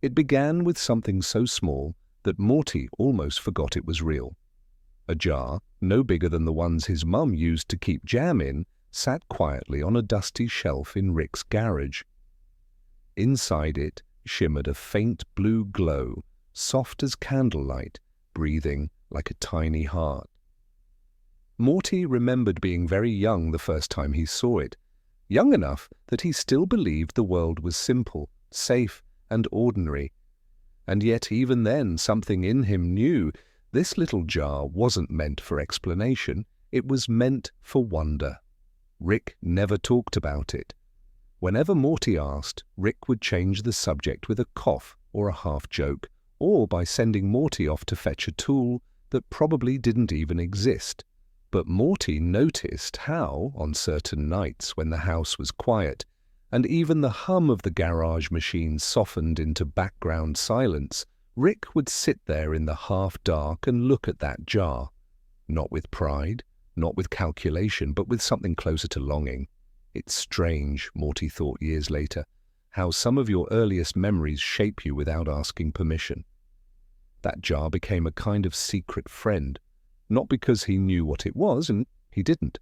It began with something so small that Morty almost forgot it was real. A jar, no bigger than the ones his mum used to keep jam in, sat quietly on a dusty shelf in Rick's garage. Inside it shimmered a faint blue glow, soft as candlelight, breathing like a tiny heart. Morty remembered being very young the first time he saw it, young enough that he still believed the world was simple, safe, and ordinary. And yet even then something in him knew this little jar wasn't meant for explanation, it was meant for wonder. Rick never talked about it. Whenever Morty asked, Rick would change the subject with a cough or a half-joke, or by sending Morty off to fetch a tool that probably didn't even exist. But Morty noticed how, on certain nights when the house was quiet, and even the hum of the garage machine softened into background silence, Rick would sit there in the half-dark and look at that jar, not with pride, not with calculation, but with something closer to longing. It's strange, Morty thought years later, how some of your earliest memories shape you without asking permission. That jar became a kind of secret friend, not because he knew what it was, and he didn't,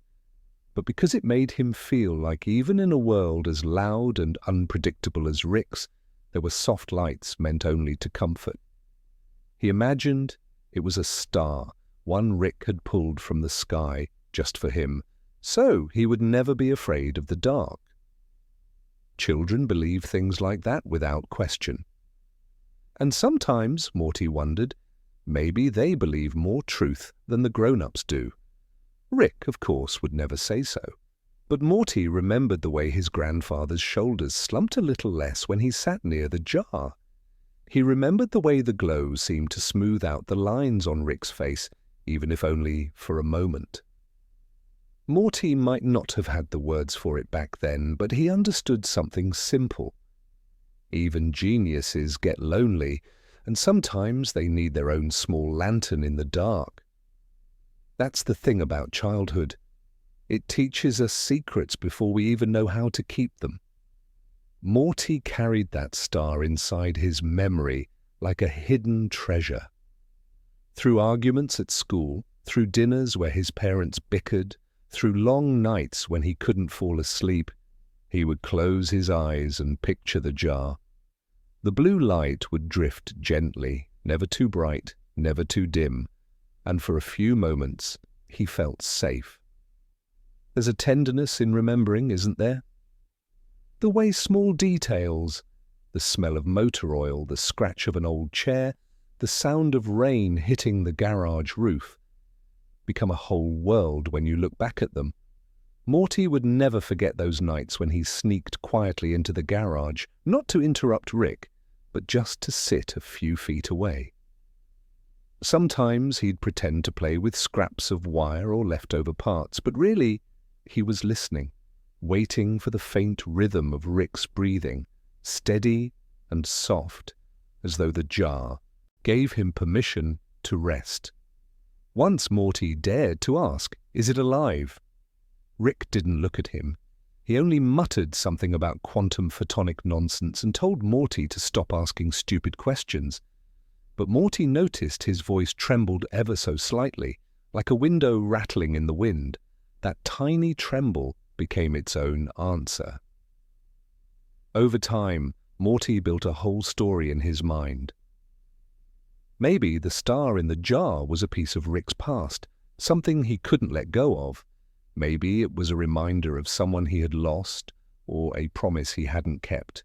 but because it made him feel like even in a world as loud and unpredictable as Rick's, there were soft lights meant only to comfort. He imagined it was a star, one Rick had pulled from the sky just for him, so he would never be afraid of the dark. Children believe things like that without question. And sometimes, Morty wondered, maybe they believe more truth than the grown-ups do. Rick, of course, would never say so. But Morty remembered the way his grandfather's shoulders slumped a little less when he sat near the jar. He remembered the way the glow seemed to smooth out the lines on Rick's face, even if only for a moment. Morty might not have had the words for it back then, but he understood something simple. Even geniuses get lonely, and sometimes they need their own small lantern in the dark. That's the thing about childhood. It teaches us secrets before we even know how to keep them. Morty carried that star inside his memory like a hidden treasure. Through arguments at school, through dinners where his parents bickered, through long nights when he couldn't fall asleep, he would close his eyes and picture the jar. The blue light would drift gently, never too bright, never too dim, and for a few moments he felt safe. There's a tenderness in remembering, isn't there? The way small details, the smell of motor oil, the scratch of an old chair, the sound of rain hitting the garage roof, become a whole world when you look back at them. Morty would never forget those nights when he sneaked quietly into the garage, not to interrupt Rick, but just to sit a few feet away. Sometimes he'd pretend to play with scraps of wire or leftover parts, but really he was listening, waiting for the faint rhythm of Rick's breathing, steady and soft, as though the jar gave him permission to rest. Once Morty dared to ask, "Is it alive?" Rick didn't look at him. He only muttered something about quantum photonic nonsense and told Morty to stop asking stupid questions. But Morty noticed his voice trembled ever so slightly, like a window rattling in the wind. That tiny tremble became its own answer. Over time, Morty built a whole story in his mind. Maybe the star in the jar was a piece of Rick's past, something he couldn't let go of. Maybe it was a reminder of someone he had lost, or a promise he hadn't kept.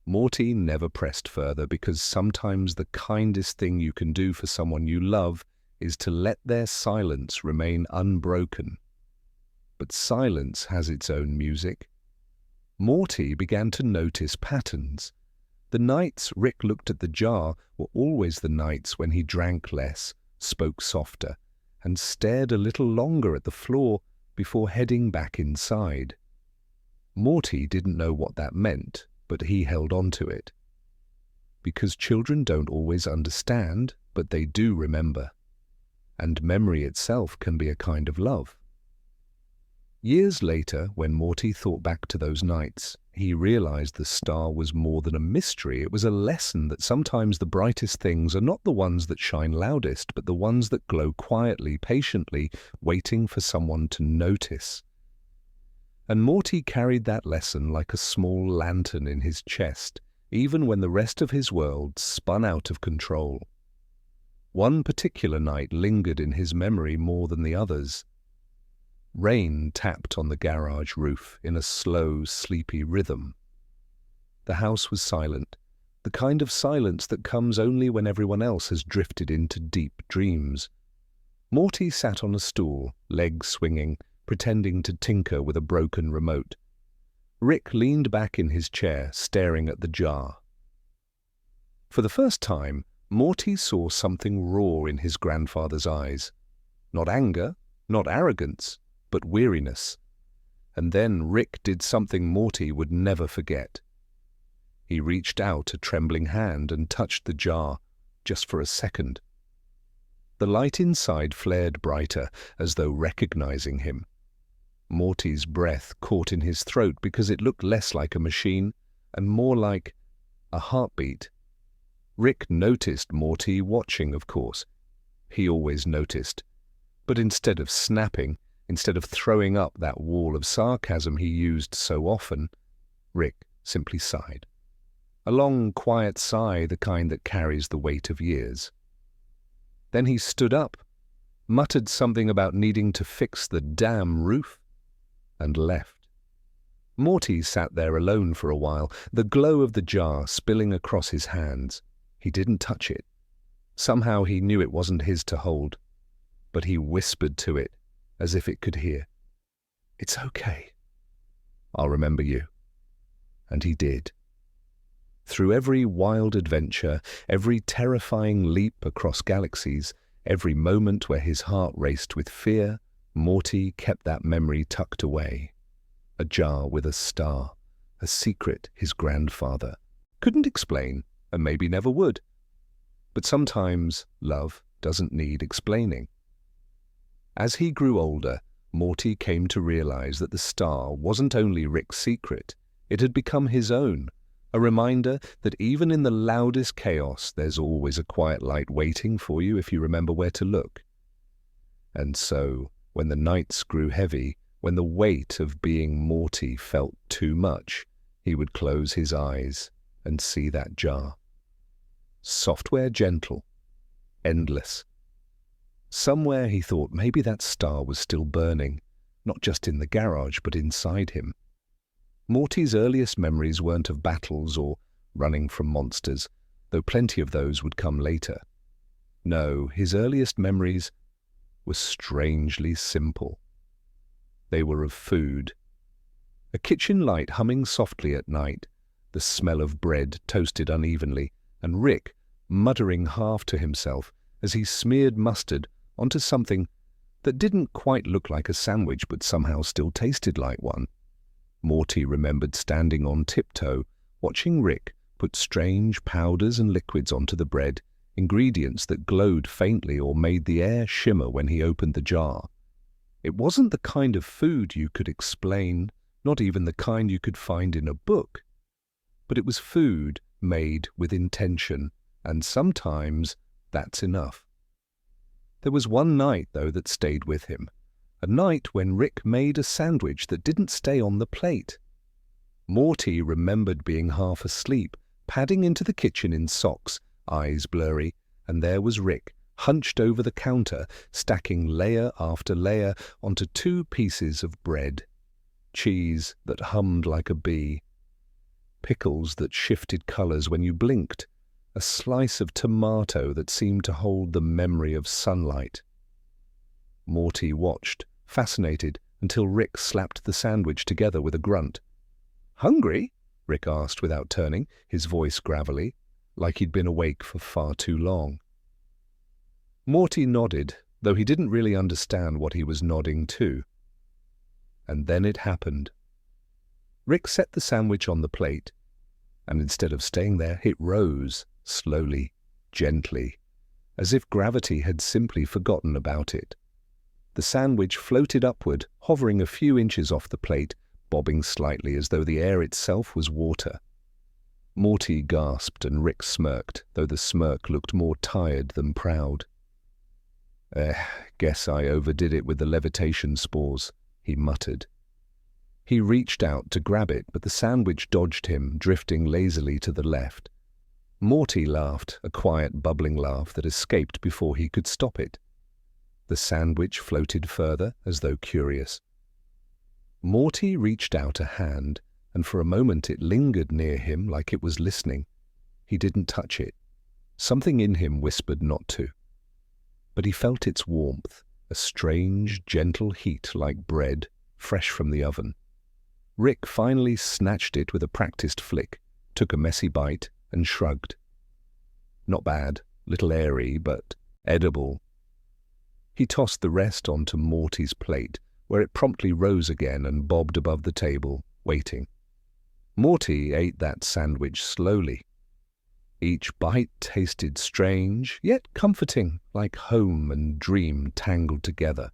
Morty never pressed further because sometimes the kindest thing you can do for someone you love is to let their silence remain unbroken. But silence has its own music. Morty began to notice patterns. The nights Rick looked at the jar were always the nights when he drank less, spoke softer, and stared a little longer at the floor before heading back inside. Morty didn't know what that meant, but he held on to it. Because children don't always understand, but they do remember. And memory itself can be a kind of love. Years later, when Morty thought back to those nights, he realized the star was more than a mystery. It was a lesson that sometimes the brightest things are not the ones that shine loudest, but the ones that glow quietly, patiently, waiting for someone to notice. And Morty carried that lesson like a small lantern in his chest, even when the rest of his world spun out of control. One particular night lingered in his memory more than the others. Rain tapped on the garage roof in a slow, sleepy rhythm. The house was silent, the kind of silence that comes only when everyone else has drifted into deep dreams. Morty sat on a stool, legs swinging, pretending to tinker with a broken remote. Rick leaned back in his chair, staring at the jar. For the first time, Morty saw something raw in his grandfather's eyes. Not anger, not arrogance, but weariness. And then Rick did something Morty would never forget. He reached out a trembling hand and touched the jar, just for a second. The light inside flared brighter, as though recognizing him. Morty's breath caught in his throat because it looked less like a machine and more like a heartbeat. Rick noticed Morty watching, of course. He always noticed. But instead of snapping, instead of throwing up that wall of sarcasm he used so often, Rick simply sighed. A long, quiet sigh, the kind that carries the weight of years. Then he stood up, muttered something about needing to fix the damn roof, and left. Morty sat there alone for a while, the glow of the jar spilling across his hands. He didn't touch it. Somehow he knew it wasn't his to hold, but he whispered to it, as if it could hear. "It's okay. I'll remember you." And he did. Through every wild adventure, every terrifying leap across galaxies, every moment where his heart raced with fear, Morty kept that memory tucked away. A jar with a star, a secret his grandfather couldn't explain and maybe never would. But sometimes love doesn't need explaining. As he grew older, Morty came to realize that the star wasn't only Rick's secret, it had become his own, a reminder that even in the loudest chaos there's always a quiet light waiting for you if you remember where to look. And so, when the nights grew heavy, when the weight of being Morty felt too much, he would close his eyes and see that jar. Software gentle, endless. Somewhere he thought maybe that star was still burning, not just in the garage but inside him. Morty's earliest memories weren't of battles or running from monsters, though plenty of those would come later. No, his earliest memories were strangely simple. They were of food. A kitchen light humming softly at night, the smell of bread toasted unevenly, and Rick muttering half to himself as he smeared mustard onto something that didn't quite look like a sandwich but somehow still tasted like one. Morty remembered standing on tiptoe, watching Rick put strange powders and liquids onto the bread, ingredients that glowed faintly or made the air shimmer when he opened the jar. It wasn't the kind of food you could explain, not even the kind you could find in a book. But it was food made with intention, and sometimes that's enough. There was one night, though, that stayed with him. A night when Rick made a sandwich that didn't stay on the plate. Morty remembered being half asleep, padding into the kitchen in socks, eyes blurry, and there was Rick, hunched over the counter, stacking layer after layer onto 2 pieces of bread. Cheese that hummed like a bee. Pickles that shifted colors when you blinked. A slice of tomato that seemed to hold the memory of sunlight. Morty watched, fascinated, until Rick slapped the sandwich together with a grunt. "Hungry?" Rick asked without turning, his voice gravelly, like he'd been awake for far too long. Morty nodded, though he didn't really understand what he was nodding to. And then it happened. Rick set the sandwich on the plate, and instead of staying there, it rose, slowly, gently, as if gravity had simply forgotten about it. The sandwich floated upward, hovering a few inches off the plate, bobbing slightly as though the air itself was water. Morty gasped and Rick smirked, though the smirk looked more tired than proud. Guess I overdid it with the levitation spores," he muttered. He reached out to grab it, but the sandwich dodged him, drifting lazily to the left. Morty laughed, a quiet, bubbling laugh that escaped before he could stop it. The sandwich floated further, as though curious. Morty reached out a hand, and for a moment it lingered near him like it was listening. He didn't touch it. Something in him whispered not to. But he felt its warmth, a strange, gentle heat like bread, fresh from the oven. Rick finally snatched it with a practiced flick, took a messy bite, and shrugged. Not bad, little airy, but edible. He tossed the rest onto Morty's plate, where it promptly rose again and bobbed above the table, waiting. Morty ate that sandwich slowly. Each bite tasted strange, yet comforting, like home and dream tangled together.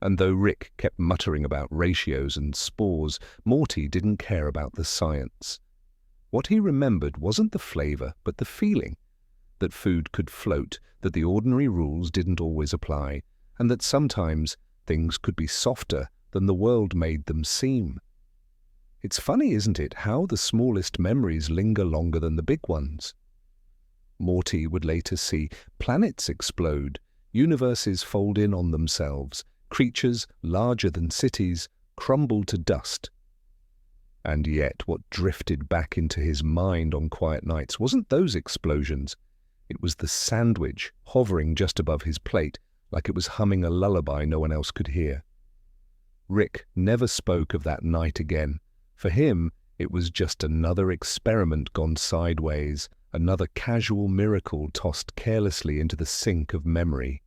And though Rick kept muttering about ratios and spores, Morty didn't care about the science. What he remembered wasn't the flavor, but the feeling that food could float, that the ordinary rules didn't always apply, and that sometimes things could be softer than the world made them seem. It's funny, isn't it, how the smallest memories linger longer than the big ones? Morty would later see planets explode, universes fold in on themselves, creatures larger than cities crumble to dust. And yet what drifted back into his mind on quiet nights wasn't those explosions. It was the sandwich hovering just above his plate, like it was humming a lullaby no one else could hear. Rick never spoke of that night again. For him, it was just another experiment gone sideways, another casual miracle tossed carelessly into the sink of memory.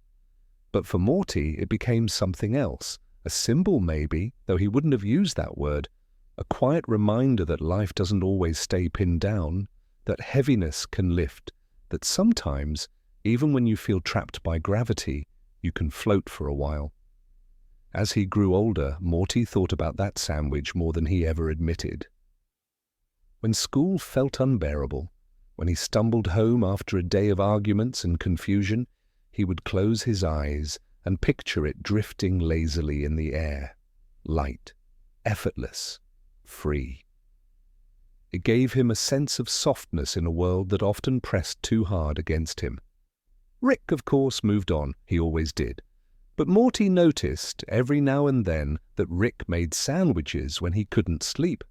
But for Morty, it became something else, a symbol maybe, though he wouldn't have used that word, a quiet reminder that life doesn't always stay pinned down, that heaviness can lift, that sometimes, even when you feel trapped by gravity, you can float for a while. As he grew older, Morty thought about that sandwich more than he ever admitted. When school felt unbearable, when he stumbled home after a day of arguments and confusion, he would close his eyes and picture it drifting lazily in the air, light, effortless, free. It gave him a sense of softness in a world that often pressed too hard against him. Rick, of course, moved on, he always did. But Morty noticed every now and then that Rick made sandwiches when he couldn't sleep.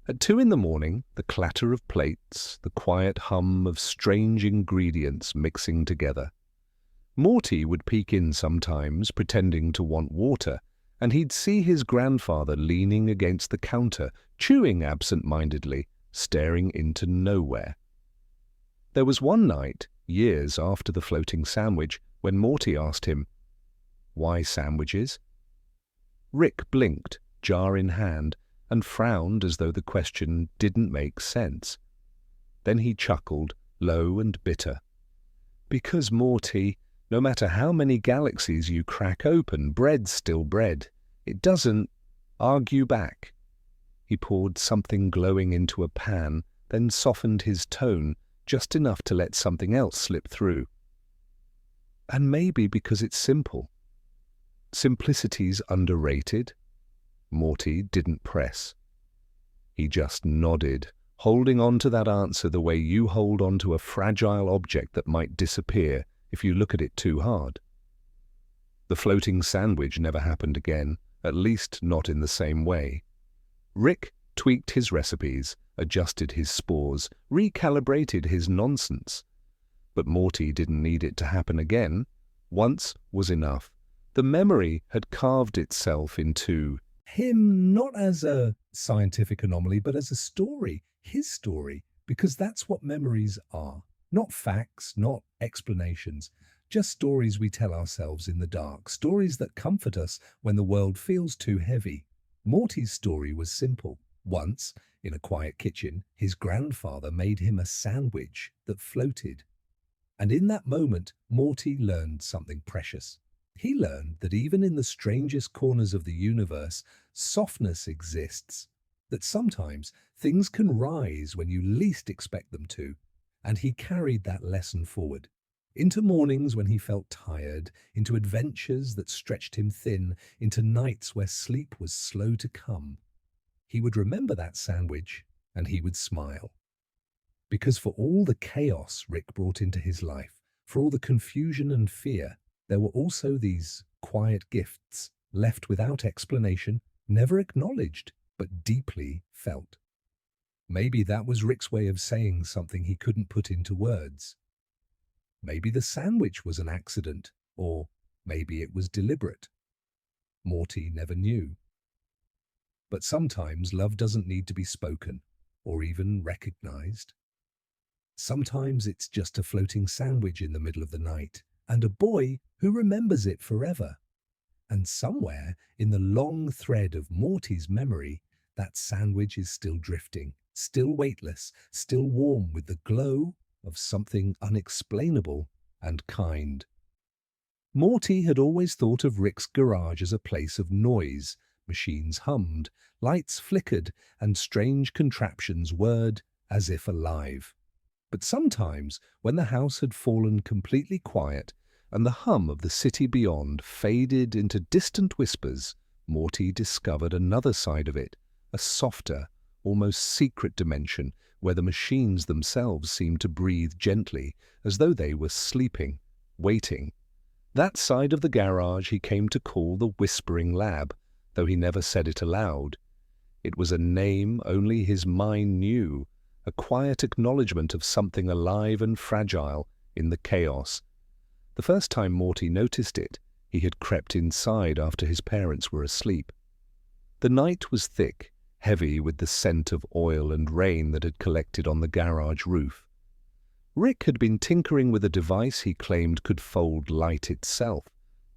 At 2 a.m, the clatter of plates, the quiet hum of strange ingredients mixing together. Morty would peek in sometimes, pretending to want water, and he'd see his grandfather leaning against the counter, chewing absent-mindedly, staring into nowhere. There was one night, years after the floating sandwich, when Morty asked him, "Why sandwiches?" Rick blinked, jar in hand, and frowned as though the question didn't make sense. Then he chuckled, low and bitter. "Because, Morty, no matter how many galaxies you crack open, bread's still bread. It doesn't argue back." He poured something glowing into a pan, then softened his tone just enough to let something else slip through. "And maybe because it's simple." "Simplicity's underrated?" Morty didn't press. He just nodded, holding on to that answer the way you hold on to a fragile object that might disappear if you look at it too hard. The floating sandwich never happened again, at least not in the same way. Rick tweaked his recipes, adjusted his spores, recalibrated his nonsense. But Morty didn't need it to happen again. Once was enough. The memory had carved itself into him, not as a scientific anomaly, but as a story, his story, because that's what memories are. Not facts, not explanations, just stories we tell ourselves in the dark, stories that comfort us when the world feels too heavy. Morty's story was simple. Once, in a quiet kitchen, his grandfather made him a sandwich that floated. And in that moment, Morty learned something precious. He learned that even in the strangest corners of the universe, softness exists, that sometimes things can rise when you least expect them to, and he carried that lesson forward. Into mornings when he felt tired, into adventures that stretched him thin, into nights where sleep was slow to come. He would remember that sandwich, and he would smile. Because for all the chaos Rick brought into his life, for all the confusion and fear, there were also these quiet gifts, left without explanation, never acknowledged, but deeply felt. Maybe that was Rick's way of saying something he couldn't put into words. Maybe the sandwich was an accident, or maybe it was deliberate. Morty never knew. But sometimes love doesn't need to be spoken, or even recognized. Sometimes it's just a floating sandwich in the middle of the night, and a boy who remembers it forever. And somewhere in the long thread of Morty's memory, that sandwich is still drifting, still weightless, still warm with the glow of something unexplainable and kind. Morty had always thought of Rick's garage as a place of noise. Machines hummed, lights flickered, and strange contraptions whirred as if alive. But sometimes, when the house had fallen completely quiet and the hum of the city beyond faded into distant whispers, Morty discovered another side of it, a softer, almost secret dimension where the machines themselves seemed to breathe gently, as though they were sleeping, waiting. That side of the garage he came to call the Whispering Lab, though he never said it aloud. It was a name only his mind knew, a quiet acknowledgement of something alive and fragile in the chaos. The first time Morty noticed it, he had crept inside after his parents were asleep. The night was thick, heavy with the scent of oil and rain that had collected on the garage roof. Rick had been tinkering with a device he claimed could fold light itself,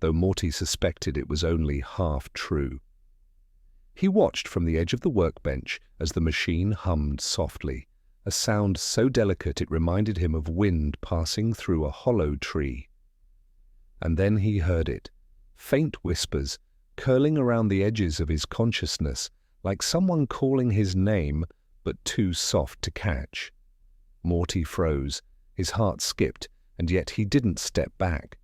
though Morty suspected it was only half true. He watched from the edge of the workbench as the machine hummed softly, a sound so delicate it reminded him of wind passing through a hollow tree. And then he heard it, faint whispers, curling around the edges of his consciousness, like someone calling his name, but too soft to catch. Morty froze, his heart skipped, and yet he didn't step back.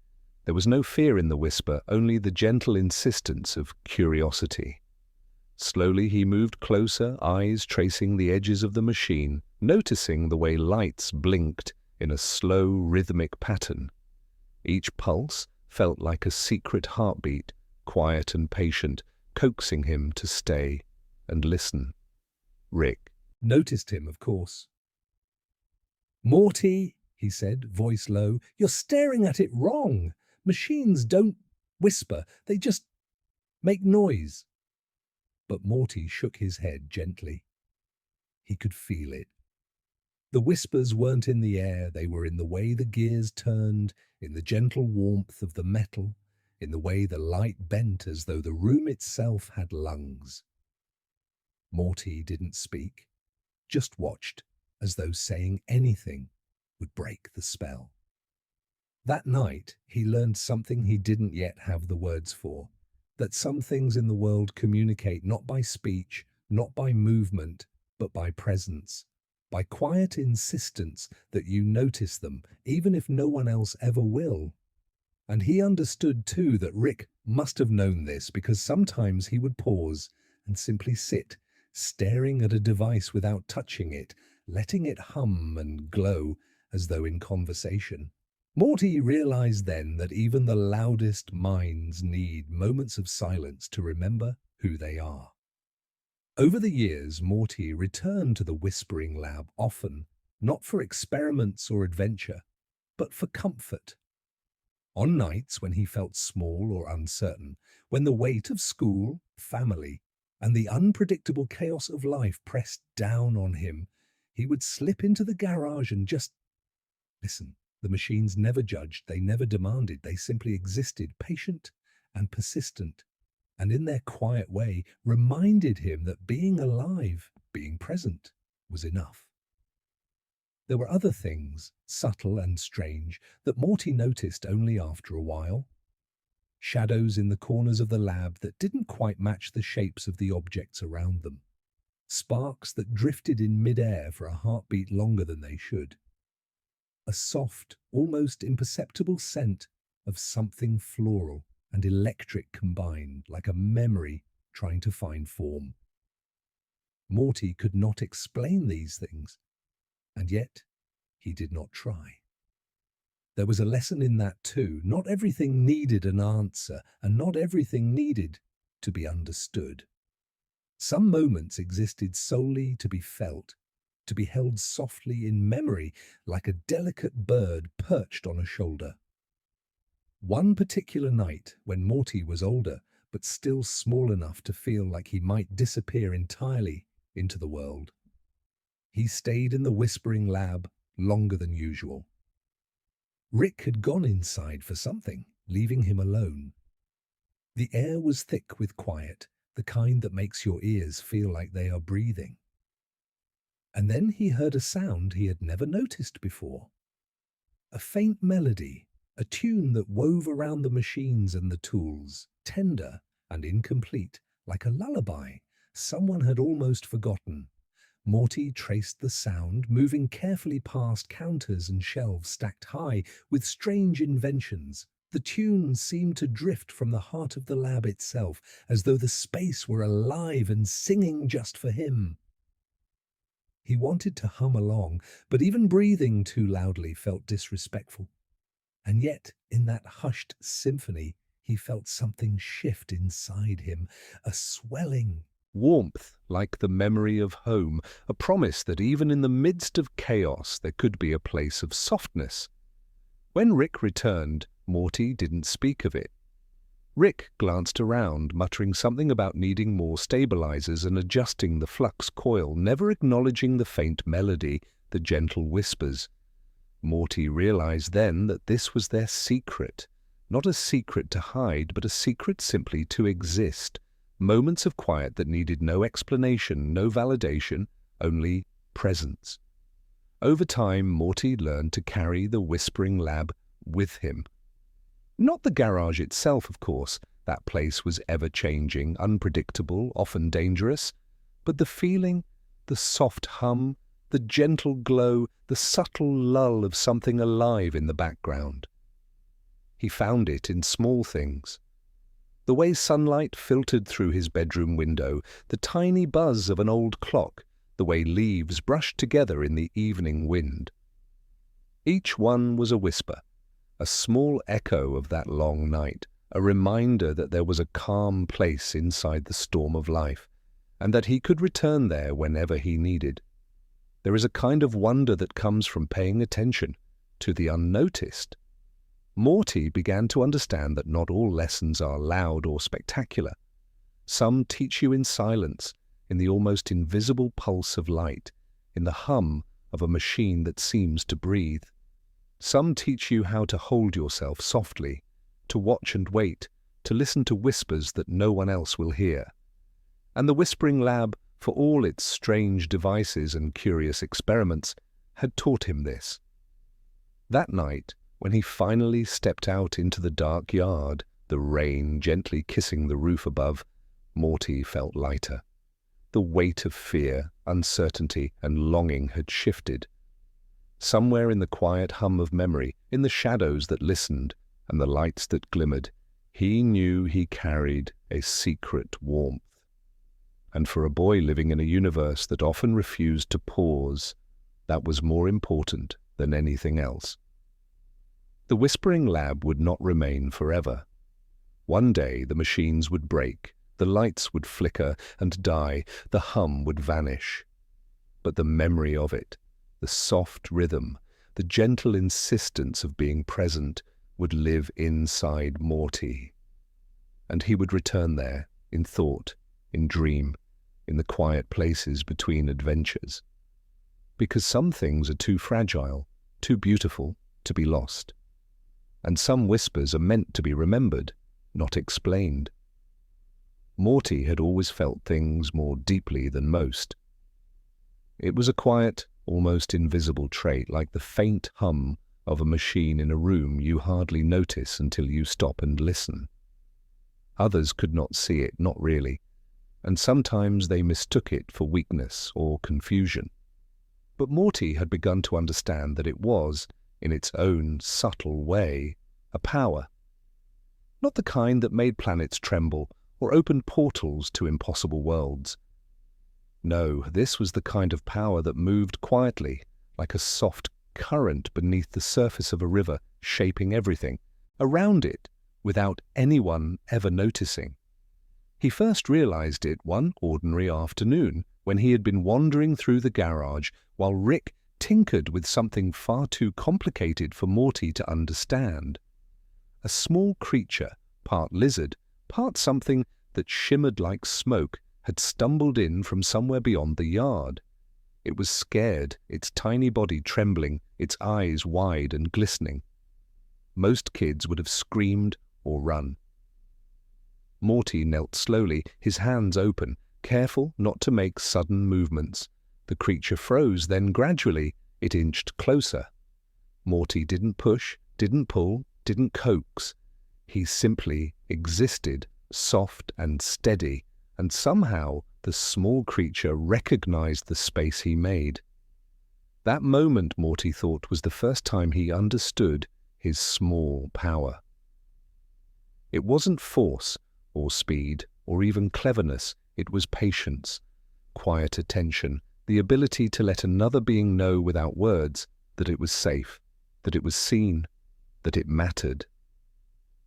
There was no fear in the whisper, only the gentle insistence of curiosity. Slowly he moved closer, eyes tracing the edges of the machine, noticing the way lights blinked in a slow, rhythmic pattern. Each pulse felt like a secret heartbeat, quiet and patient, coaxing him to stay and listen. Rick noticed him, of course. "Morty," he said, voice low, "you're staring at it wrong. Machines don't whisper, they just make noise." But Morty shook his head gently. He could feel it. The whispers weren't in the air, they were in the way the gears turned, in the gentle warmth of the metal, in the way the light bent as though the room itself had lungs. Morty didn't speak, just watched, as though saying anything would break the spell. That night, he learned something he didn't yet have the words for, that some things in the world communicate not by speech, not by movement, but by presence, by quiet insistence that you notice them, even if no one else ever will. And he understood, too, that Rick must have known this, because sometimes he would pause and simply sit, staring at a device without touching it, letting it hum and glow as though in conversation. Morty realized then that even the loudest minds need moments of silence to remember who they are. Over the years, Morty returned to the Whispering Lab often, not for experiments or adventure, but for comfort. On nights when he felt small or uncertain, when the weight of school, family, and the unpredictable chaos of life pressed down on him, he would slip into the garage and just listen. The machines never judged, they never demanded, they simply existed, patient and persistent, and in their quiet way reminded him that being alive, being present, was enough. There were other things, subtle and strange, that Morty noticed only after a while. shadows in the corners of the lab that didn't quite match the shapes of the objects around them, sparks that drifted in mid-air for a heartbeat longer than they should, a soft, almost imperceptible scent of something floral and electric combined, like a memory trying to find form. Morty could not explain these things, and yet he did not try. There was a lesson in that too. Not everything needed an answer, and not everything needed to be understood. Some moments existed solely to be felt, to be held softly in memory like a delicate bird perched on a shoulder. One particular night, when Morty was older, but still small enough to feel like he might disappear entirely into the world, he stayed in the whispering lab longer than usual. Rick had gone inside for something, leaving him alone. The air was thick with quiet, the kind that makes your ears feel like they are breathing. And then he heard a sound he had never noticed before. A faint melody, a tune that wove around the machines and the tools, tender and incomplete, like a lullaby someone had almost forgotten. Morty traced the sound, moving carefully past counters and shelves stacked high with strange inventions. The tune seemed to drift from the heart of the lab itself, as though the space were alive and singing just for him. He wanted to hum along, but even breathing too loudly felt disrespectful. And yet, in that hushed symphony, he felt something shift inside him, a swelling warmth, like the memory of home, a promise that even in the midst of chaos there could be a place of softness. When Rick returned, Morty didn't speak of it. Rick glanced around, muttering something about needing more stabilizers and adjusting the flux coil, never acknowledging the faint melody, the gentle whispers. Morty realized then that this was their secret, not a secret to hide, but a secret simply to exist. Moments of quiet that needed no explanation, no validation, only presence. Over time, Morty learned to carry the whispering lab with him. Not the garage itself, of course. That place was ever-changing, unpredictable, often dangerous. But the feeling, the soft hum, the gentle glow, the subtle lull of something alive in the background. He found it in small things. The way sunlight filtered through his bedroom window, the tiny buzz of an old clock, the way leaves brushed together in the evening wind. Each one was a whisper, a small echo of that long night, a reminder that there was a calm place inside the storm of life, and that he could return there whenever he needed. There is a kind of wonder that comes from paying attention to the unnoticed. Morty began to understand that not all lessons are loud or spectacular. Some teach you in silence, in the almost invisible pulse of light, in the hum of a machine that seems to breathe. Some teach you how to hold yourself softly, to watch and wait, to listen to whispers that no one else will hear. And the Whispering Lab, for all its strange devices and curious experiments, had taught him this. That night, when he finally stepped out into the dark yard, the rain gently kissing the roof above, Morty felt lighter. The weight of fear, uncertainty, and longing had shifted. Somewhere in the quiet hum of memory, in the shadows that listened and the lights that glimmered, he knew he carried a secret warmth. And for a boy living in a universe that often refused to pause, that was more important than anything else. The Whispering Lab would not remain forever. One day the machines would break, the lights would flicker and die, the hum would vanish. But the memory of it, the soft rhythm, the gentle insistence of being present would live inside Morty. And he would return there, in thought, in dream, in the quiet places between adventures. Because some things are too fragile, too beautiful to be lost. And some whispers are meant to be remembered, not explained. Morty had always felt things more deeply than most. It was a quiet, almost invisible trait, like the faint hum of a machine in a room you hardly notice until you stop and listen. Others could not see it, not really, and sometimes they mistook it for weakness or confusion. But Morty had begun to understand that it was, in its own subtle way, a power. Not the kind that made planets tremble or opened portals to impossible worlds. No, this was the kind of power that moved quietly, like a soft current beneath the surface of a river, shaping everything around it without anyone ever noticing. He first realized it one ordinary afternoon when he had been wandering through the garage while Rick tinkered with something far too complicated for Morty to understand. A small creature, part lizard, part something that shimmered like smoke, had stumbled in from somewhere beyond the yard. It was scared, its tiny body trembling, its eyes wide and glistening. Most kids would have screamed or run. Morty knelt slowly, his hands open, careful not to make sudden movements. The creature froze, then gradually it inched closer. Morty didn't push, didn't pull, didn't coax. He simply existed, soft and steady, and somehow the small creature recognized the space he made. That moment, Morty thought, was the first time he understood his small power. It wasn't force or speed or even cleverness, it was patience, quiet attention, the ability to let another being know without words that it was safe, that it was seen, that it mattered.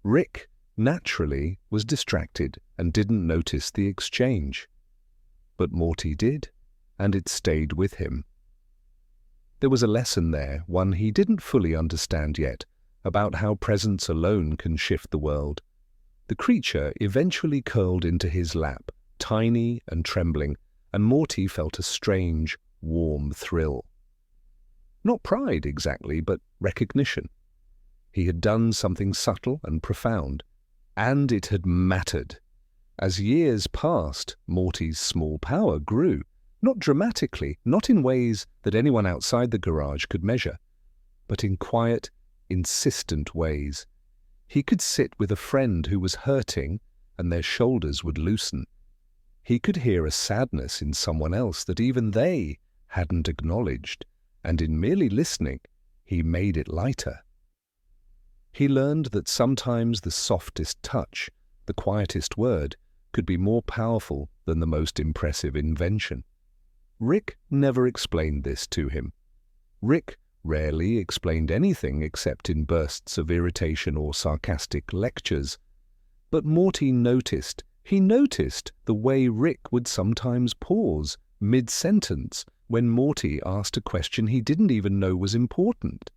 Rick, naturally, was distracted and didn't notice the exchange. But Morty did, and it stayed with him. There was a lesson there, one he didn't fully understand yet, about how presence alone can shift the world. The creature eventually curled into his lap, tiny and trembling, and Morty felt a strange, warm thrill. Not pride exactly, but recognition. He had done something subtle and profound, and it had mattered. As years passed, Morty's small power grew, not dramatically, not in ways that anyone outside the garage could measure, but in quiet, insistent ways. He could sit with a friend who was hurting, and their shoulders would loosen. He could hear a sadness in someone else that even they hadn't acknowledged, and in merely listening, he made it lighter. He learned that sometimes the softest touch, the quietest word, could be more powerful than the most impressive invention. Rick never explained this to him. Rick rarely explained anything except in bursts of irritation or sarcastic lectures. But Morty noticed. He noticed the way Rick would sometimes pause mid-sentence when Morty asked a question he didn't even know was important.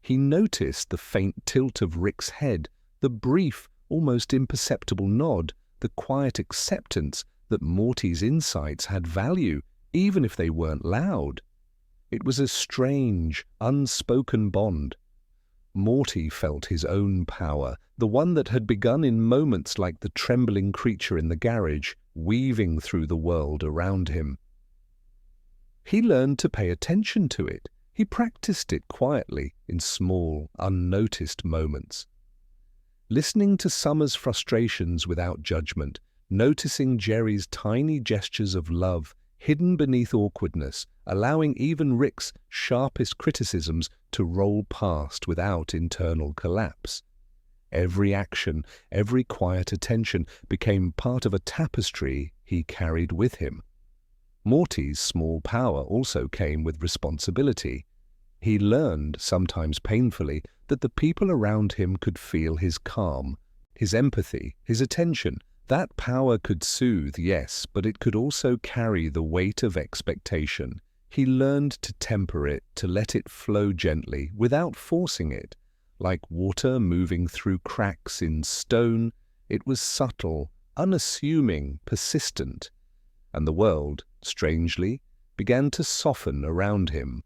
He noticed the faint tilt of Rick's head, the brief, almost imperceptible nod, the quiet acceptance that Morty's insights had value, even if they weren't loud. It was a strange, unspoken bond. Morty felt his own power, the one that had begun in moments like the trembling creature in the garage, weaving through the world around him. He learned to pay attention to it. He practiced it quietly in small, unnoticed moments. Listening to Summer's frustrations without judgment, noticing Jerry's tiny gestures of love hidden beneath awkwardness, allowing even Rick's sharpest criticisms to roll past without internal collapse. Every action, every quiet attention became part of a tapestry he carried with him. Morty's small power also came with responsibility. He learned, sometimes painfully, that the people around him could feel his calm, his empathy, his attention. That power could soothe, yes, but it could also carry the weight of expectation. He learned to temper it, to let it flow gently, without forcing it. Like water moving through cracks in stone, it was subtle, unassuming, persistent. And the world, strangely, began to soften around him.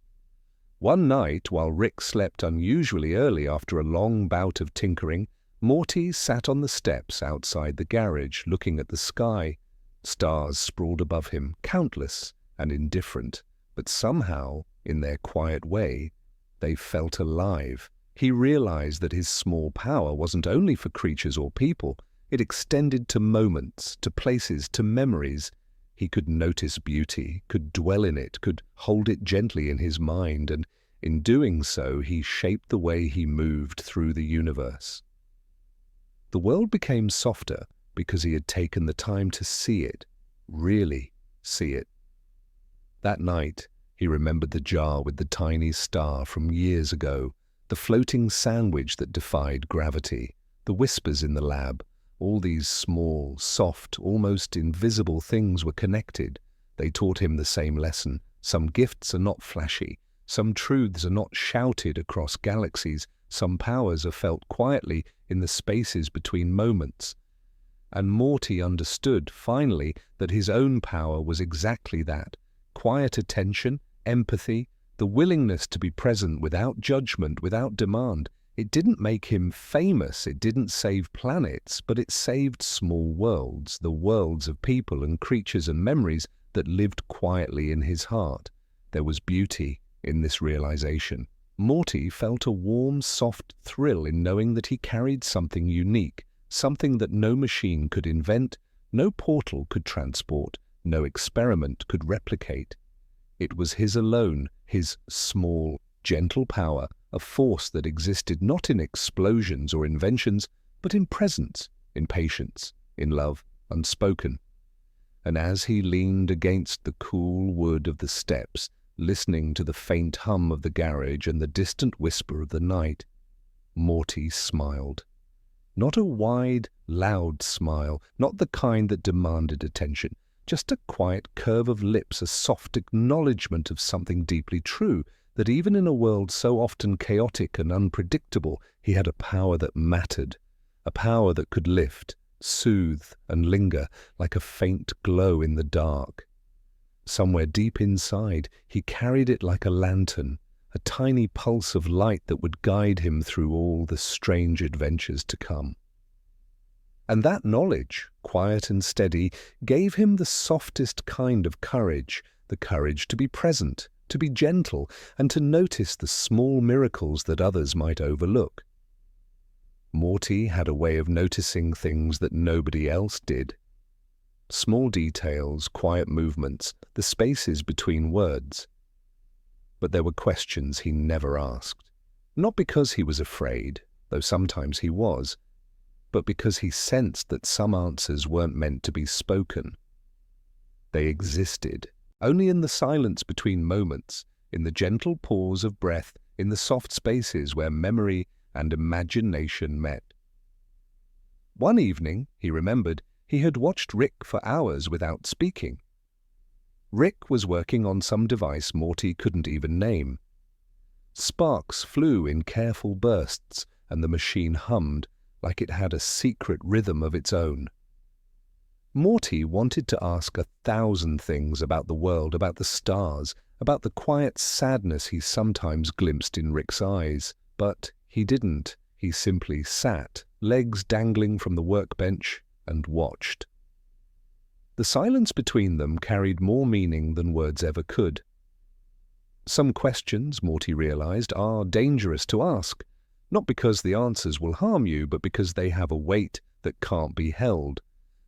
One night, while Rick slept unusually early after a long bout of tinkering, Morty sat on the steps outside the garage, looking at the sky. Stars sprawled above him, countless and indifferent, but somehow, in their quiet way, they felt alive. He realized that his small power wasn't only for creatures or people, It extended to moments, to places, to memories. He could notice beauty, could dwell in it, could hold it gently in his mind, and in doing so, he shaped the way he moved through the universe. The world became softer because he had taken the time to see it, really see it. That night, he remembered the jar with the tiny star from years ago, the floating sandwich that defied gravity, the whispers in the lab. All these small, soft, almost invisible things were connected. They taught him the same lesson. Some gifts are not flashy. Some truths are not shouted across galaxies. Some powers are felt quietly in the spaces between moments. And Morty understood, finally, that his own power was exactly that. Quiet attention, empathy, the willingness to be present without judgment, without demand. It didn't make him famous, it didn't save planets, but it saved small worlds, the worlds of people and creatures and memories that lived quietly in his heart. There was beauty in this realization. Morty felt a warm, soft thrill in knowing that he carried something unique, something that no machine could invent, no portal could transport, no experiment could replicate. It was his alone, his small, gentle power, a force that existed not in explosions or inventions, but in presence, in patience, in love unspoken. And as he leaned against the cool wood of the steps, listening to the faint hum of the garage and the distant whisper of the night, Morty smiled. Not a wide, loud smile, not the kind that demanded attention, just a quiet curve of lips, a soft acknowledgement of something deeply true, that even in a world so often chaotic and unpredictable, he had a power that mattered, a power that could lift, soothe, and linger like a faint glow in the dark. Somewhere deep inside, he carried it like a lantern, a tiny pulse of light that would guide him through all the strange adventures to come. And that knowledge, quiet and steady, gave him the softest kind of courage, the courage to be present, to be gentle, and to notice the small miracles that others might overlook. Morty had a way of noticing things that nobody else did. Small details, quiet movements, the spaces between words. But there were questions he never asked, not because he was afraid, though sometimes he was, but because he sensed that some answers weren't meant to be spoken. They existed, only in the silence between moments, in the gentle pause of breath, in the soft spaces where memory and imagination met. One evening, he remembered, he had watched Rick for hours without speaking. Rick was working on some device Morty couldn't even name. Sparks flew in careful bursts, and the machine hummed like it had a secret rhythm of its own. Morty wanted to ask 1,000 things about the world, about the stars, about the quiet sadness he sometimes glimpsed in Rick's eyes, but he didn't. He simply sat, legs dangling from the workbench, and watched. The silence between them carried more meaning than words ever could. Some questions, Morty realized, are dangerous to ask, not because the answers will harm you, but because they have a weight that can't be held.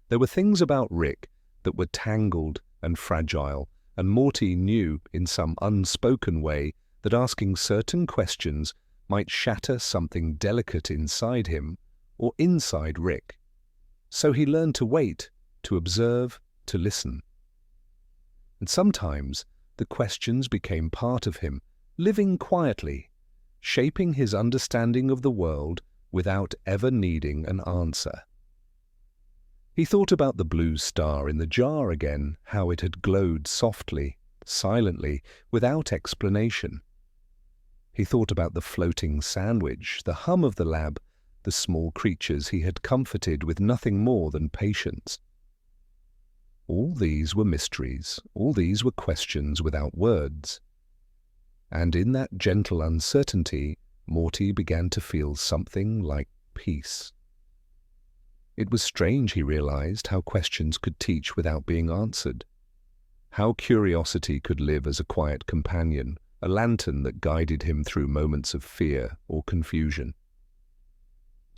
There were things about Rick that were tangled and fragile, and Morty knew, in some unspoken way, that asking certain questions might shatter something delicate inside him or inside Rick. So he learned to wait, to observe, to listen. And sometimes the questions became part of him, living quietly, shaping his understanding of the world without ever needing an answer. He thought about the blue star in the jar again, how it had glowed softly, silently, without explanation. He thought about the floating sandwich, the hum of the lab, the small creatures he had comforted with nothing more than patience. All these were mysteries, all these were questions without words. And in that gentle uncertainty, Morty began to feel something like peace. It was strange, he realized, how questions could teach without being answered. How curiosity could live as a quiet companion, a lantern that guided him through moments of fear or confusion.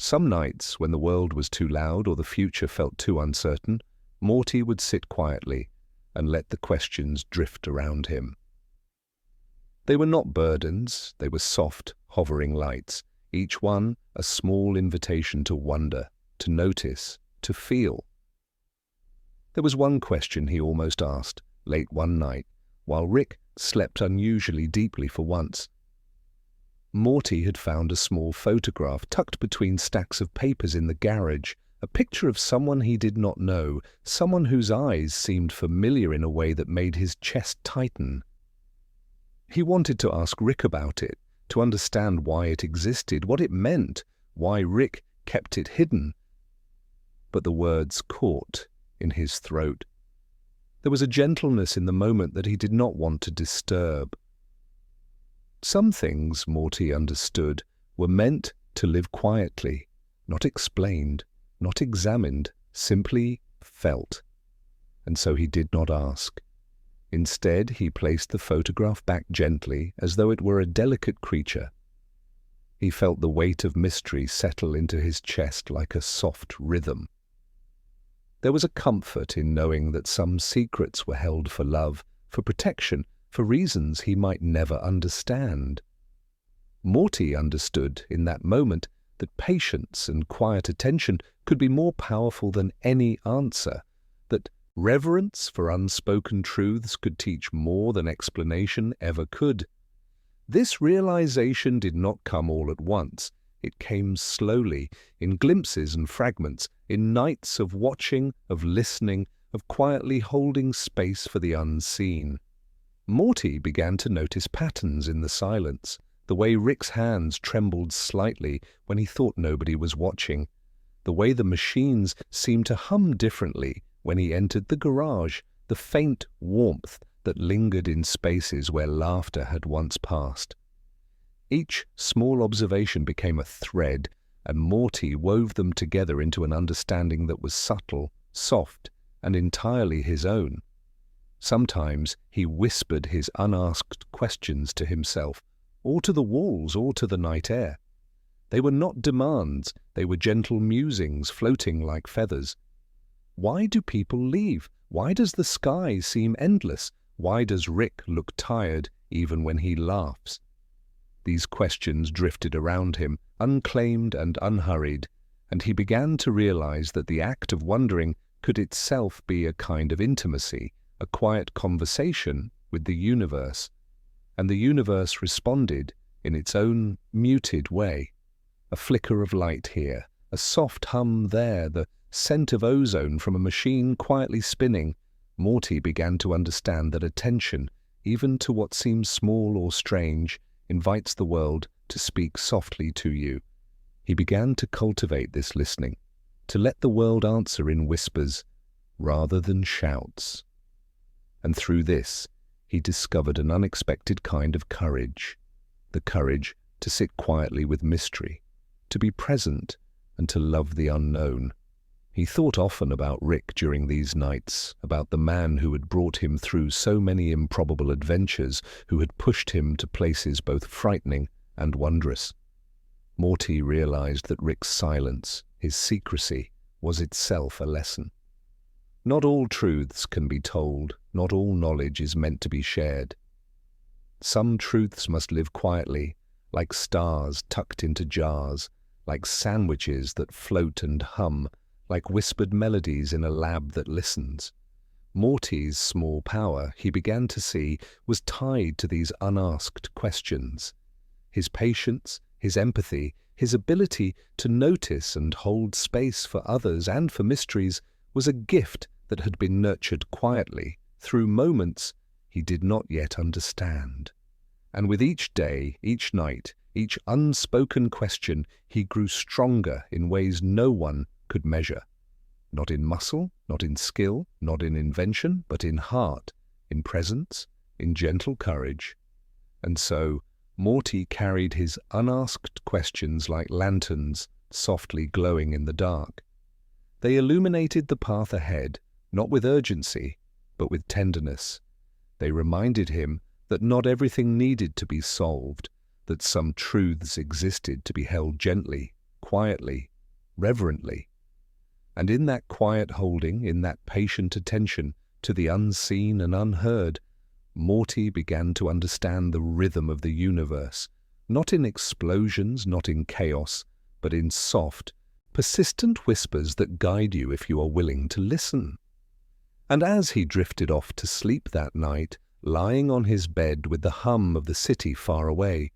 Some nights, when the world was too loud or the future felt too uncertain, Morty would sit quietly and let the questions drift around him. They were not burdens, they were soft, hovering lights, each one a small invitation to wonder, to notice, to feel. There was one question he almost asked, late one night, while Rick slept unusually deeply for once. Morty had found a small photograph tucked between stacks of papers in the garage, a picture of someone he did not know, someone whose eyes seemed familiar in a way that made his chest tighten. He wanted to ask Rick about it, to understand why it existed, what it meant, why Rick kept it hidden. But the words caught in his throat. There was a gentleness in the moment that he did not want to disturb. Some things, Morty understood, were meant to live quietly, not explained, not examined, simply felt. And so he did not ask. Instead, he placed the photograph back gently, as though it were a delicate creature. He felt the weight of mystery settle into his chest like a soft rhythm. There was a comfort in knowing that some secrets were held for love, for protection, for reasons he might never understand. Morty understood in that moment that patience and quiet attention could be more powerful than any answer, that reverence for unspoken truths could teach more than explanation ever could. This realization did not come all at once. It came slowly, in glimpses and fragments, in nights of watching, of listening, of quietly holding space for the unseen. Morty began to notice patterns in the silence, the way Rick's hands trembled slightly when he thought nobody was watching, the way the machines seemed to hum differently when he entered the garage, the faint warmth that lingered in spaces where laughter had once passed. Each small observation became a thread, and Morty wove them together into an understanding that was subtle, soft, and entirely his own. Sometimes he whispered his unasked questions to himself, or to the walls, or to the night air. They were not demands, they were gentle musings floating like feathers. Why do people leave? Why does the sky seem endless? Why does Rick look tired even when he laughs? These questions drifted around him, unclaimed and unhurried, and he began to realize that the act of wondering could itself be a kind of intimacy, a quiet conversation with the universe. And the universe responded in its own muted way. A flicker of light here, a soft hum there, the scent of ozone from a machine quietly spinning. Morty began to understand that attention, even to what seems small or strange, invites the world to speak softly to you. He began to cultivate this listening, to let the world answer in whispers rather than shouts. And through this, he discovered an unexpected kind of courage, the courage to sit quietly with mystery, to be present and to love the unknown. He thought often about Rick during these nights, about the man who had brought him through so many improbable adventures, who had pushed him to places both frightening and wondrous. Morty realized that Rick's silence, his secrecy, was itself a lesson. Not all truths can be told, not all knowledge is meant to be shared. Some truths must live quietly, like stars tucked into jars, like sandwiches that float and hum, like whispered melodies in a lab that listens. Morty's small power, he began to see, was tied to these unasked questions. His patience, his empathy, his ability to notice and hold space for others and for mysteries was a gift that had been nurtured quietly through moments he did not yet understand. And with each day, each night, each unspoken question, he grew stronger in ways no one could measure. Not in muscle, not in skill, not in invention, but in heart, in presence, in gentle courage. And so, Morty carried his unasked questions like lanterns, softly glowing in the dark. They illuminated the path ahead, not with urgency, but with tenderness. They reminded him that not everything needed to be solved, that some truths existed to be held gently, quietly, reverently. And in that quiet holding, in that patient attention to the unseen and unheard, Morty began to understand the rhythm of the universe, not in explosions, not in chaos, but in soft, persistent whispers that guide you if you are willing to listen. And as he drifted off to sleep that night, lying on his bed with the hum of the city far away,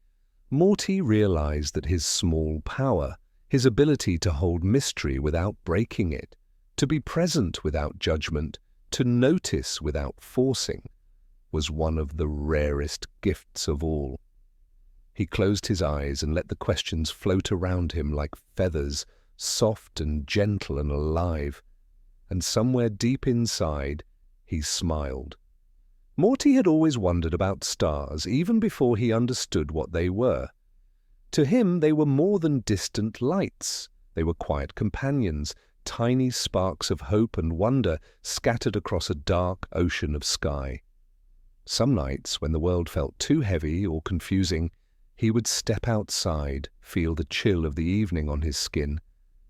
Morty realized that his small power, his ability to hold mystery without breaking it, to be present without judgment, to notice without forcing, was one of the rarest gifts of all. He closed his eyes and let the questions float around him like feathers, soft and gentle and alive. And somewhere deep inside, he smiled. Morty had always wondered about stars, even before he understood what they were. To him, they were more than distant lights. They were quiet companions, tiny sparks of hope and wonder scattered across a dark ocean of sky. Some nights, when the world felt too heavy or confusing, he would step outside, feel the chill of the evening on his skin,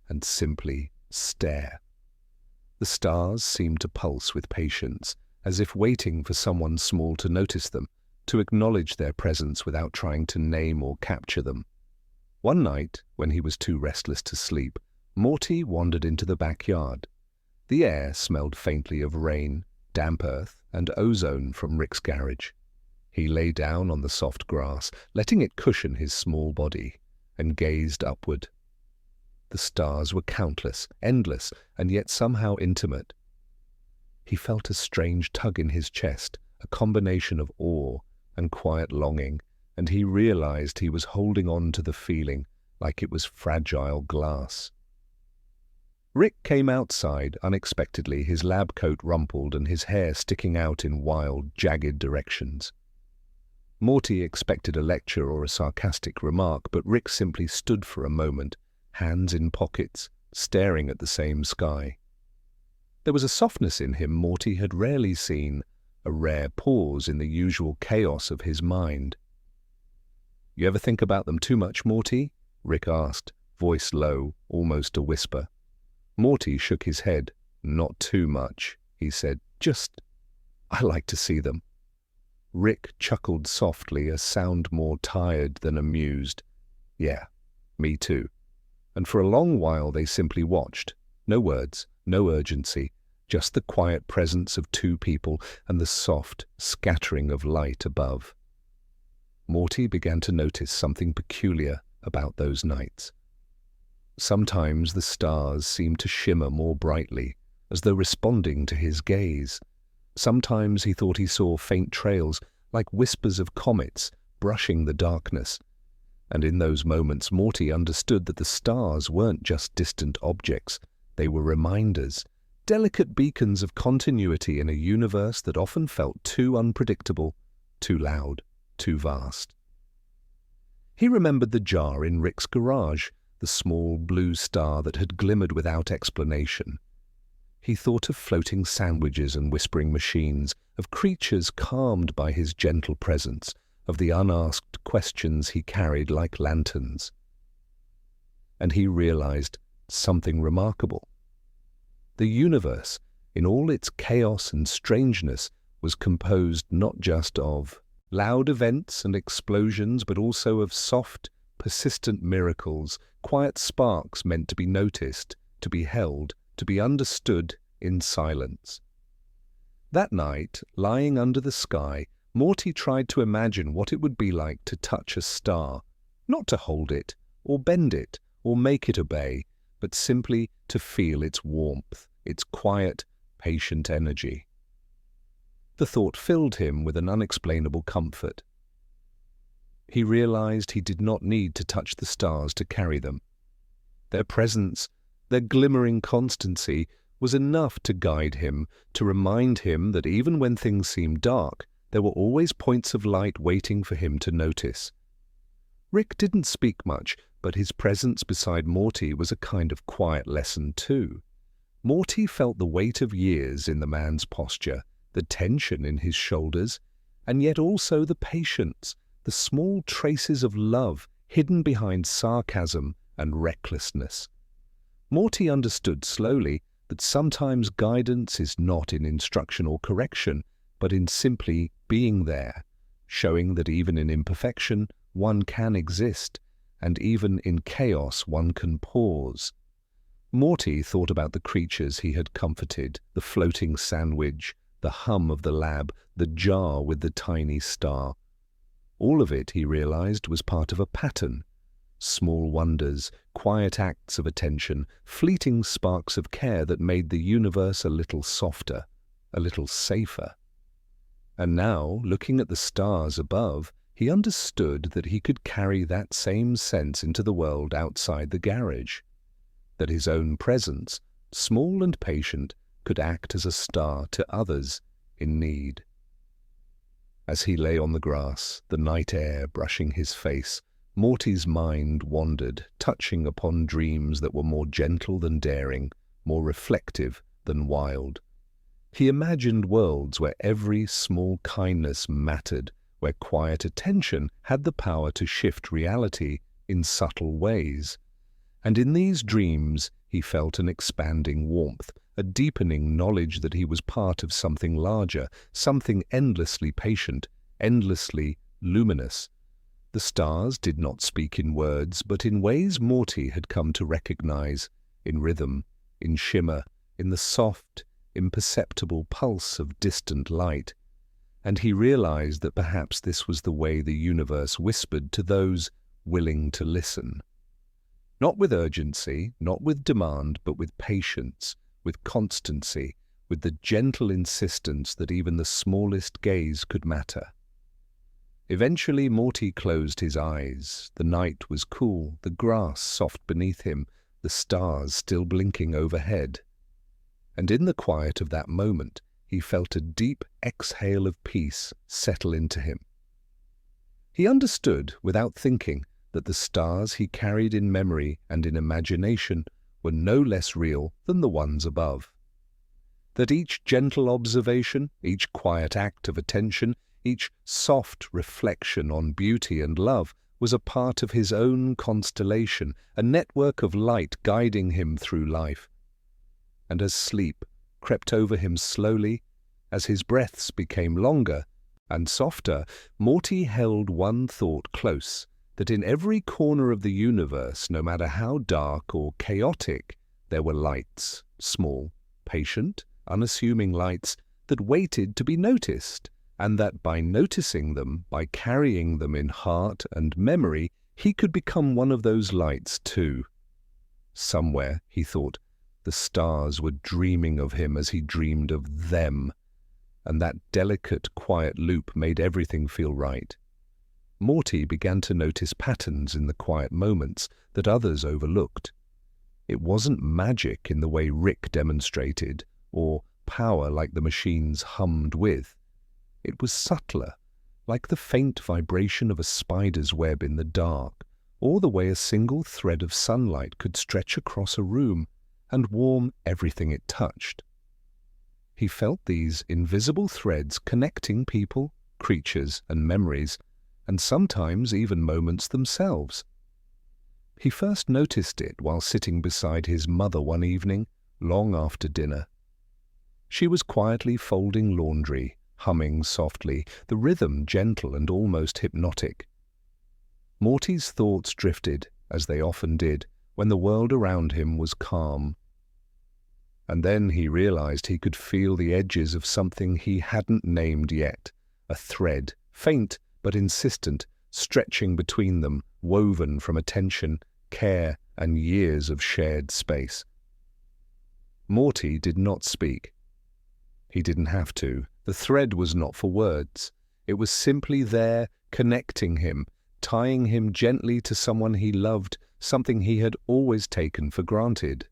and simply stare. The stars seemed to pulse with patience, as if waiting for someone small to notice them, to acknowledge their presence without trying to name or capture them. One night, when he was too restless to sleep, Morty wandered into the backyard. The air smelled faintly of rain, damp earth, and ozone from Rick's garage. He lay down on the soft grass, letting it cushion his small body, and gazed upward. The stars were countless, endless, and yet somehow intimate. He felt a strange tug in his chest, a combination of awe and quiet longing, and he realized he was holding on to the feeling like it was fragile glass. Rick came outside unexpectedly, his lab coat rumpled and his hair sticking out in wild, jagged directions. Morty expected a lecture or a sarcastic remark, but Rick simply stood for a moment, hands in pockets, staring at the same sky. There was a softness in him Morty had rarely seen, a rare pause in the usual chaos of his mind. "You ever think about them too much, Morty?" Rick asked, voice low, almost a whisper. Morty shook his head. "Not too much," he said. I like to see them." Rick chuckled softly, a sound more tired than amused. "Yeah, me too." And for a long while they simply watched. No words, no urgency, just the quiet presence of two people and the soft scattering of light above. Morty began to notice something peculiar about those nights. Sometimes the stars seemed to shimmer more brightly, as though responding to his gaze. Sometimes he thought he saw faint trails, like whispers of comets, brushing the darkness. And in those moments, Morty understood that the stars weren't just distant objects. They were reminders, delicate beacons of continuity in a universe that often felt too unpredictable, too loud, too vast. He remembered the jar in Rick's garage, the small blue star that had glimmered without explanation. He thought of floating sandwiches and whispering machines, of creatures calmed by his gentle presence, of the unasked questions he carried like lanterns. And he realized something remarkable. The universe, in all its chaos and strangeness, was composed not just of loud events and explosions, but also of soft, persistent miracles, quiet sparks meant to be noticed, to be held, to be understood in silence. That night, lying under the sky, Morty tried to imagine what it would be like to touch a star, not to hold it, or bend it, or make it obey, but simply to feel its warmth, its quiet, patient energy. The thought filled him with an unexplainable comfort. He realized he did not need to touch the stars to carry them. Their presence, their glimmering constancy, was enough to guide him, to remind him that even when things seemed dark, there were always points of light waiting for him to notice. Rick didn't speak much, but his presence beside Morty was a kind of quiet lesson too. Morty felt the weight of years in the man's posture, the tension in his shoulders, and yet also the patience, the small traces of love hidden behind sarcasm and recklessness. Morty understood slowly that sometimes guidance is not in instruction or correction, but in simply being there, showing that even in imperfection one can exist, and even in chaos one can pause. Morty thought about the creatures he had comforted, the floating sandwich, the hum of the lab, the jar with the tiny star. All of it, he realized, was part of a pattern. Small wonders, quiet acts of attention, fleeting sparks of care that made the universe a little softer, a little safer. And now, looking at the stars above, he understood that he could carry that same sense into the world outside the garage. That his own presence, small and patient, could act as a star to others in need. As he lay on the grass, the night air brushing his face, Morty's mind wandered, touching upon dreams that were more gentle than daring, more reflective than wild. He imagined worlds where every small kindness mattered, where quiet attention had the power to shift reality in subtle ways. And in these dreams he felt an expanding warmth, a deepening knowledge that he was part of something larger, something endlessly patient, endlessly luminous. The stars did not speak in words, but in ways Morty had come to recognize, in rhythm, in shimmer, in the soft, imperceptible pulse of distant light. And he realized that perhaps this was the way the universe whispered to those willing to listen. Not with urgency, not with demand, but with patience, with constancy, with the gentle insistence that even the smallest gaze could matter. Eventually Morty closed his eyes. The night was cool, the grass soft beneath him, the stars still blinking overhead. And in the quiet of that moment, he felt a deep exhale of peace settle into him. He understood, without thinking, that the stars he carried in memory and in imagination were no less real than the ones above. That each gentle observation, each quiet act of attention, each soft reflection on beauty and love was a part of his own constellation, a network of light guiding him through life. And as sleep crept over him slowly, as his breaths became longer and softer, Morty held one thought close, that in every corner of the universe, no matter how dark or chaotic, there were lights, small, patient, unassuming lights that waited to be noticed, and that by noticing them, by carrying them in heart and memory, he could become one of those lights too. Somewhere, he thought, the stars were dreaming of him as he dreamed of them, and that delicate, quiet loop made everything feel right. Morty began to notice patterns in the quiet moments that others overlooked. It wasn't magic in the way Rick demonstrated, or power like the machines hummed with. It was subtler, like the faint vibration of a spider's web in the dark, or the way a single thread of sunlight could stretch across a room and warm everything it touched. He felt these invisible threads connecting people, creatures, and memories, and sometimes even moments themselves. He first noticed it while sitting beside his mother one evening, long after dinner. She was quietly folding laundry, humming softly, the rhythm gentle and almost hypnotic. Morty's thoughts drifted, as they often did, when the world around him was calm. And then he realized he could feel the edges of something he hadn't named yet, a thread, faint but insistent, stretching between them, woven from attention, care, and years of shared space. Morty did not speak. He didn't have to. The thread was not for words. It was simply there, connecting him, tying him gently to someone he loved, something he had always taken for granted.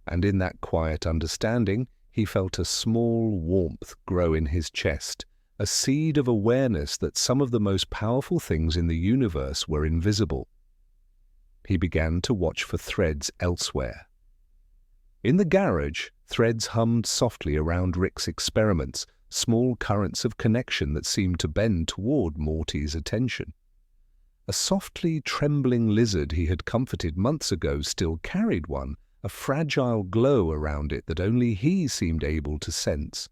And in that quiet understanding, he felt a small warmth grow in his chest, a seed of awareness that some of the most powerful things in the universe were invisible. He began to watch for threads elsewhere. In the garage, threads hummed softly around Rick's experiments, small currents of connection that seemed to bend toward Morty's attention. A softly trembling lizard he had comforted months ago still carried one, a fragile glow around it that only he seemed able to sense.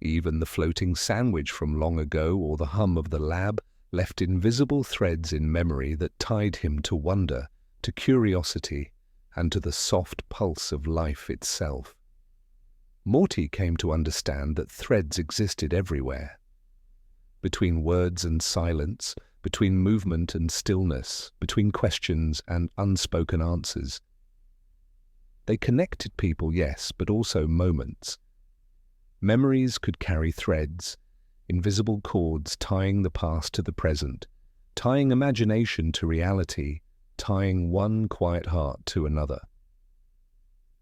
Even the floating sandwich from long ago or the hum of the lab left invisible threads in memory that tied him to wonder, to curiosity, and to the soft pulse of life itself. Morty came to understand that threads existed everywhere. Between words and silence, between movement and stillness, between questions and unspoken answers. They connected people, yes, but also moments. Memories could carry threads, invisible cords tying the past to the present, tying imagination to reality, tying one quiet heart to another.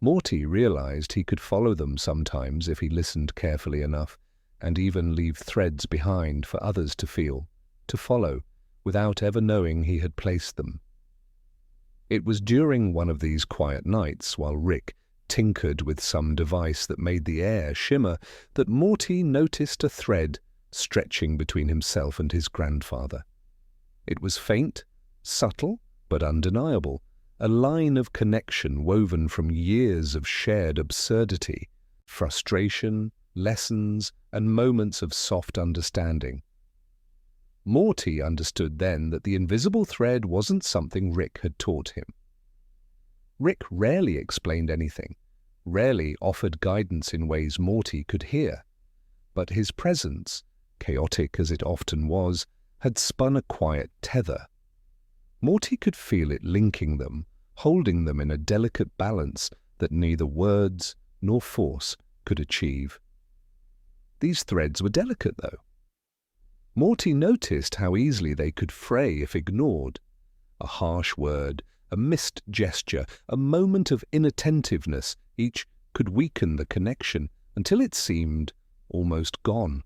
Morty realized he could follow them sometimes if he listened carefully enough, and even leave threads behind for others to feel, to follow, without ever knowing he had placed them. It was during one of these quiet nights, while Rick tinkered with some device that made the air shimmer, that Morty noticed a thread stretching between himself and his grandfather. It was faint, subtle, but undeniable, a line of connection woven from years of shared absurdity, frustration, lessons, and moments of soft understanding. Morty understood then that the invisible thread wasn't something Rick had taught him. Rick rarely explained anything, rarely offered guidance in ways Morty could hear, but his presence, chaotic as it often was, had spun a quiet tether. Morty could feel it linking them, holding them in a delicate balance that neither words nor force could achieve. These threads were delicate, though. Morty noticed how easily they could fray if ignored. A harsh word, a missed gesture, a moment of inattentiveness, each could weaken the connection until it seemed almost gone.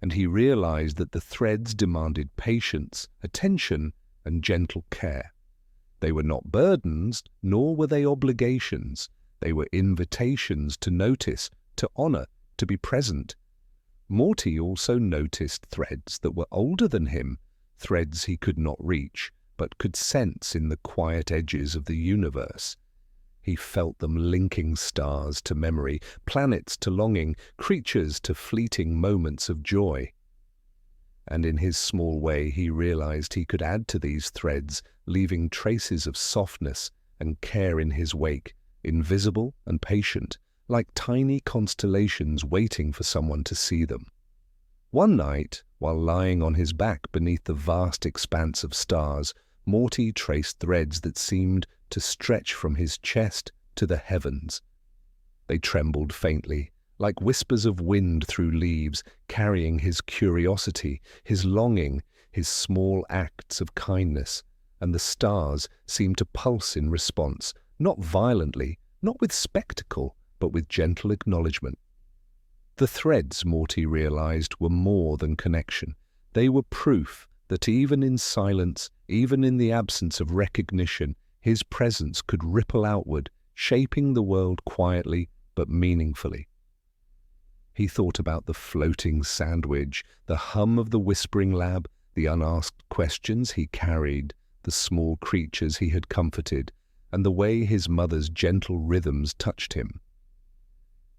And he realized that the threads demanded patience, attention, and gentle care. They were not burdens, nor were they obligations. They were invitations to notice, to honor, to be present. Morty also noticed threads that were older than him, threads he could not reach, but could sense in the quiet edges of the universe. He felt them linking stars to memory, planets to longing, creatures to fleeting moments of joy. And in his small way he realized he could add to these threads, leaving traces of softness and care in his wake, invisible and patient, like tiny constellations waiting for someone to see them. One night, while lying on his back beneath the vast expanse of stars, Morty traced threads that seemed to stretch from his chest to the heavens. They trembled faintly, like whispers of wind through leaves, carrying his curiosity, his longing, his small acts of kindness, and the stars seemed to pulse in response, not violently, not with spectacle, but with gentle acknowledgement. The threads, Morty realized, were more than connection. They were proof that even in silence, even in the absence of recognition, his presence could ripple outward, shaping the world quietly but meaningfully. He thought about the floating sandwich, the hum of the whispering lab, the unasked questions he carried, the small creatures he had comforted, and the way his mother's gentle rhythms touched him.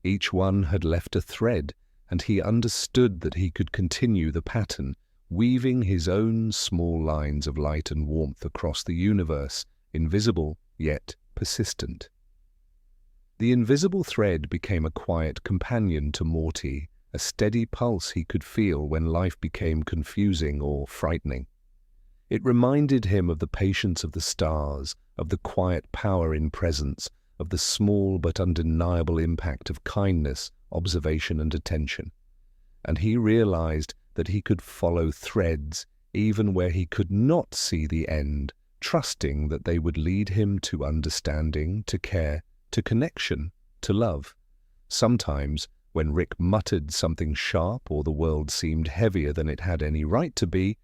Each one had left a thread, and he understood that he could continue the pattern, weaving his own small lines of light and warmth across the universe, invisible yet persistent. The invisible thread became a quiet companion to Morty, a steady pulse he could feel when life became confusing or frightening. It reminded him of the patience of the stars, of the quiet power in presence, of the small but undeniable impact of kindness, observation, and attention. And he realized that he could follow threads even where he could not see the end, trusting that they would lead him to understanding, to care, to connection, to love. Sometimes, when Rick muttered something sharp or the world seemed heavier than it had any right to be,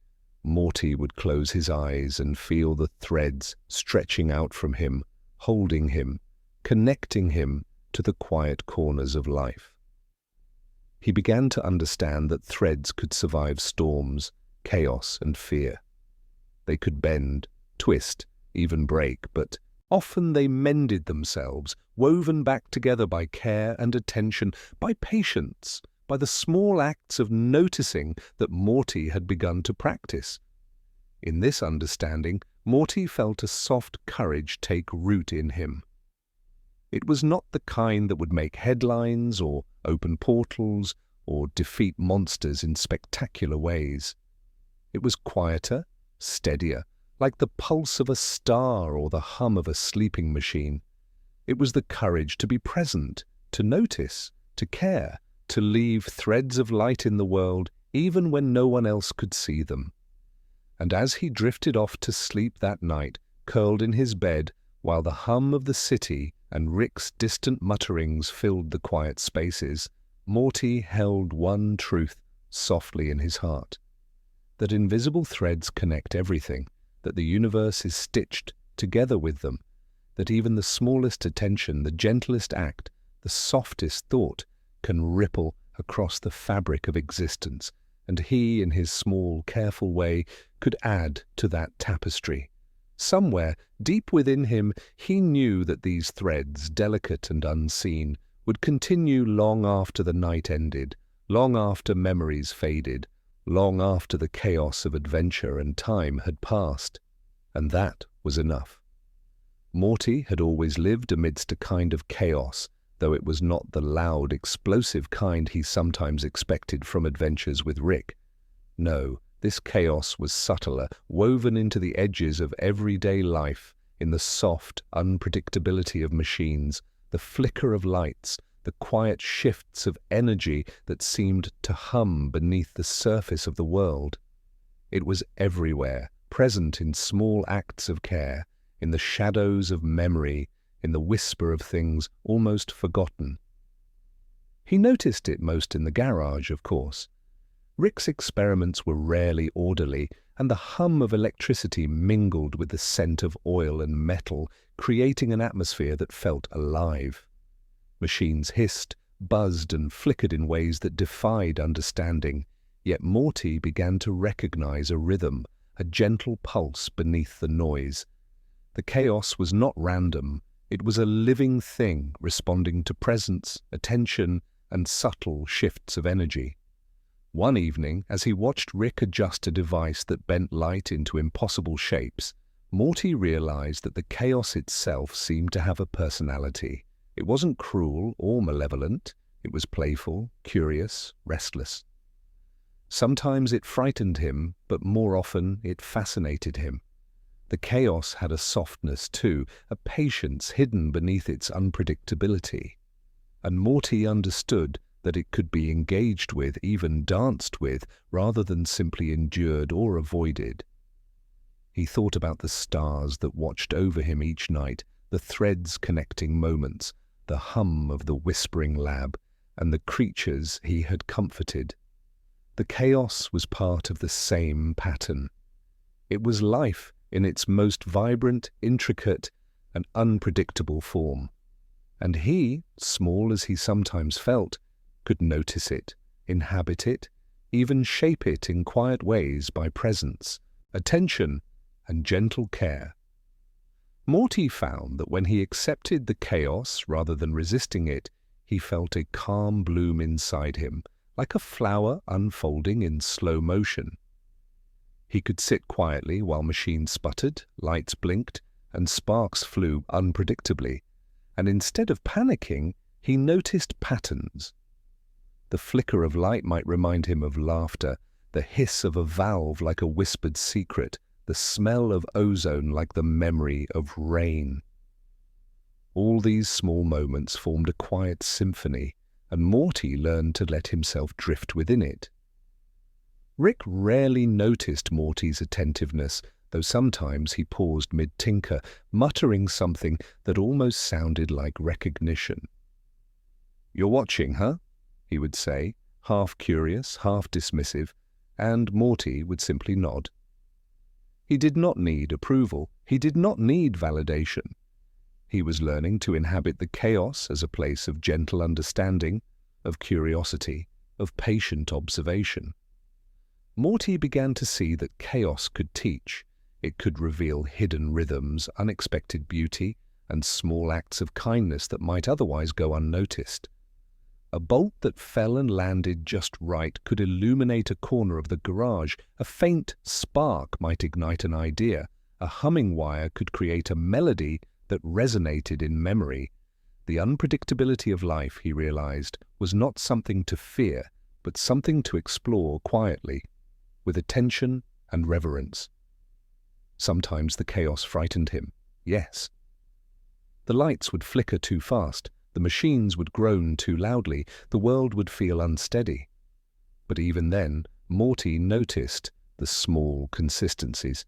Morty would close his eyes and feel the threads stretching out from him, holding him, connecting him to the quiet corners of life. He began to understand that threads could survive storms, chaos, and fear. They could bend, twist, even break, but often they mended themselves, woven back together by care and attention, by patience, by the small acts of noticing that Morty had begun to practice. In this understanding, Morty felt a soft courage take root in him. It was not the kind that would make headlines or open portals or defeat monsters in spectacular ways. It was quieter, steadier, like the pulse of a star or the hum of a sleeping machine. It was the courage to be present, to notice, to care, to leave threads of light in the world even when no one else could see them. And as he drifted off to sleep that night, curled in his bed, while the hum of the city and Rick's distant mutterings filled the quiet spaces, Morty held one truth softly in his heart: that invisible threads connect everything, that the universe is stitched together with them, that even the smallest attention, the gentlest act, the softest thought can ripple across the fabric of existence, and he, in his small, careful way, could add to that tapestry. Somewhere, deep within him, he knew that these threads, delicate and unseen, would continue long after the night ended, long after memories faded, long after the chaos of adventure and time had passed. And that was enough. Morty had always lived amidst a kind of chaos, though it was not the loud, explosive kind he sometimes expected from adventures with Rick. No, this chaos was subtler, woven into the edges of everyday life, in the soft unpredictability of machines, the flicker of lights, the quiet shifts of energy that seemed to hum beneath the surface of the world. It was everywhere, present in small acts of care, in the shadows of memory, in the whisper of things almost forgotten. He noticed it most in the garage, of course. Rick's experiments were rarely orderly, and the hum of electricity mingled with the scent of oil and metal, creating an atmosphere that felt alive. Machines hissed, buzzed, and flickered in ways that defied understanding, yet Morty began to recognize a rhythm, a gentle pulse beneath the noise. The chaos was not random. It was a living thing responding to presence, attention, and subtle shifts of energy. One evening, as he watched Rick adjust a device that bent light into impossible shapes, Morty realized that the chaos itself seemed to have a personality. It wasn't cruel or malevolent. It was playful, curious, restless. Sometimes it frightened him, but more often it fascinated him. The chaos had a softness too, a patience hidden beneath its unpredictability. And Morty understood that it could be engaged with, even danced with, rather than simply endured or avoided. He thought about the stars that watched over him each night, the threads connecting moments, the hum of the whispering lab, and the creatures he had comforted. The chaos was part of the same pattern. It was life in its most vibrant, intricate, and unpredictable form. And he, small as he sometimes felt, could notice it, inhabit it, even shape it in quiet ways by presence, attention, and gentle care. Morty found that when he accepted the chaos rather than resisting it, he felt a calm bloom inside him, like a flower unfolding in slow motion. He could sit quietly while machines sputtered, lights blinked, and sparks flew unpredictably, and instead of panicking, he noticed patterns. The flicker of light might remind him of laughter, the hiss of a valve like a whispered secret, the smell of ozone like the memory of rain. All these small moments formed a quiet symphony, and Morty learned to let himself drift within it. Rick rarely noticed Morty's attentiveness, though sometimes he paused mid-tinker, muttering something that almost sounded like recognition. "You're watching, huh?" he would say, half curious, half dismissive, and Morty would simply nod. He did not need approval. He did not need validation. He was learning to inhabit the chaos as a place of gentle understanding, of curiosity, of patient observation. Morty began to see that chaos could teach. It could reveal hidden rhythms, unexpected beauty, and small acts of kindness that might otherwise go unnoticed. A bolt that fell and landed just right could illuminate a corner of the garage. A faint spark might ignite an idea. A humming wire could create a melody that resonated in memory. The unpredictability of life, he realized, was not something to fear, but something to explore quietly, with attention and reverence. Sometimes the chaos frightened him, yes. The lights would flicker too fast, the machines would groan too loudly, the world would feel unsteady. But even then, Morty noticed the small consistencies,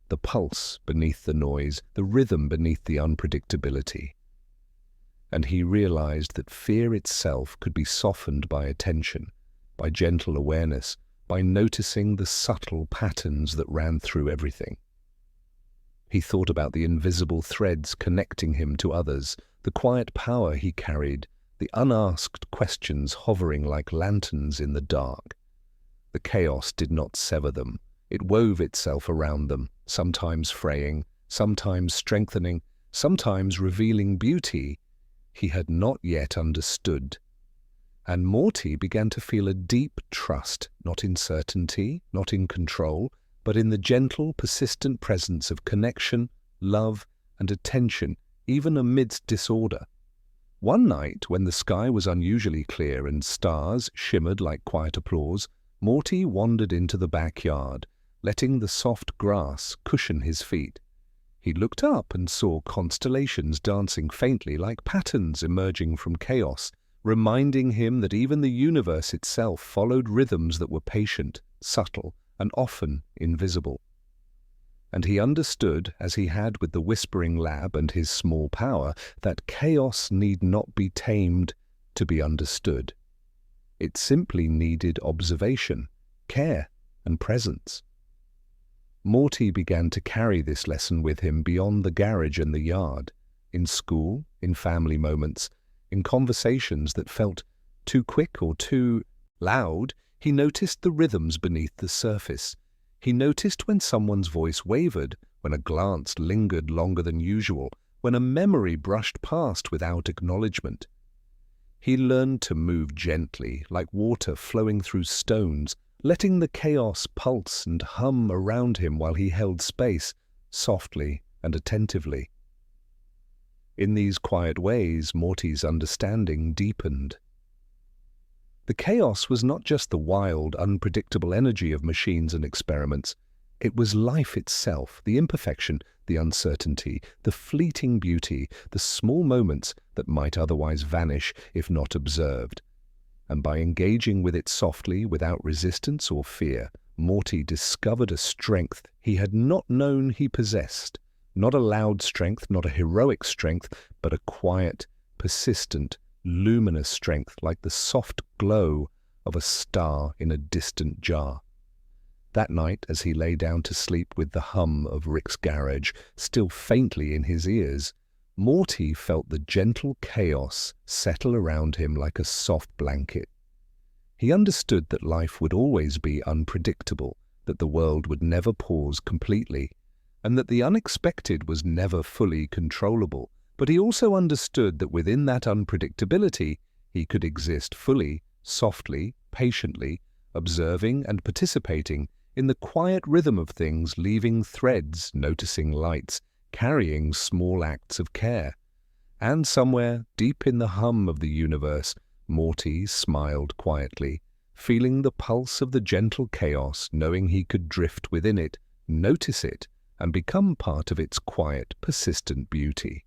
the pulse beneath the noise, the rhythm beneath the unpredictability. And he realized that fear itself could be softened by attention, by gentle awareness, by noticing the subtle patterns that ran through everything. He thought about the invisible threads connecting him to others, the quiet power he carried, the unasked questions hovering like lanterns in the dark. The chaos did not sever them. It wove itself around them, sometimes fraying, sometimes strengthening, sometimes revealing beauty he had not yet understood. And Morty began to feel a deep trust, not in certainty, not in control, but in the gentle, persistent presence of connection, love, and attention, even amidst disorder. One night, when the sky was unusually clear and stars shimmered like quiet applause, Morty wandered into the backyard, letting the soft grass cushion his feet. He looked up and saw constellations dancing faintly like patterns emerging from chaos, reminding him that even the universe itself followed rhythms that were patient, subtle, and often invisible. And he understood, as he had with the whispering lab and his small power, that chaos need not be tamed to be understood. It simply needed observation, care, and presence. Morty began to carry this lesson with him beyond the garage and the yard, in school, in family moments, in conversations that felt too quick or too loud. He noticed the rhythms beneath the surface. He noticed when someone's voice wavered, when a glance lingered longer than usual, when a memory brushed past without acknowledgement. He learned to move gently, like water flowing through stones, letting the chaos pulse and hum around him while he held space, softly and attentively. In these quiet ways, Morty's understanding deepened. The chaos was not just the wild, unpredictable energy of machines and experiments. It was life itself, the imperfection, the uncertainty, the fleeting beauty, the small moments that might otherwise vanish if not observed. And by engaging with it softly, without resistance or fear, Morty discovered a strength he had not known he possessed. Not a loud strength, not a heroic strength, but a quiet, persistent, luminous strength like the soft glow of a star in a distant jar. That night, as he lay down to sleep with the hum of Rick's garage still faintly in his ears, Morty felt the gentle chaos settle around him like a soft blanket. He understood that life would always be unpredictable, that the world would never pause completely, and that the unexpected was never fully controllable. But he also understood that within that unpredictability, he could exist fully, softly, patiently, observing and participating in the quiet rhythm of things, leaving threads, noticing lights, carrying small acts of care. And somewhere, deep in the hum of the universe, Morty smiled quietly, feeling the pulse of the gentle chaos, knowing he could drift within it, notice it, and become part of its quiet, persistent beauty.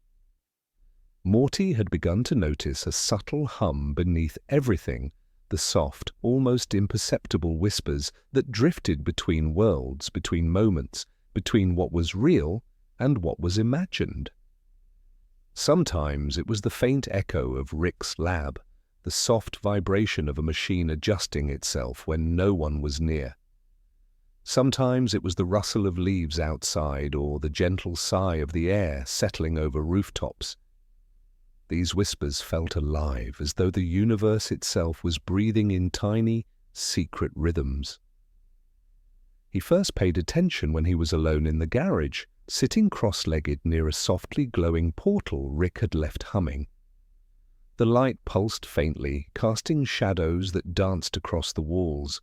Morty had begun to notice a subtle hum beneath everything, the soft, almost imperceptible whispers that drifted between worlds, between moments, between what was real and what was imagined. Sometimes it was the faint echo of Rick's lab, the soft vibration of a machine adjusting itself when no one was near. Sometimes it was the rustle of leaves outside or the gentle sigh of the air settling over rooftops. These whispers felt alive, as though the universe itself was breathing in tiny, secret rhythms. He first paid attention when he was alone in the garage, sitting cross-legged near a softly glowing portal Rick had left humming. The light pulsed faintly, casting shadows that danced across the walls.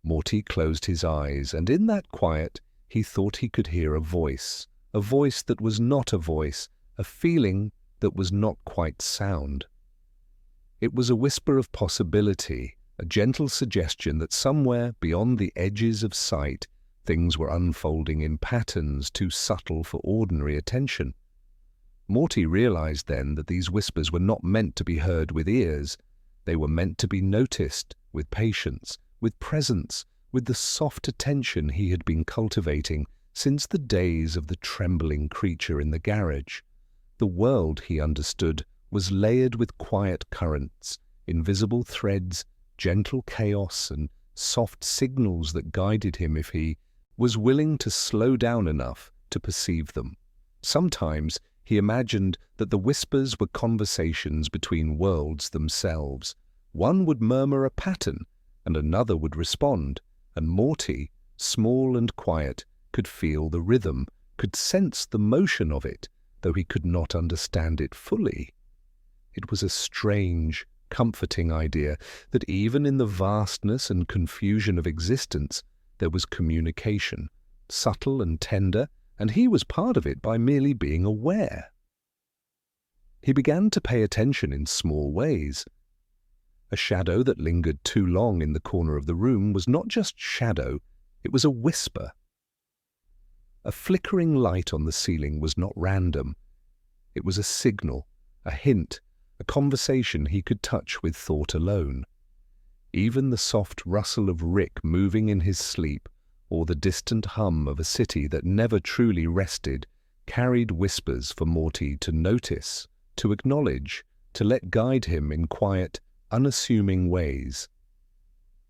Morty closed his eyes, and in that quiet, he thought he could hear a voice that was not a voice, a feeling that was not quite sound. It was a whisper of possibility, a gentle suggestion that somewhere beyond the edges of sight, things were unfolding in patterns too subtle for ordinary attention. Morty realized then that these whispers were not meant to be heard with ears. They were meant to be noticed with patience, with presence, with the soft attention he had been cultivating since the days of the trembling creature in the garage. The world, he understood, was layered with quiet currents, invisible threads, gentle chaos, and soft signals that guided him if he was willing to slow down enough to perceive them. Sometimes he imagined that the whispers were conversations between worlds themselves. One would murmur a pattern, and another would respond, and Morty, small and quiet, could feel the rhythm, could sense the motion of it, though he could not understand it fully. It was a strange, comforting idea that even in the vastness and confusion of existence, there was communication, subtle and tender, and he was part of it by merely being aware. He began to pay attention in small ways. A shadow that lingered too long in the corner of the room was not just shadow, it was a whisper. A flickering light on the ceiling was not random. It was a signal, a hint, a conversation he could touch with thought alone. Even the soft rustle of Rick moving in his sleep, or the distant hum of a city that never truly rested, carried whispers for Morty to notice, to acknowledge, to let guide him in quiet, unassuming ways.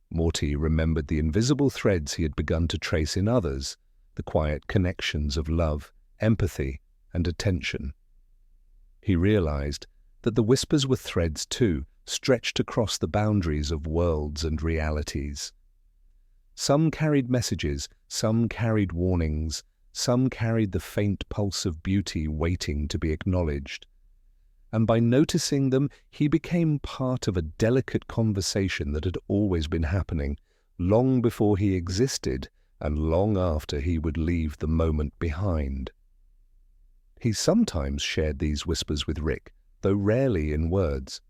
Morty remembered the invisible threads he had begun to trace in others, the quiet connections of love, empathy, and attention. He realized that the whispers were threads too, stretched across the boundaries of worlds and realities. Some carried messages, some carried warnings, some carried the faint pulse of beauty waiting to be acknowledged. And by noticing them, he became part of a delicate conversation that had always been happening, long before he existed and long after he would leave the moment behind. He sometimes shared these whispers with Rick, though rarely in words.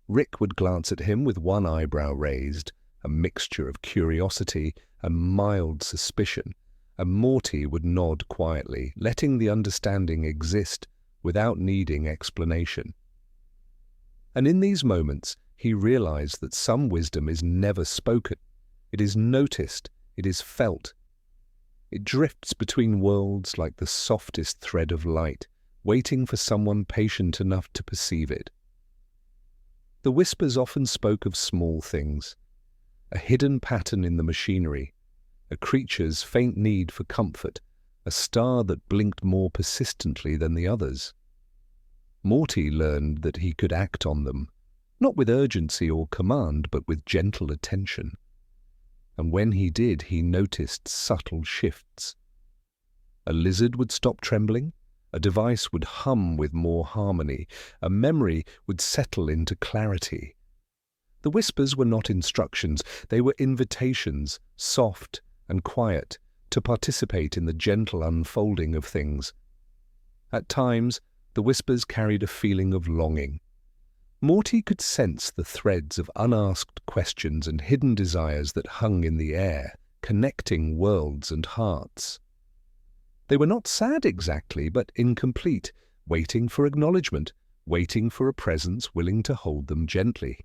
Rick would glance at him with one eyebrow raised, a mixture of curiosity and mild suspicion, and Morty would nod quietly, letting the understanding exist without needing explanation. And in these moments, he realized that some wisdom is never spoken. It is noticed, it is felt. It drifts between worlds like the softest thread of light, waiting for someone patient enough to perceive it. The whispers often spoke of small things, a hidden pattern in the machinery, a creature's faint need for comfort, a star that blinked more persistently than the others. Morty learned that he could act on them, not with urgency or command, but with gentle attention. And when he did, he noticed subtle shifts. A lizard would stop trembling, a device would hum with more harmony, a memory would settle into clarity. The whispers were not instructions, they were invitations, soft and quiet, to participate in the gentle unfolding of things. At times, the whispers carried a feeling of longing. Morty could sense the threads of unasked questions and hidden desires that hung in the air, connecting worlds and hearts. They were not sad exactly, but incomplete, waiting for acknowledgement, waiting for a presence willing to hold them gently.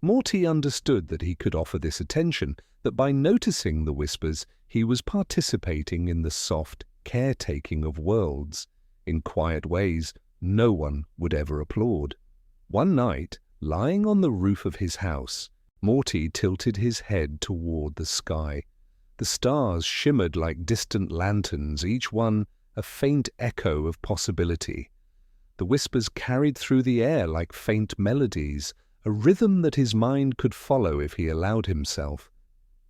Morty understood that he could offer this attention, that by noticing the whispers, he was participating in the soft caretaking of worlds, in quiet ways no one would ever applaud. One night, lying on the roof of his house, Morty tilted his head toward the sky. The stars shimmered like distant lanterns, each one a faint echo of possibility. The whispers carried through the air like faint melodies, a rhythm that his mind could follow if he allowed himself.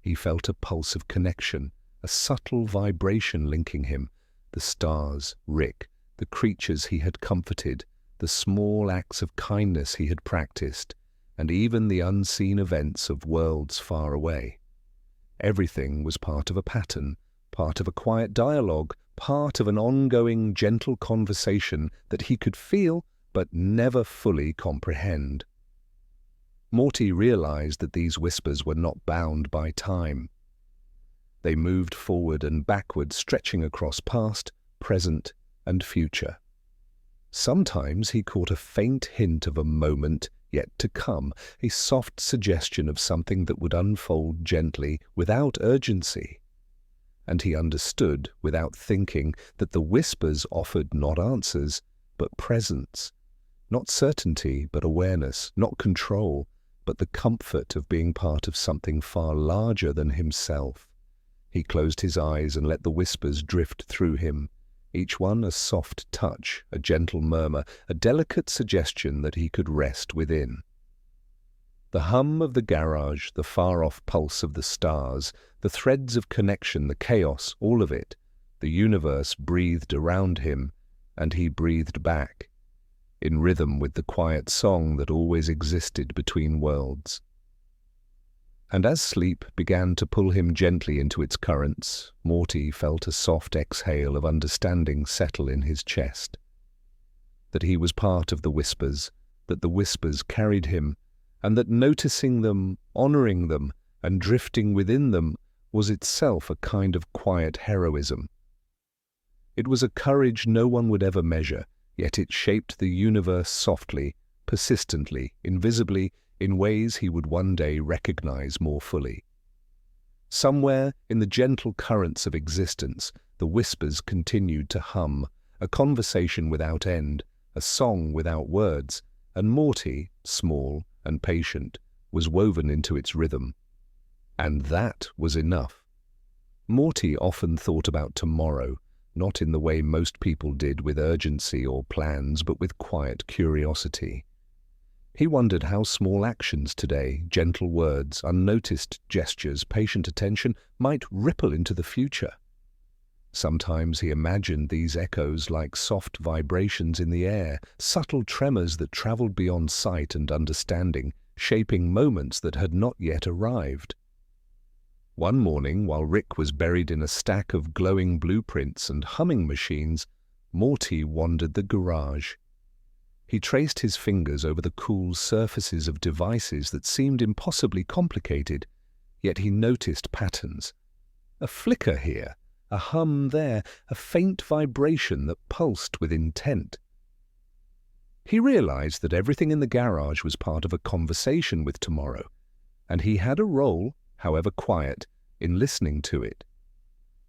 He felt a pulse of connection, a subtle vibration linking him, the stars, Rick, the creatures he had comforted, the small acts of kindness he had practiced, and even the unseen events of worlds far away. Everything was part of a pattern, part of a quiet dialogue, part of an ongoing, gentle conversation that he could feel but never fully comprehend. Morty realized that these whispers were not bound by time. They moved forward and backward, stretching across past, present, and future. Sometimes he caught a faint hint of a moment yet to come, a soft suggestion of something that would unfold gently, without urgency. And he understood, without thinking, that the whispers offered not answers, but presence. Not certainty, but awareness. Not control, but the comfort of being part of something far larger than himself. He closed his eyes and let the whispers drift through him, each one a soft touch, a gentle murmur, a delicate suggestion that he could rest within. The hum of the garage, the far-off pulse of the stars, the threads of connection, the chaos, all of it, the universe breathed around him, and he breathed back, in rhythm with the quiet song that always existed between worlds. And as sleep began to pull him gently into its currents, Morty felt a soft exhale of understanding settle in his chest. That he was part of the whispers, that the whispers carried him, and that noticing them, honoring them, and drifting within them was itself a kind of quiet heroism. It was a courage no one would ever measure, yet it shaped the universe softly, persistently, invisibly, in ways he would one day recognize more fully. Somewhere in the gentle currents of existence, the whispers continued to hum, a conversation without end, a song without words, and Morty, small and patient, was woven into its rhythm. And that was enough. Morty often thought about tomorrow, not in the way most people did with urgency or plans, but with quiet curiosity. He wondered how small actions today, gentle words, unnoticed gestures, patient attention, might ripple into the future. Sometimes he imagined these echoes like soft vibrations in the air, subtle tremors that traveled beyond sight and understanding, shaping moments that had not yet arrived. One morning, while Rick was buried in a stack of glowing blueprints and humming machines, Morty wandered the garage. He traced his fingers over the cool surfaces of devices that seemed impossibly complicated, yet he noticed patterns. A flicker here, a hum there, a faint vibration that pulsed with intent. He realized that everything in the garage was part of a conversation with tomorrow, and he had a role, however quiet, in listening to it.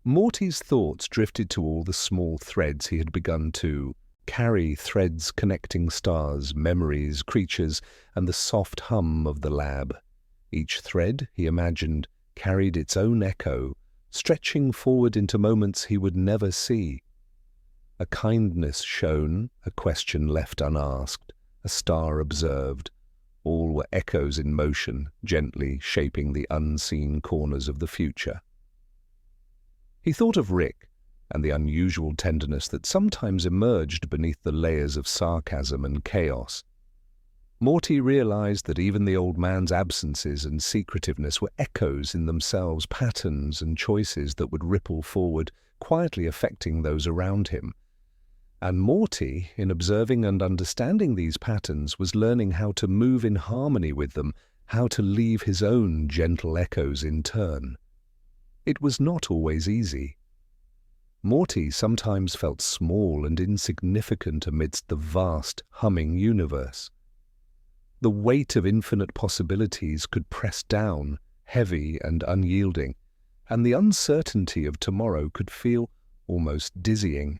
Morty's thoughts drifted to all the small threads he had begun to carry, threads connecting stars, memories, creatures, and the soft hum of the lab. Each thread, he imagined, carried its own echo, stretching forward into moments he would never see. A kindness shown, a question left unasked, a star observed. All were echoes in motion, gently shaping the unseen corners of the future. He thought of Rick, and the unusual tenderness that sometimes emerged beneath the layers of sarcasm and chaos. Morty realized that even the old man's absences and secretiveness were echoes in themselves, patterns and choices that would ripple forward, quietly affecting those around him. And Morty, in observing and understanding these patterns, was learning how to move in harmony with them, how to leave his own gentle echoes in turn. It was not always easy. Morty sometimes felt small and insignificant amidst the vast, humming universe. The weight of infinite possibilities could press down, heavy and unyielding, and the uncertainty of tomorrow could feel almost dizzying.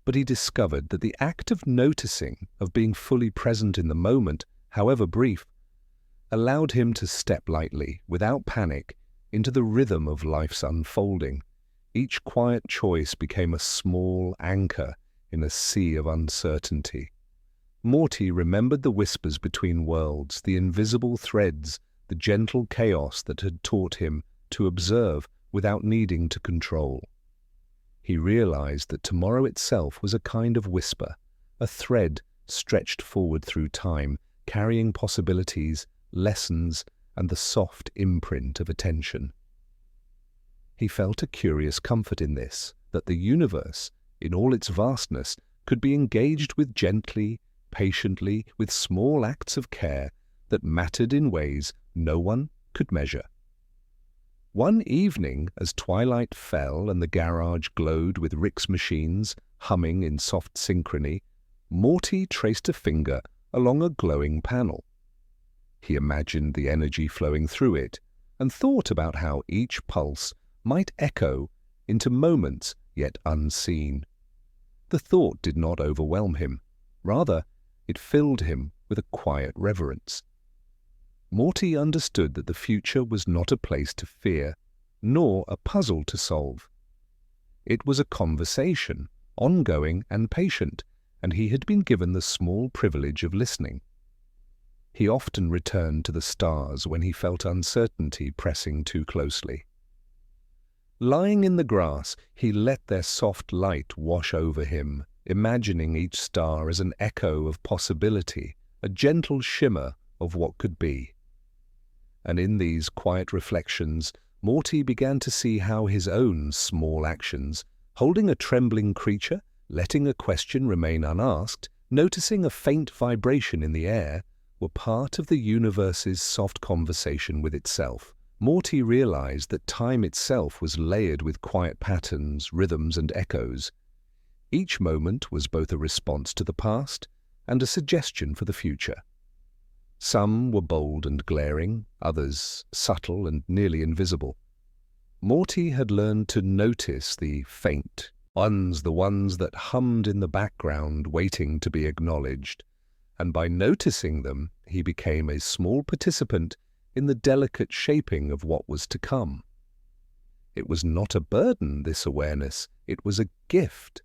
But he discovered that the act of noticing, of being fully present in the moment, however brief, allowed him to step lightly, without panic, into the rhythm of life's unfolding. Each quiet choice became a small anchor in a sea of uncertainty. Morty remembered the whispers between worlds, the invisible threads the gentle chaos that had taught him to observe without needing to control. He realized that tomorrow itself was a kind of whisper, a thread stretched forward through time, carrying possibilities, lessons, and the soft imprint of attention. He felt a curious comfort in this, that the universe, in all its vastness, could be engaged with gently, patiently, with small acts of care that mattered in ways no one could measure. One evening, as twilight fell and the garage glowed with Rick's machines humming in soft synchrony, Morty traced a finger along a glowing panel. He imagined the energy flowing through it and thought about how each pulse might echo into moments yet unseen. The thought did not overwhelm him. Rather, it filled him with a quiet reverence. Morty understood that the future was not a place to fear, nor a puzzle to solve. It was a conversation, ongoing and patient, and he had been given the small privilege of listening. He often returned to the stars when he felt uncertainty pressing too closely. Lying in the grass, he let their soft light wash over him, imagining each star as an echo of possibility, a gentle shimmer of what could be. And in these quiet reflections, Morty began to see how his own small actions, holding a trembling creature, letting a question remain unasked, noticing a faint vibration in the air, were part of the universe's soft conversation with itself. Morty realized that time itself was layered with quiet patterns, rhythms, and echoes. Each moment was both a response to the past and a suggestion for the future. Some were bold and glaring, others subtle and nearly invisible. Morty had learned to notice the faint ones, the ones that hummed in the background, waiting to be acknowledged, and by noticing them, he became a small participant in the delicate shaping of what was to come. It was not a burden, this awareness, it was a gift.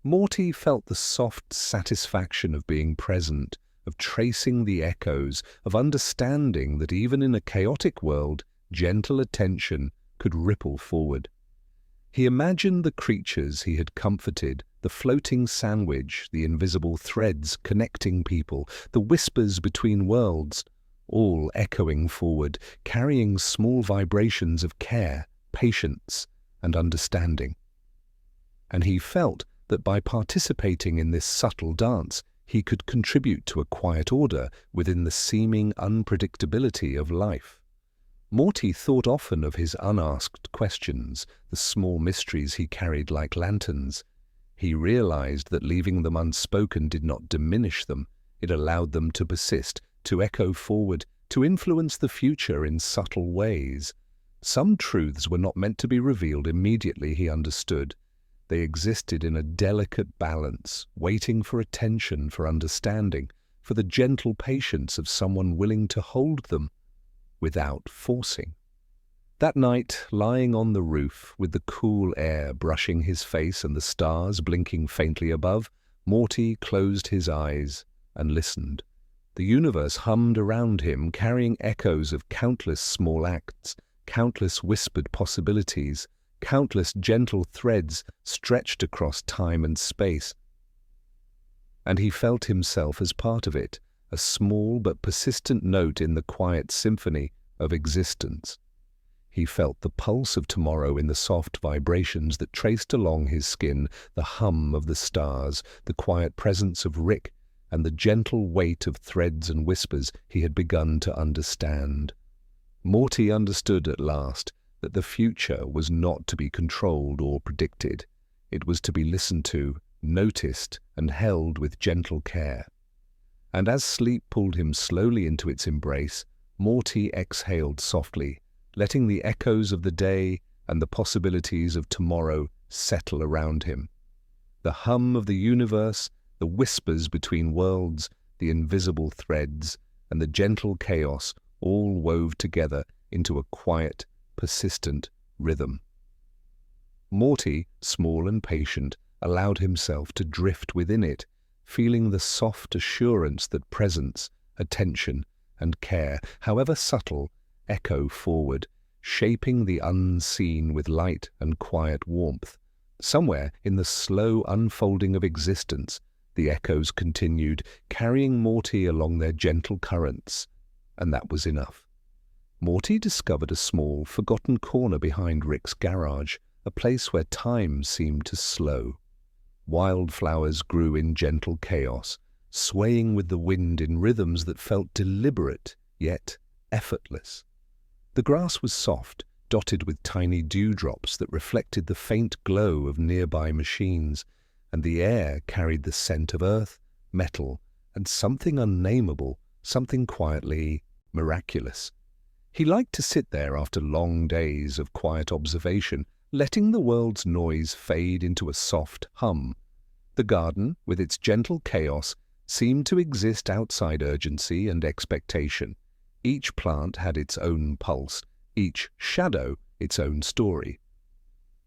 Morty felt the soft satisfaction of being present, of tracing the echoes, of understanding that even in a chaotic world, gentle attention could ripple forward. He imagined the creatures he had comforted, the floating sandwich, the invisible threads connecting people, the whispers between worlds, all echoing forward, carrying small vibrations of care, patience, and understanding. And he felt that by participating in this subtle dance, he could contribute to a quiet order within the seeming unpredictability of life. Morty thought often of his unasked questions, the small mysteries he carried like lanterns. He realized that leaving them unspoken did not diminish them. It allowed them to persist, to echo forward, to influence the future in subtle ways. Some truths were not meant to be revealed immediately, he understood. They existed in a delicate balance, waiting for attention, for understanding, for the gentle patience of someone willing to hold them without forcing. That night, lying on the roof, with the cool air brushing his face and the stars blinking faintly above, Morty closed his eyes and listened. The universe hummed around him, carrying echoes of countless small acts, countless whispered possibilities, countless gentle threads stretched across time and space. And he felt himself as part of it, a small but persistent note in the quiet symphony of existence. He felt the pulse of tomorrow in the soft vibrations that traced along his skin, the hum of the stars, the quiet presence of Rick, and the gentle weight of threads and whispers he had begun to understand. Morty understood at last that the future was not to be controlled or predicted. It was to be listened to, noticed, and held with gentle care. And as sleep pulled him slowly into its embrace, Morty exhaled softly, letting the echoes of the day and the possibilities of tomorrow settle around him. The hum of the universe, the whispers between worlds, the invisible threads, and the gentle chaos all wove together into a quiet, persistent rhythm. Morty, small and patient, allowed himself to drift within it, feeling the soft assurance that presence, attention, and care, however subtle, echo forward, shaping the unseen with light and quiet warmth. Somewhere in the slow unfolding of existence, the echoes continued, carrying Morty along their gentle currents, and that was enough. Morty discovered a small, forgotten corner behind Rick's garage, a place where time seemed to slow. Wildflowers grew in gentle chaos, swaying with the wind in rhythms that felt deliberate, yet effortless. The grass was soft, dotted with tiny dewdrops that reflected the faint glow of nearby machines, and the air carried the scent of earth, metal, and something unnameable, something quietly miraculous. He liked to sit there after long days of quiet observation, letting the world's noise fade into a soft hum. The garden, with its gentle chaos, seemed to exist outside urgency and expectation. Each plant had its own pulse, each shadow its own story.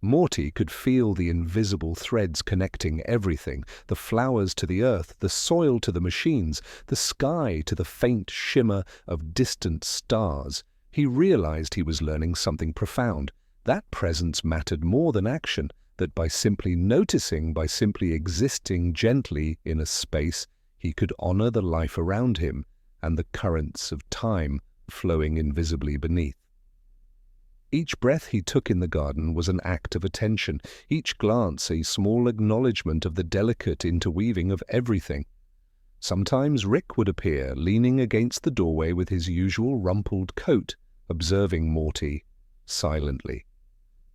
Morty could feel the invisible threads connecting everything, the flowers to the earth, the soil to the machines, the sky to the faint shimmer of distant stars. He realized he was learning something profound. That presence mattered more than action, that by simply noticing, by simply existing gently in a space, he could honor the life around him and the currents of time flowing invisibly beneath. Each breath he took in the garden was an act of attention, each glance a small acknowledgement of the delicate interweaving of everything. Sometimes Rick would appear, leaning against the doorway with his usual rumpled coat, observing Morty silently.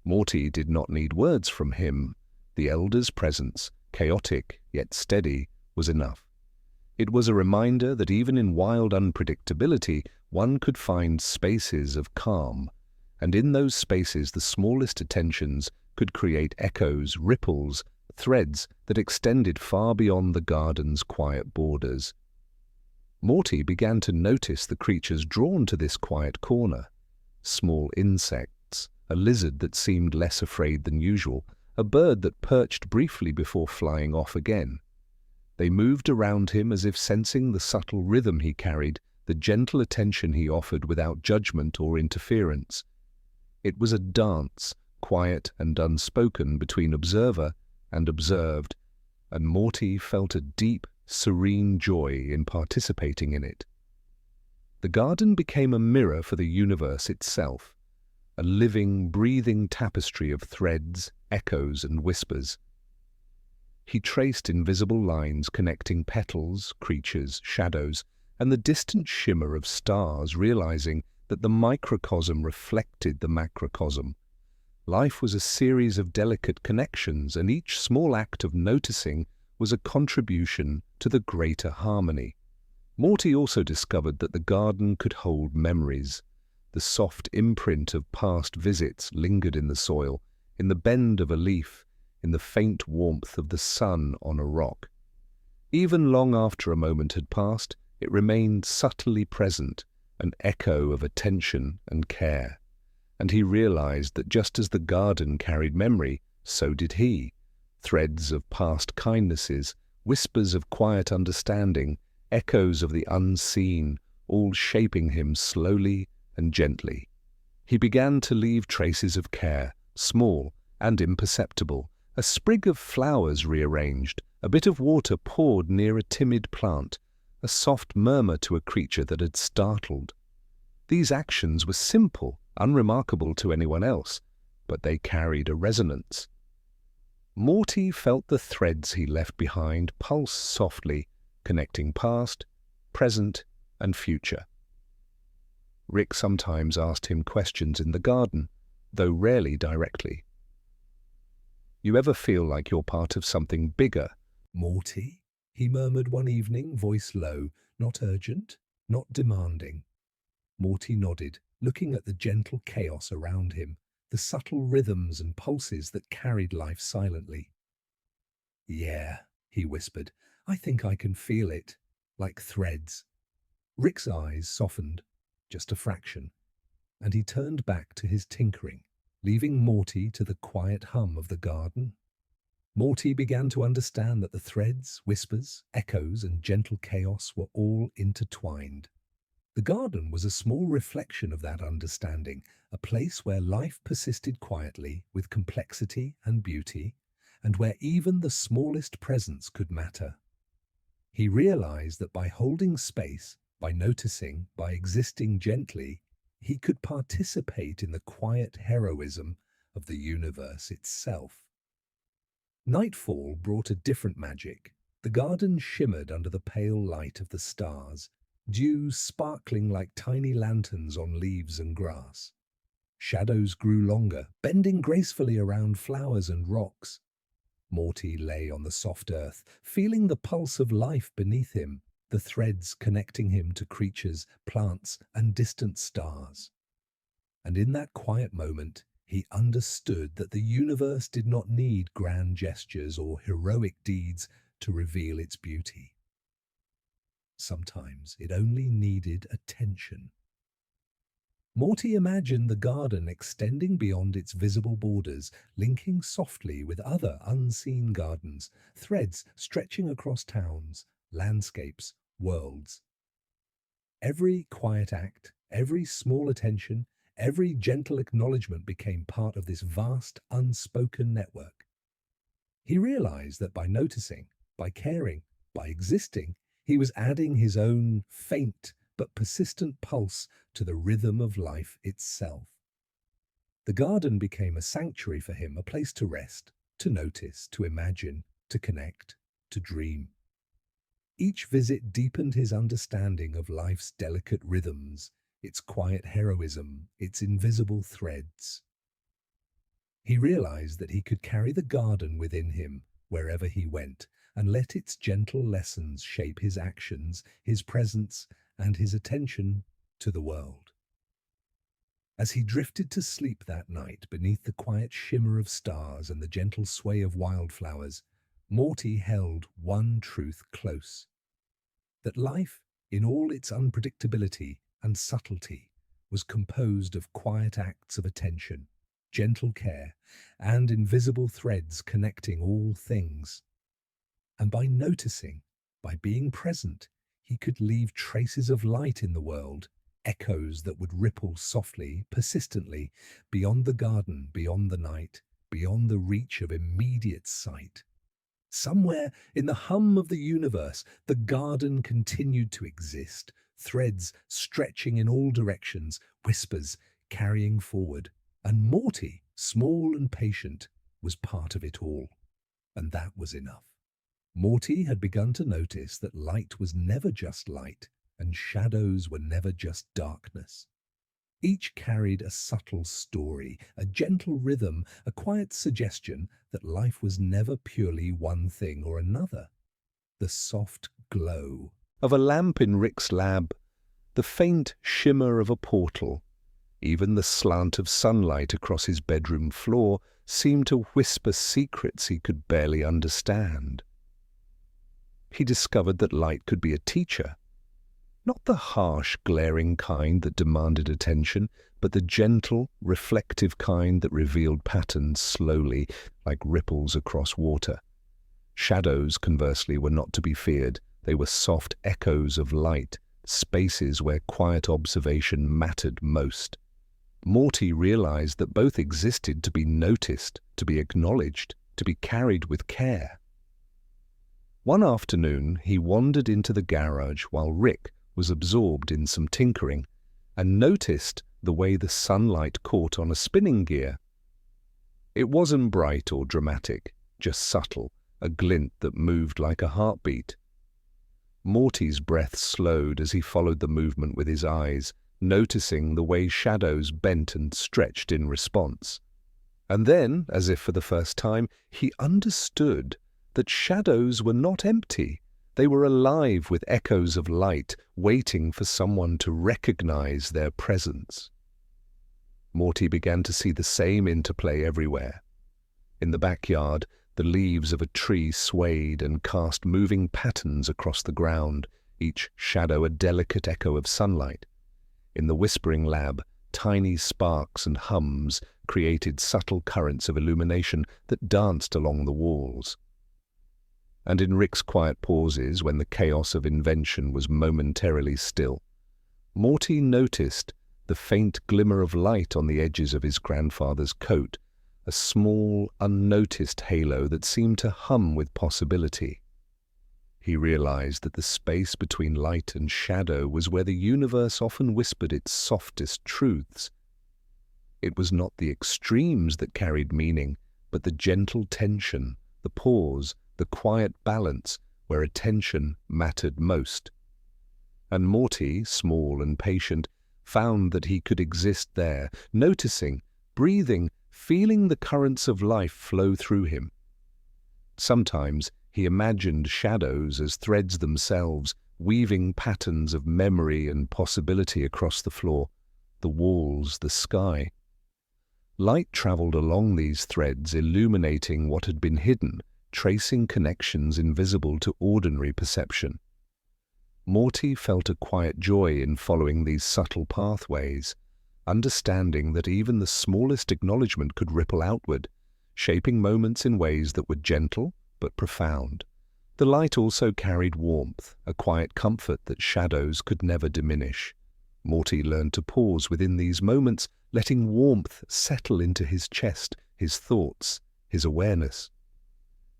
Morty did not need words from him. The elder's presence, chaotic yet steady, was enough. It was a reminder that even in wild unpredictability, one could find spaces of calm, and in those spaces the smallest attentions could create echoes, ripples, threads that extended far beyond the garden's quiet borders. Morty began to notice the creatures drawn to this quiet corner. Small insects, a lizard that seemed less afraid than usual, a bird that perched briefly before flying off again. They moved around him as if sensing the subtle rhythm he carried, the gentle attention he offered without judgment or interference. It was a dance, quiet and unspoken, between observer and observed, and Morty felt a deep, serene joy in participating in it. The garden became a mirror for the universe itself, a living, breathing tapestry of threads, echoes, and whispers. He traced invisible lines connecting petals, creatures, shadows, and the distant shimmer of stars, realizing that the microcosm reflected the macrocosm. Life was a series of delicate connections, and each small act of noticing was a contribution to the greater harmony. Morty also discovered that the garden could hold memories. The soft imprint of past visits lingered in the soil, in the bend of a leaf, in the faint warmth of the sun on a rock. Even long after a moment had passed, it remained subtly present, an echo of attention and care. And he realized that just as the garden carried memory, so did he. Threads of past kindnesses, whispers of quiet understanding, echoes of the unseen, all shaping him slowly and gently. He began to leave traces of care, small and imperceptible, a sprig of flowers rearranged, a bit of water poured near a timid plant, a soft murmur to a creature that had startled. These actions were simple, unremarkable to anyone else, but they carried a resonance. Morty felt the threads he left behind pulse softly, connecting past, present, and future. Rick sometimes asked him questions in the garden, though rarely directly. "You ever feel like you're part of something bigger, Morty?" he murmured one evening, voice low, not urgent, not demanding. Morty nodded, looking at the gentle chaos around him, the subtle rhythms and pulses that carried life silently. "Yeah," he whispered, "I think I can feel it, like threads." Rick's eyes softened, just a fraction, and he turned back to his tinkering, leaving Morty to the quiet hum of the garden. Morty began to understand that the threads, whispers, echoes, and gentle chaos were all intertwined. The garden was a small reflection of that understanding, a place where life persisted quietly with complexity and beauty, and where even the smallest presence could matter. He realized that by holding space, by noticing, by existing gently, he could participate in the quiet heroism of the universe itself. Nightfall brought a different magic. The garden shimmered under the pale light of the stars, dew sparkling like tiny lanterns on leaves and grass. Shadows grew longer, bending gracefully around flowers and rocks. Morty lay on the soft earth, feeling the pulse of life beneath him, the threads connecting him to creatures, plants, and distant stars. And in that quiet moment, he understood that the universe did not need grand gestures or heroic deeds to reveal its beauty. Sometimes it only needed attention. Morty imagined the garden extending beyond its visible borders, linking softly with other unseen gardens, threads stretching across towns, landscapes, worlds. Every quiet act, every small attention, every gentle acknowledgement became part of this vast, unspoken network. He realized that by noticing, by caring, by existing, he was adding his own faint but persistent pulse to the rhythm of life itself. The garden became a sanctuary for him, a place to rest, to notice, to imagine, to connect, to dream. Each visit deepened his understanding of life's delicate rhythms, its quiet heroism, its invisible threads. He realized that he could carry the garden within him wherever he went, and let its gentle lessons shape his actions, his presence, and his attention to the world. As he drifted to sleep that night beneath the quiet shimmer of stars and the gentle sway of wildflowers, Morty held one truth close: that life, in all its unpredictability and subtlety, was composed of quiet acts of attention, gentle care, and invisible threads connecting all things. And by noticing, by being present, he could leave traces of light in the world, echoes that would ripple softly, persistently, beyond the garden, beyond the night, beyond the reach of immediate sight. Somewhere in the hum of the universe, the garden continued to exist, threads stretching in all directions, whispers carrying forward. And Morty, small and patient, was part of it all. And that was enough. Morty had begun to notice that light was never just light, and shadows were never just darkness. Each carried a subtle story, a gentle rhythm, a quiet suggestion that life was never purely one thing or another. The soft glow of a lamp in Rick's lab, the faint shimmer of a portal, even the slant of sunlight across his bedroom floor seemed to whisper secrets he could barely understand. He discovered that light could be a teacher, not the harsh, glaring kind that demanded attention, but the gentle, reflective kind that revealed patterns slowly, like ripples across water. Shadows, conversely, were not to be feared. They were soft echoes of light, spaces where quiet observation mattered most. Morty realized that both existed to be noticed, to be acknowledged, to be carried with care. One afternoon, he wandered into the garage while Rick was absorbed in some tinkering, and noticed the way the sunlight caught on a spinning gear. It wasn't bright or dramatic, just subtle, a glint that moved like a heartbeat. Morty's breath slowed as he followed the movement with his eyes, noticing the way shadows bent and stretched in response. And then, as if for the first time, he understood that shadows were not empty. They were alive with echoes of light, waiting for someone to recognize their presence. Morty began to see the same interplay everywhere. In the backyard, the leaves of a tree swayed and cast moving patterns across the ground, each shadow a delicate echo of sunlight. In the whispering lab, tiny sparks and hums created subtle currents of illumination that danced along the walls. And in Rick's quiet pauses, when the chaos of invention was momentarily still, Morty noticed the faint glimmer of light on the edges of his grandfather's coat, a small, unnoticed halo that seemed to hum with possibility. He realized that the space between light and shadow was where the universe often whispered its softest truths. It was not the extremes that carried meaning, but the gentle tension, the pause, the quiet balance where attention mattered most. And Morty, small and patient, found that he could exist there, noticing, breathing, feeling the currents of life flow through him. Sometimes he imagined shadows as threads themselves, weaving patterns of memory and possibility across the floor, the walls, the sky. Light traveled along these threads, illuminating what had been hidden, tracing connections invisible to ordinary perception. Morty felt a quiet joy in following these subtle pathways, understanding that even the smallest acknowledgement could ripple outward, shaping moments in ways that were gentle but profound. The light also carried warmth, a quiet comfort that shadows could never diminish. Morty learned to pause within these moments, letting warmth settle into his chest, his thoughts, his awareness.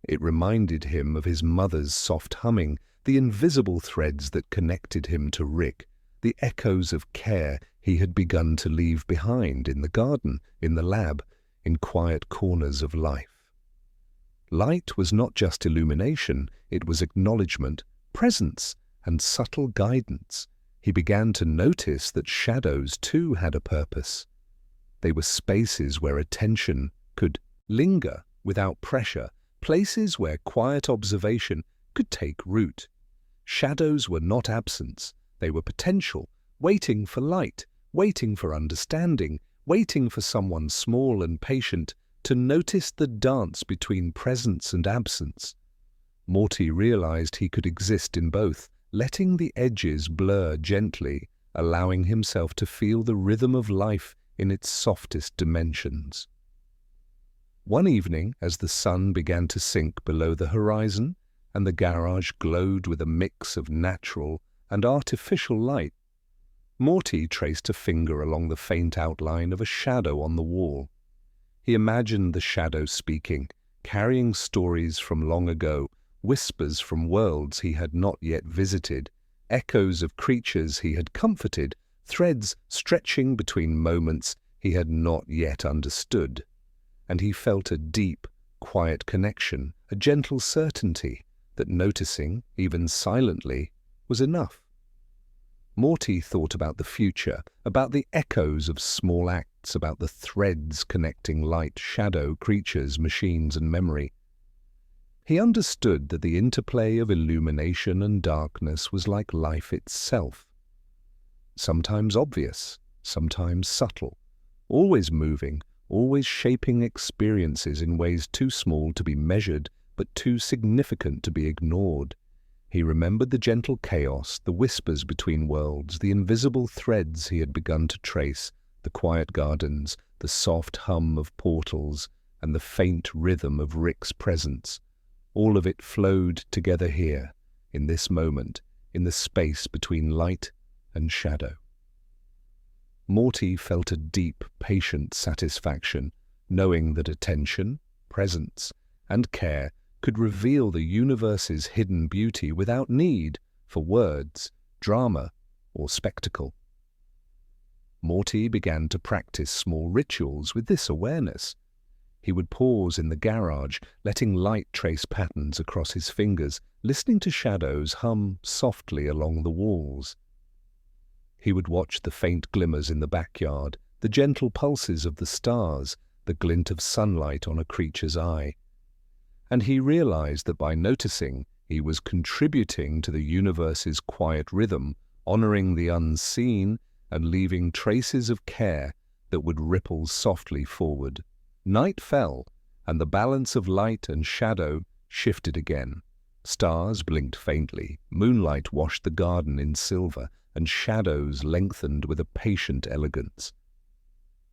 It reminded him of his mother's soft humming, the invisible threads that connected him to Rick, the echoes of care he had begun to leave behind in the garden, in the lab, in quiet corners of life. Light was not just illumination, it was acknowledgement, presence, and subtle guidance. He began to notice that shadows too had a purpose. They were spaces where attention could linger without pressure, places where quiet observation could take root. Shadows were not absence, they were potential, waiting for light, waiting for understanding, waiting for someone small and patient to notice the dance between presence and absence. Morty realized he could exist in both, letting the edges blur gently, allowing himself to feel the rhythm of life in its softest dimensions. One evening, as the sun began to sink below the horizon, and the garage glowed with a mix of natural and artificial light, Morty traced a finger along the faint outline of a shadow on the wall. He imagined the shadow speaking, carrying stories from long ago, whispers from worlds he had not yet visited, echoes of creatures he had comforted, threads stretching between moments he had not yet understood. And he felt a deep, quiet connection, a gentle certainty that noticing, even silently, was enough. Morty thought about the future, about the echoes of small acts, about the threads connecting light, shadow, creatures, machines, and memory. He understood that the interplay of illumination and darkness was like life itself. Sometimes obvious, sometimes subtle, always moving, always shaping experiences in ways too small to be measured, but too significant to be ignored. He remembered the gentle chaos, the whispers between worlds, the invisible threads he had begun to trace, the quiet gardens, the soft hum of portals, and the faint rhythm of Rick's presence. All of it flowed together here, in this moment, in the space between light and shadow. Morty felt a deep, patient satisfaction, knowing that attention, presence, and care could reveal the universe's hidden beauty without need for words, drama, or spectacle. Morty began to practice small rituals with this awareness. He would pause in the garage, letting light trace patterns across his fingers, listening to shadows hum softly along the walls. He would watch the faint glimmers in the backyard, the gentle pulses of the stars, the glint of sunlight on a creature's eye. And he realized that by noticing, he was contributing to the universe's quiet rhythm, honoring the unseen and leaving traces of care that would ripple softly forward. Night fell, and the balance of light and shadow shifted again. Stars blinked faintly, moonlight washed the garden in silver, and shadows lengthened with a patient elegance.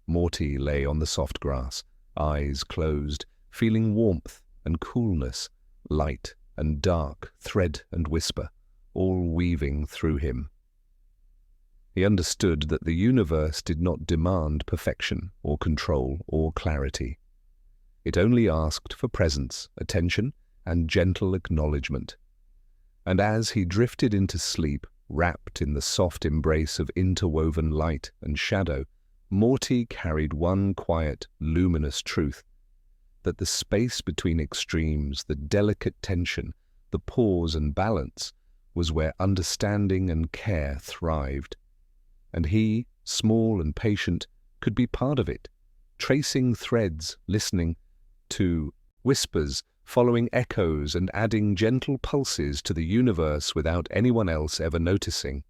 Morty lay on the soft grass, eyes closed, feeling warmth and coolness, light and dark, thread and whisper, all weaving through him. He understood that the universe did not demand perfection or control or clarity. It only asked for presence, attention, and gentle acknowledgement. And as he drifted into sleep, wrapped in the soft embrace of interwoven light and shadow, Morty carried one quiet, luminous truth: that the space between extremes, the delicate tension, the pause and balance, was where understanding and care thrived. And he, small and patient, could be part of it, tracing threads, listening to whispers, following echoes, and adding gentle pulses to the universe without anyone else ever noticing.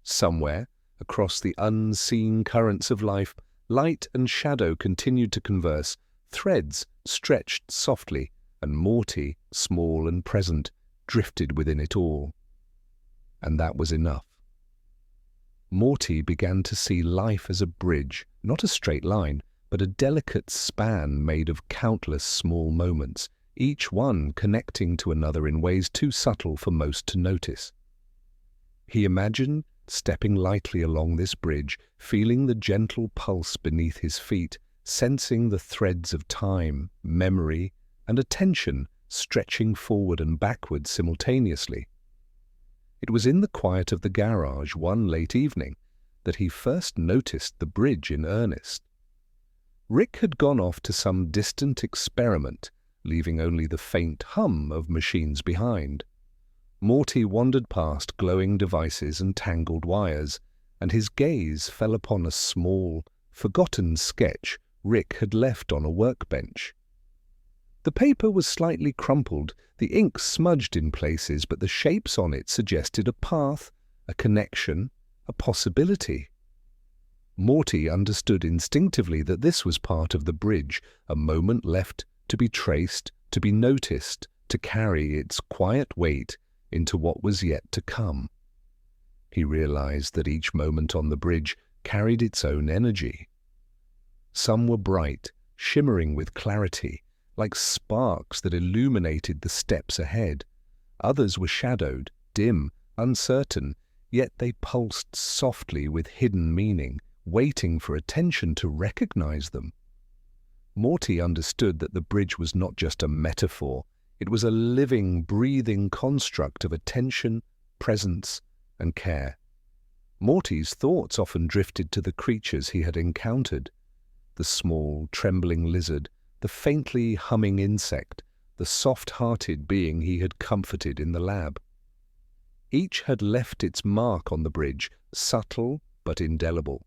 Somewhere, across the unseen currents of life, light and shadow continued to converse, threads stretched softly, and Morty, small and present, drifted within it all. And that was enough. Morty began to see life as a bridge, not a straight line, but a delicate span made of countless small moments, each one connecting to another in ways too subtle for most to notice. He imagined stepping lightly along this bridge, feeling the gentle pulse beneath his feet, sensing the threads of time, memory, and attention stretching forward and backward simultaneously. It was in the quiet of the garage one late evening that he first noticed the bridge in earnest. Rick had gone off to some distant experiment, leaving only the faint hum of machines behind. Morty wandered past glowing devices and tangled wires, and his gaze fell upon a small, forgotten sketch Rick had left on a workbench. The paper was slightly crumpled, the ink smudged in places, but the shapes on it suggested a path, a connection, a possibility. Morty understood instinctively that this was part of the bridge, a moment left to be traced, to be noticed, to carry its quiet weight into what was yet to come. He realized that each moment on the bridge carried its own energy. Some were bright, shimmering with clarity, like sparks that illuminated the steps ahead. Others were shadowed, dim, uncertain, yet they pulsed softly with hidden meaning, waiting for attention to recognize them. Morty understood that the bridge was not just a metaphor, it was a living, breathing construct of attention, presence, and care. Morty's thoughts often drifted to the creatures he had encountered: the small, trembling lizard, the faintly humming insect, the soft-hearted being he had comforted in the lab. Each had left its mark on the bridge, subtle but indelible.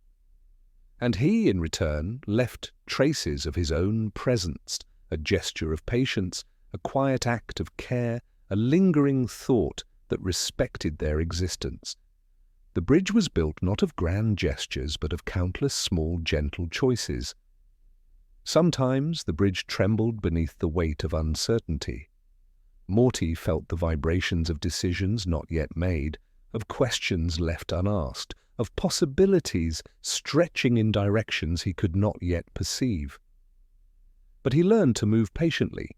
And he, in return, left traces of his own presence, a gesture of patience, a quiet act of care, a lingering thought that respected their existence. The bridge was built not of grand gestures, but of countless small, gentle choices. Sometimes the bridge trembled beneath the weight of uncertainty. Morty felt the vibrations of decisions not yet made, of questions left unasked, of possibilities stretching in directions he could not yet perceive. But he learned to move patiently,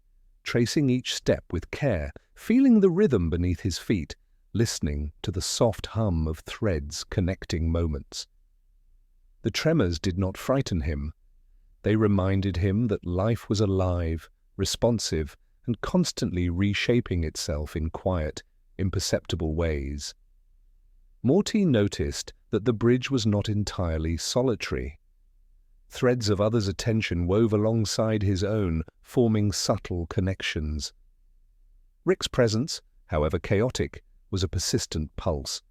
tracing each step with care, feeling the rhythm beneath his feet, listening to the soft hum of threads connecting moments. The tremors did not frighten him. They reminded him that life was alive, responsive, and constantly reshaping itself in quiet, imperceptible ways. Morty noticed that the bridge was not entirely solitary. Threads of others' attention wove alongside his own, forming subtle connections. Rick's presence, however chaotic, was a persistent pulse.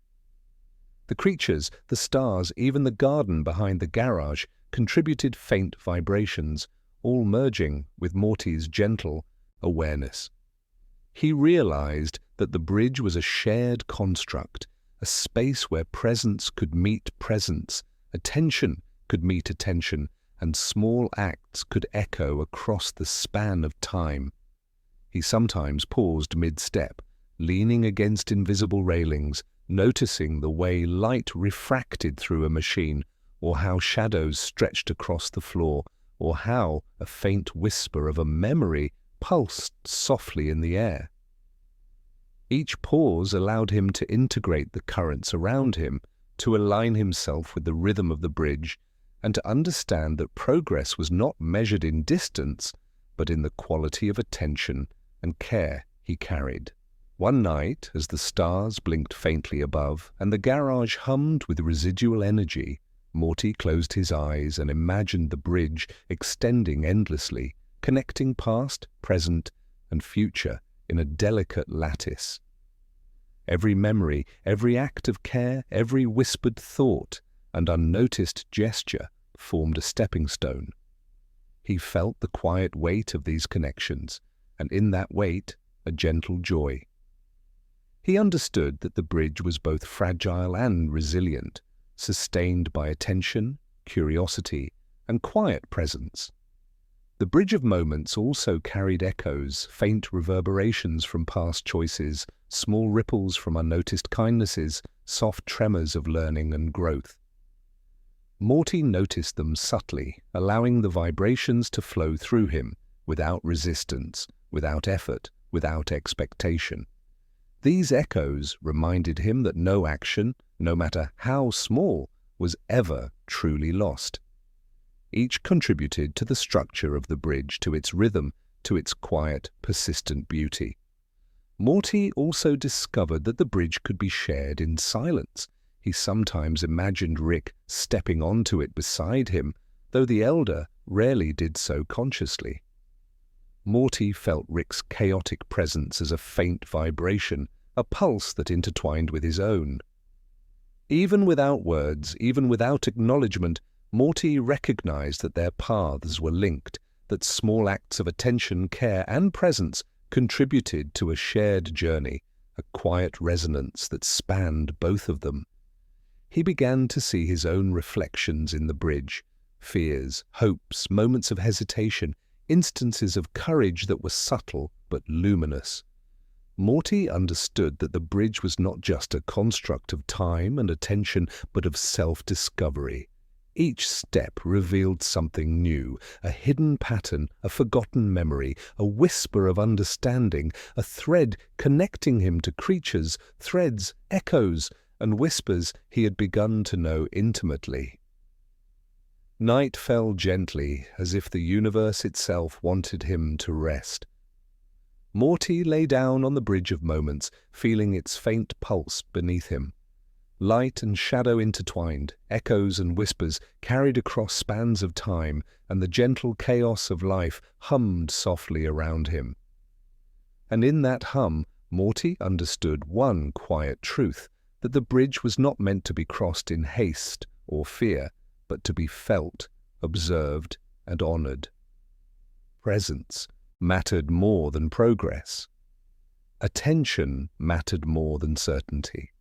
The creatures, the stars, even the garden behind the garage contributed faint vibrations, all merging with Morty's gentle awareness. He realized that the bridge was a shared construct, a space where presence could meet presence, attention could meet attention, and small acts could echo across the span of time. He sometimes paused mid-step, leaning against invisible railings, noticing the way light refracted through a machine, or how shadows stretched across the floor, or how a faint whisper of a memory pulsed softly in the air. Each pause allowed him to integrate the currents around him, to align himself with the rhythm of the bridge, and to understand that progress was not measured in distance, but in the quality of attention and care he carried. One night, as the stars blinked faintly above and the garage hummed with residual energy, Morty closed his eyes and imagined the bridge extending endlessly, connecting past, present, and future in a delicate lattice. Every memory, every act of care, every whispered thought and unnoticed gesture formed a stepping stone. He felt the quiet weight of these connections, and in that weight, a gentle joy. He understood that the bridge was both fragile and resilient, sustained by attention, curiosity, and quiet presence. The bridge of moments also carried echoes, faint reverberations from past choices, small ripples from unnoticed kindnesses, soft tremors of learning and growth. Morty noticed them subtly, allowing the vibrations to flow through him, without resistance, without effort, without expectation. These echoes reminded him that no action, no matter how small, was ever truly lost. Each contributed to the structure of the bridge, to its rhythm, to its quiet, persistent beauty. Morty also discovered that the bridge could be shared in silence. He sometimes imagined Rick stepping onto it beside him, though the elder rarely did so consciously. Morty felt Rick's chaotic presence as a faint vibration, a pulse that intertwined with his own. Even without words, even without acknowledgement, Morty recognized that their paths were linked, that small acts of attention, care, and presence contributed to a shared journey, a quiet resonance that spanned both of them. He began to see his own reflections in the bridge, fears, hopes, moments of hesitation, instances of courage that were subtle but luminous. Morty understood that the bridge was not just a construct of time and attention, but of self-discovery. Each step revealed something new, a hidden pattern, a forgotten memory, a whisper of understanding, a thread connecting him to creatures, threads, echoes, and whispers he had begun to know intimately. Night fell gently, as if the universe itself wanted him to rest. Morty lay down on the bridge of moments, feeling its faint pulse beneath him. Light and shadow intertwined, echoes and whispers carried across spans of time, and the gentle chaos of life hummed softly around him. And in that hum, Morty understood one quiet truth, that the bridge was not meant to be crossed in haste or fear, but to be felt, observed, and honored. Presence mattered more than progress. Attention mattered more than certainty.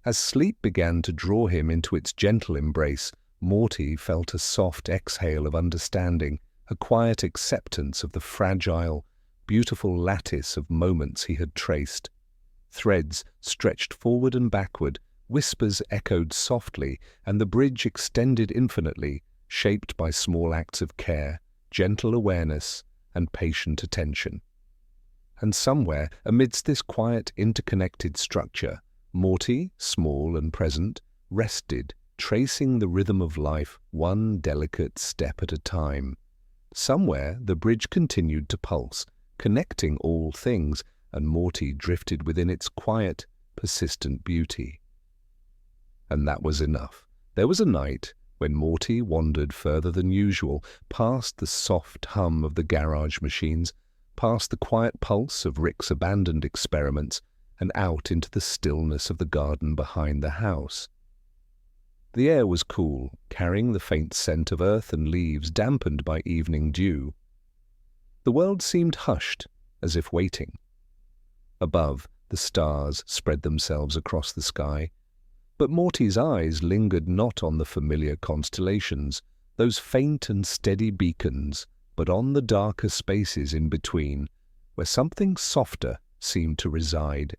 As sleep began to draw him into its gentle embrace, Morty felt a soft exhale of understanding, a quiet acceptance of the fragile, beautiful lattice of moments he had traced. Threads stretched forward and backward, whispers echoed softly, and the bridge extended infinitely, shaped by small acts of care, gentle awareness, and patient attention. And somewhere, amidst this quiet, interconnected structure, Morty, small and present, rested, tracing the rhythm of life one delicate step at a time. Somewhere the bridge continued to pulse, connecting all things, and Morty drifted within its quiet, persistent beauty. And that was enough. There was a night when Morty wandered further than usual, past the soft hum of the garage machines, past the quiet pulse of Rick's abandoned experiments, and out into the stillness of the garden behind the house. The air was cool, carrying the faint scent of earth and leaves dampened by evening dew. The world seemed hushed, as if waiting. Above, the stars spread themselves across the sky, but Morty's eyes lingered not on the familiar constellations, those faint and steady beacons, but on the darker spaces in between, where something softer seemed to reside.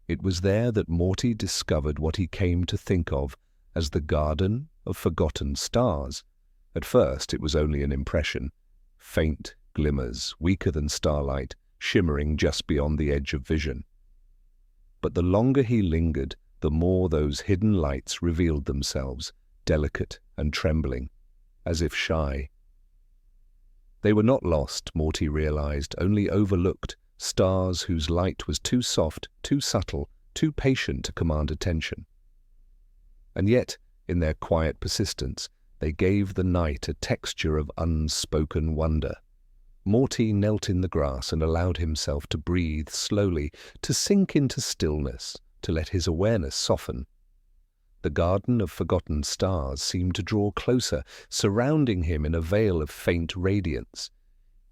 It was there that Morty discovered what he came to think of as the Garden of Forgotten Stars. At first it was only an impression, faint glimmers, weaker than starlight, shimmering just beyond the edge of vision. But the longer he lingered, the more those hidden lights revealed themselves, delicate and trembling, as if shy. They were not lost, Morty realized, only overlooked, stars whose light was too soft, too subtle, too patient to command attention. And yet, in their quiet persistence, they gave the night a texture of unspoken wonder. Morty knelt in the grass and allowed himself to breathe slowly, to sink into stillness, to let his awareness soften. The garden of forgotten stars seemed to draw closer, surrounding him in a veil of faint radiance.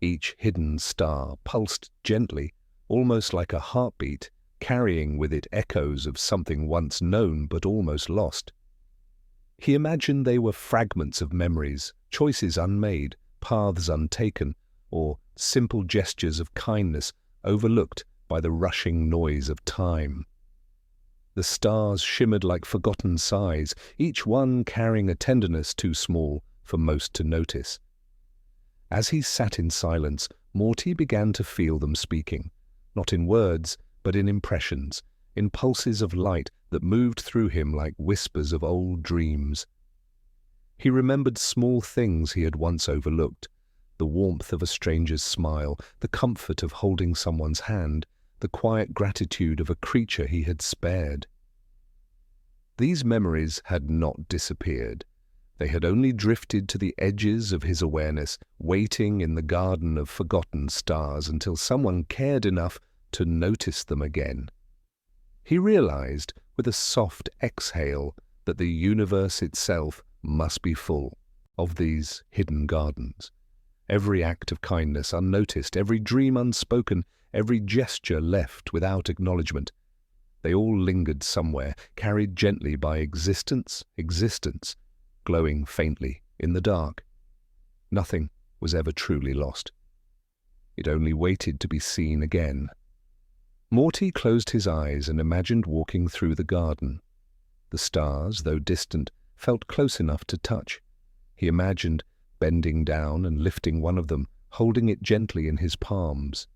Each hidden star pulsed gently, almost like a heartbeat, carrying with it echoes of something once known but almost lost. He imagined they were fragments of memories, choices unmade, paths untaken, or simple gestures of kindness overlooked by the rushing noise of time. The stars shimmered like forgotten sighs, each one carrying a tenderness too small for most to notice. As he sat in silence, Morty began to feel them speaking, not in words, but in impressions, in pulses of light that moved through him like whispers of old dreams. He remembered small things he had once overlooked, the warmth of a stranger's smile, the comfort of holding someone's hand, the quiet gratitude of a creature he had spared. These memories had not disappeared. They had only drifted to the edges of his awareness, waiting in the garden of forgotten stars until someone cared enough to notice them again. He realized, with a soft exhale, that the universe itself must be full of these hidden gardens. Every act of kindness unnoticed, every dream unspoken, every gesture left without acknowledgement. They all lingered somewhere, carried gently by existence, glowing faintly in the dark. Nothing was ever truly lost. It only waited to be seen again. Morty closed his eyes and imagined walking through the garden. The stars, though distant, felt close enough to touch. He imagined bending down and lifting one of them, holding it gently in his palms.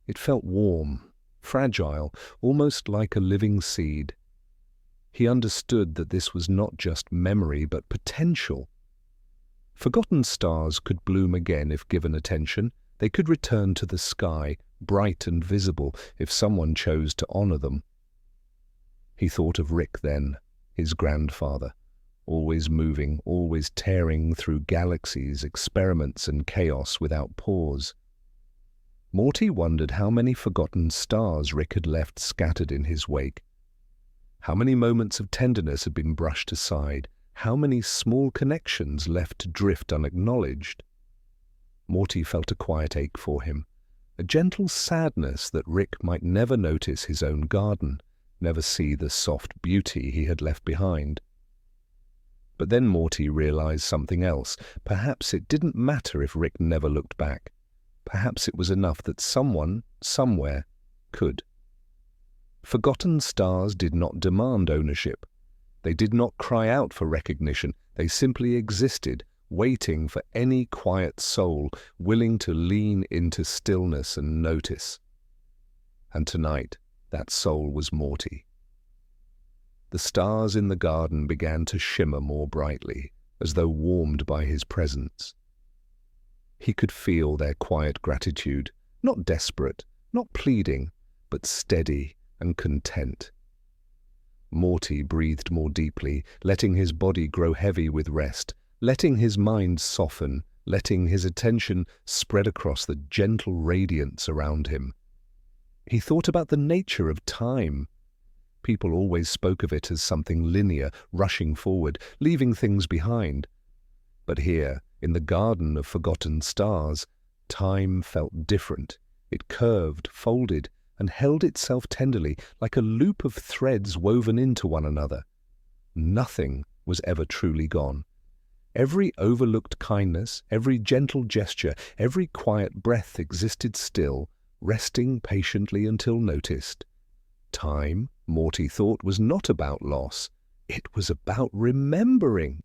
It felt warm, fragile, almost like a living seed. He understood that this was not just memory, but potential. Forgotten stars could bloom again if given attention. They could return to the sky, bright and visible, if someone chose to honor them. He thought of Rick then, his grandfather, always moving, always tearing through galaxies, experiments and chaos without pause. Morty wondered how many forgotten stars Rick had left scattered in his wake. How many moments of tenderness had been brushed aside, how many small connections left to drift unacknowledged. Morty felt a quiet ache for him, a gentle sadness that Rick might never notice his own garden, never see the soft beauty he had left behind. But then Morty realized something else. Perhaps it didn't matter if Rick never looked back. Perhaps it was enough that someone, somewhere, could. Forgotten stars did not demand ownership. They did not cry out for recognition. They simply existed, waiting for any quiet soul willing to lean into stillness and notice. And tonight, that soul was Morty. The stars in the garden began to shimmer more brightly, as though warmed by his presence. He could feel their quiet gratitude, not desperate, not pleading, but steady and content. Morty breathed more deeply, letting his body grow heavy with rest, letting his mind soften, letting his attention spread across the gentle radiance around him. He thought about the nature of time. People always spoke of it as something linear, rushing forward, leaving things behind. But here, in the garden of forgotten stars, time felt different. It curved, folded, and held itself tenderly, like a loop of threads woven into one another. Nothing was ever truly gone. Every overlooked kindness, every gentle gesture, every quiet breath existed still, resting patiently until noticed. Time, Morty thought, was not about loss. It was about remembering.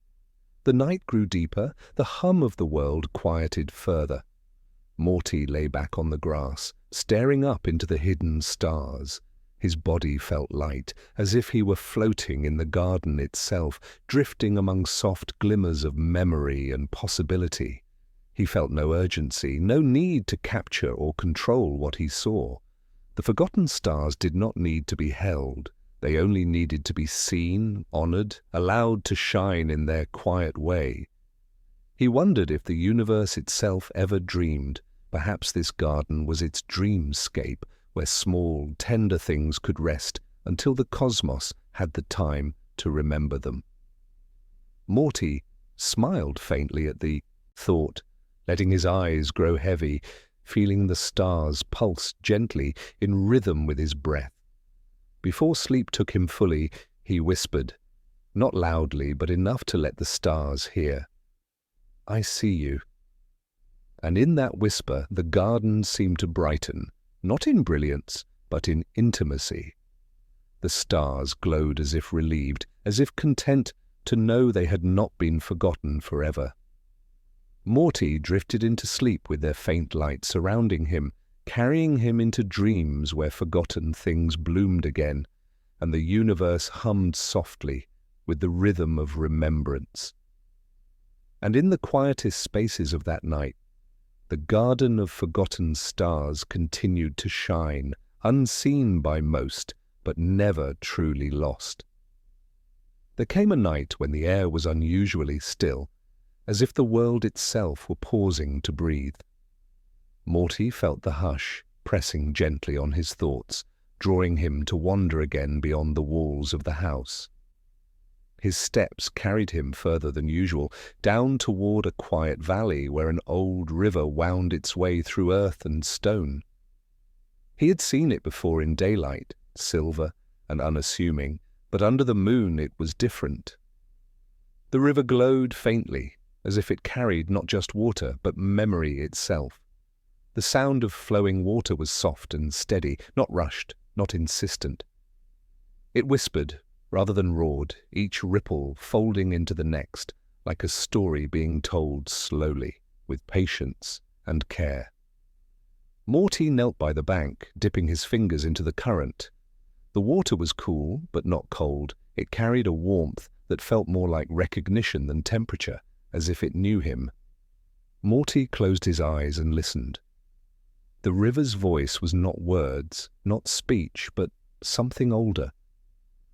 The night grew deeper, the hum of the world quieted further. Morty lay back on the grass, staring up into the hidden stars. His body felt light, as if he were floating in the garden itself, drifting among soft glimmers of memory and possibility. He felt no urgency, no need to capture or control what he saw. The forgotten stars did not need to be held. They only needed to be seen, honored, allowed to shine in their quiet way. He wondered if the universe itself ever dreamed. Perhaps this garden was its dreamscape, where small, tender things could rest until the cosmos had the time to remember them. Morty smiled faintly at the thought, letting his eyes grow heavy, feeling the stars pulse gently in rhythm with his breath. Before sleep took him fully, he whispered, not loudly but enough to let the stars hear, "I see you." And in that whisper the garden seemed to brighten, not in brilliance, but in intimacy. The stars glowed as if relieved, as if content to know they had not been forgotten forever. Morty drifted into sleep with their faint light surrounding him, carrying him into dreams where forgotten things bloomed again, and the universe hummed softly with the rhythm of remembrance. And in the quietest spaces of that night, the garden of forgotten stars continued to shine, unseen by most, but never truly lost. There came a night when the air was unusually still, as if the world itself were pausing to breathe. Morty felt the hush pressing gently on his thoughts, drawing him to wander again beyond the walls of the house. His steps carried him further than usual, down toward a quiet valley where an old river wound its way through earth and stone. He had seen it before in daylight, silver and unassuming, but under the moon it was different. The river glowed faintly, as if it carried not just water, but memory itself. The sound of flowing water was soft and steady, not rushed, not insistent. It whispered, rather than roared, each ripple folding into the next, like a story being told slowly, with patience and care. Morty knelt by the bank, dipping his fingers into the current. The water was cool, but not cold. It carried a warmth that felt more like recognition than temperature, as if it knew him. Morty closed his eyes and listened. The river's voice was not words, not speech, but something older.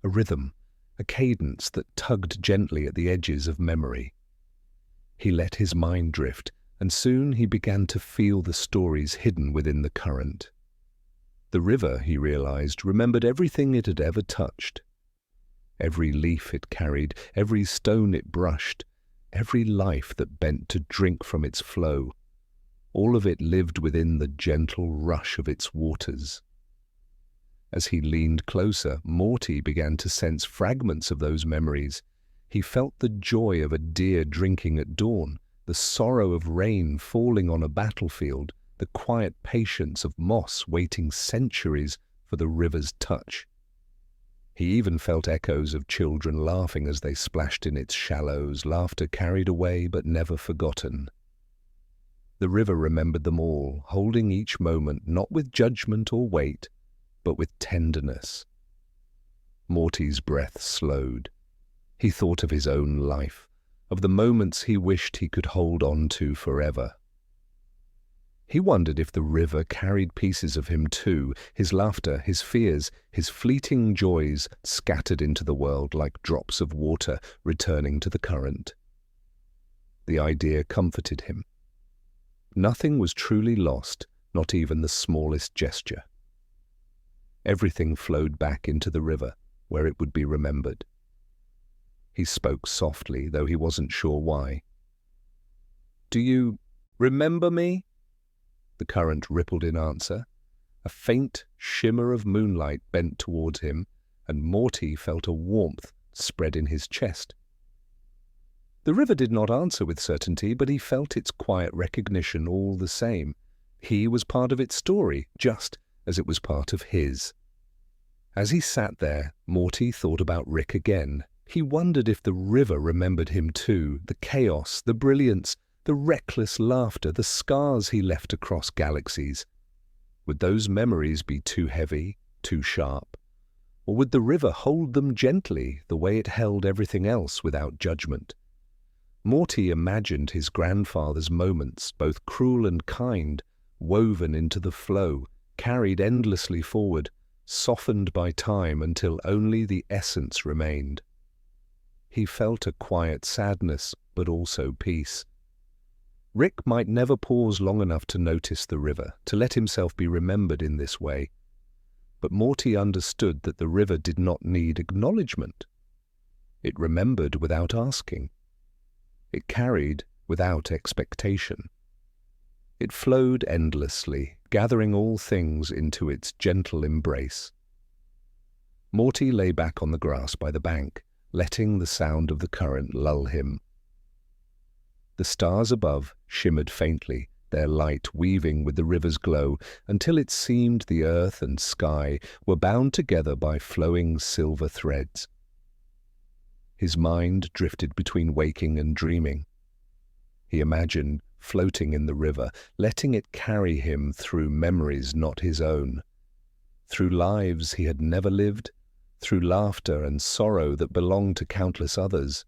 A rhythm, a cadence that tugged gently at the edges of memory. He let his mind drift, and soon he began to feel the stories hidden within the current. The river, he realized, remembered everything it had ever touched. Every leaf it carried, every stone it brushed, every life that bent to drink from its flow. All of it lived within the gentle rush of its waters. As he leaned closer, Morty began to sense fragments of those memories. He felt the joy of a deer drinking at dawn, the sorrow of rain falling on a battlefield, the quiet patience of moss waiting centuries for the river's touch. He even felt echoes of children laughing as they splashed in its shallows, laughter carried away but never forgotten. The river remembered them all, holding each moment not with judgment or weight, but with tenderness. Morty's breath slowed. He thought of his own life, of the moments he wished he could hold on to forever. He wondered if the river carried pieces of him too, his laughter, his fears, his fleeting joys scattered into the world like drops of water returning to the current. The idea comforted him. Nothing was truly lost, not even the smallest gesture. Everything flowed back into the river, where it would be remembered. He spoke softly, though he wasn't sure why. "Do you remember me?" The current rippled in answer. A faint shimmer of moonlight bent towards him, and Morty felt a warmth spread in his chest. The river did not answer with certainty, but he felt its quiet recognition all the same. He was part of its story, just as it was part of his. As he sat there, Morty thought about Rick again. He wondered if the river remembered him too, the chaos, the brilliance, the reckless laughter, the scars he left across galaxies. Would those memories be too heavy, too sharp? Or would the river hold them gently the way it held everything else without judgment? Morty imagined his grandfather's moments, both cruel and kind, woven into the flow, carried endlessly forward, softened by time until only the essence remained. He felt a quiet sadness, but also peace. Rick might never pause long enough to notice the river, to let himself be remembered in this way. But Morty understood that the river did not need acknowledgement. It remembered without asking. It carried without expectation. It flowed endlessly, gathering all things into its gentle embrace. Morty lay back on the grass by the bank, letting the sound of the current lull him. The stars above shimmered faintly, their light weaving with the river's glow, until it seemed the earth and sky were bound together by flowing silver threads. His mind drifted between waking and dreaming. He imagined floating in the river, letting it carry him through memories not his own, through lives he had never lived, through laughter and sorrow that belonged to countless others.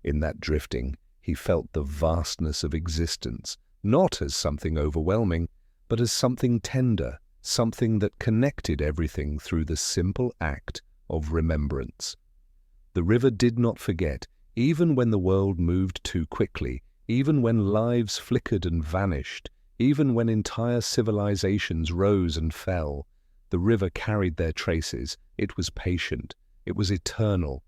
In that drifting, he felt the vastness of existence, not as something overwhelming, but as something tender, something that connected everything through the simple act of remembrance. The river did not forget, even when the world moved too quickly, even when lives flickered and vanished, even when entire civilizations rose and fell. The river carried their traces. It was patient. It was eternal.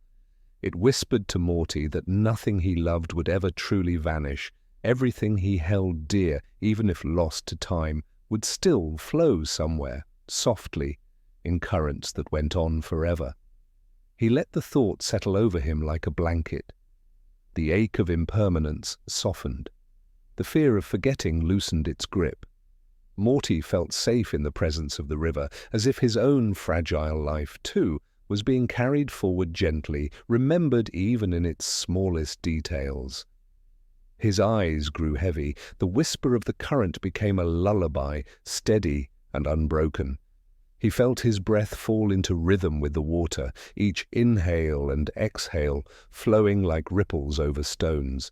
It whispered to Morty that nothing he loved would ever truly vanish. Everything he held dear, even if lost to time, would still flow somewhere, softly, in currents that went on forever. He let the thought settle over him like a blanket. The ache of impermanence softened. The fear of forgetting loosened its grip. Morty felt safe in the presence of the river, as if his own fragile life, too, was being carried forward gently, remembered even in its smallest details. His eyes grew heavy. The whisper of the current became a lullaby, steady and unbroken. He felt his breath fall into rhythm with the water, each inhale and exhale flowing like ripples over stones.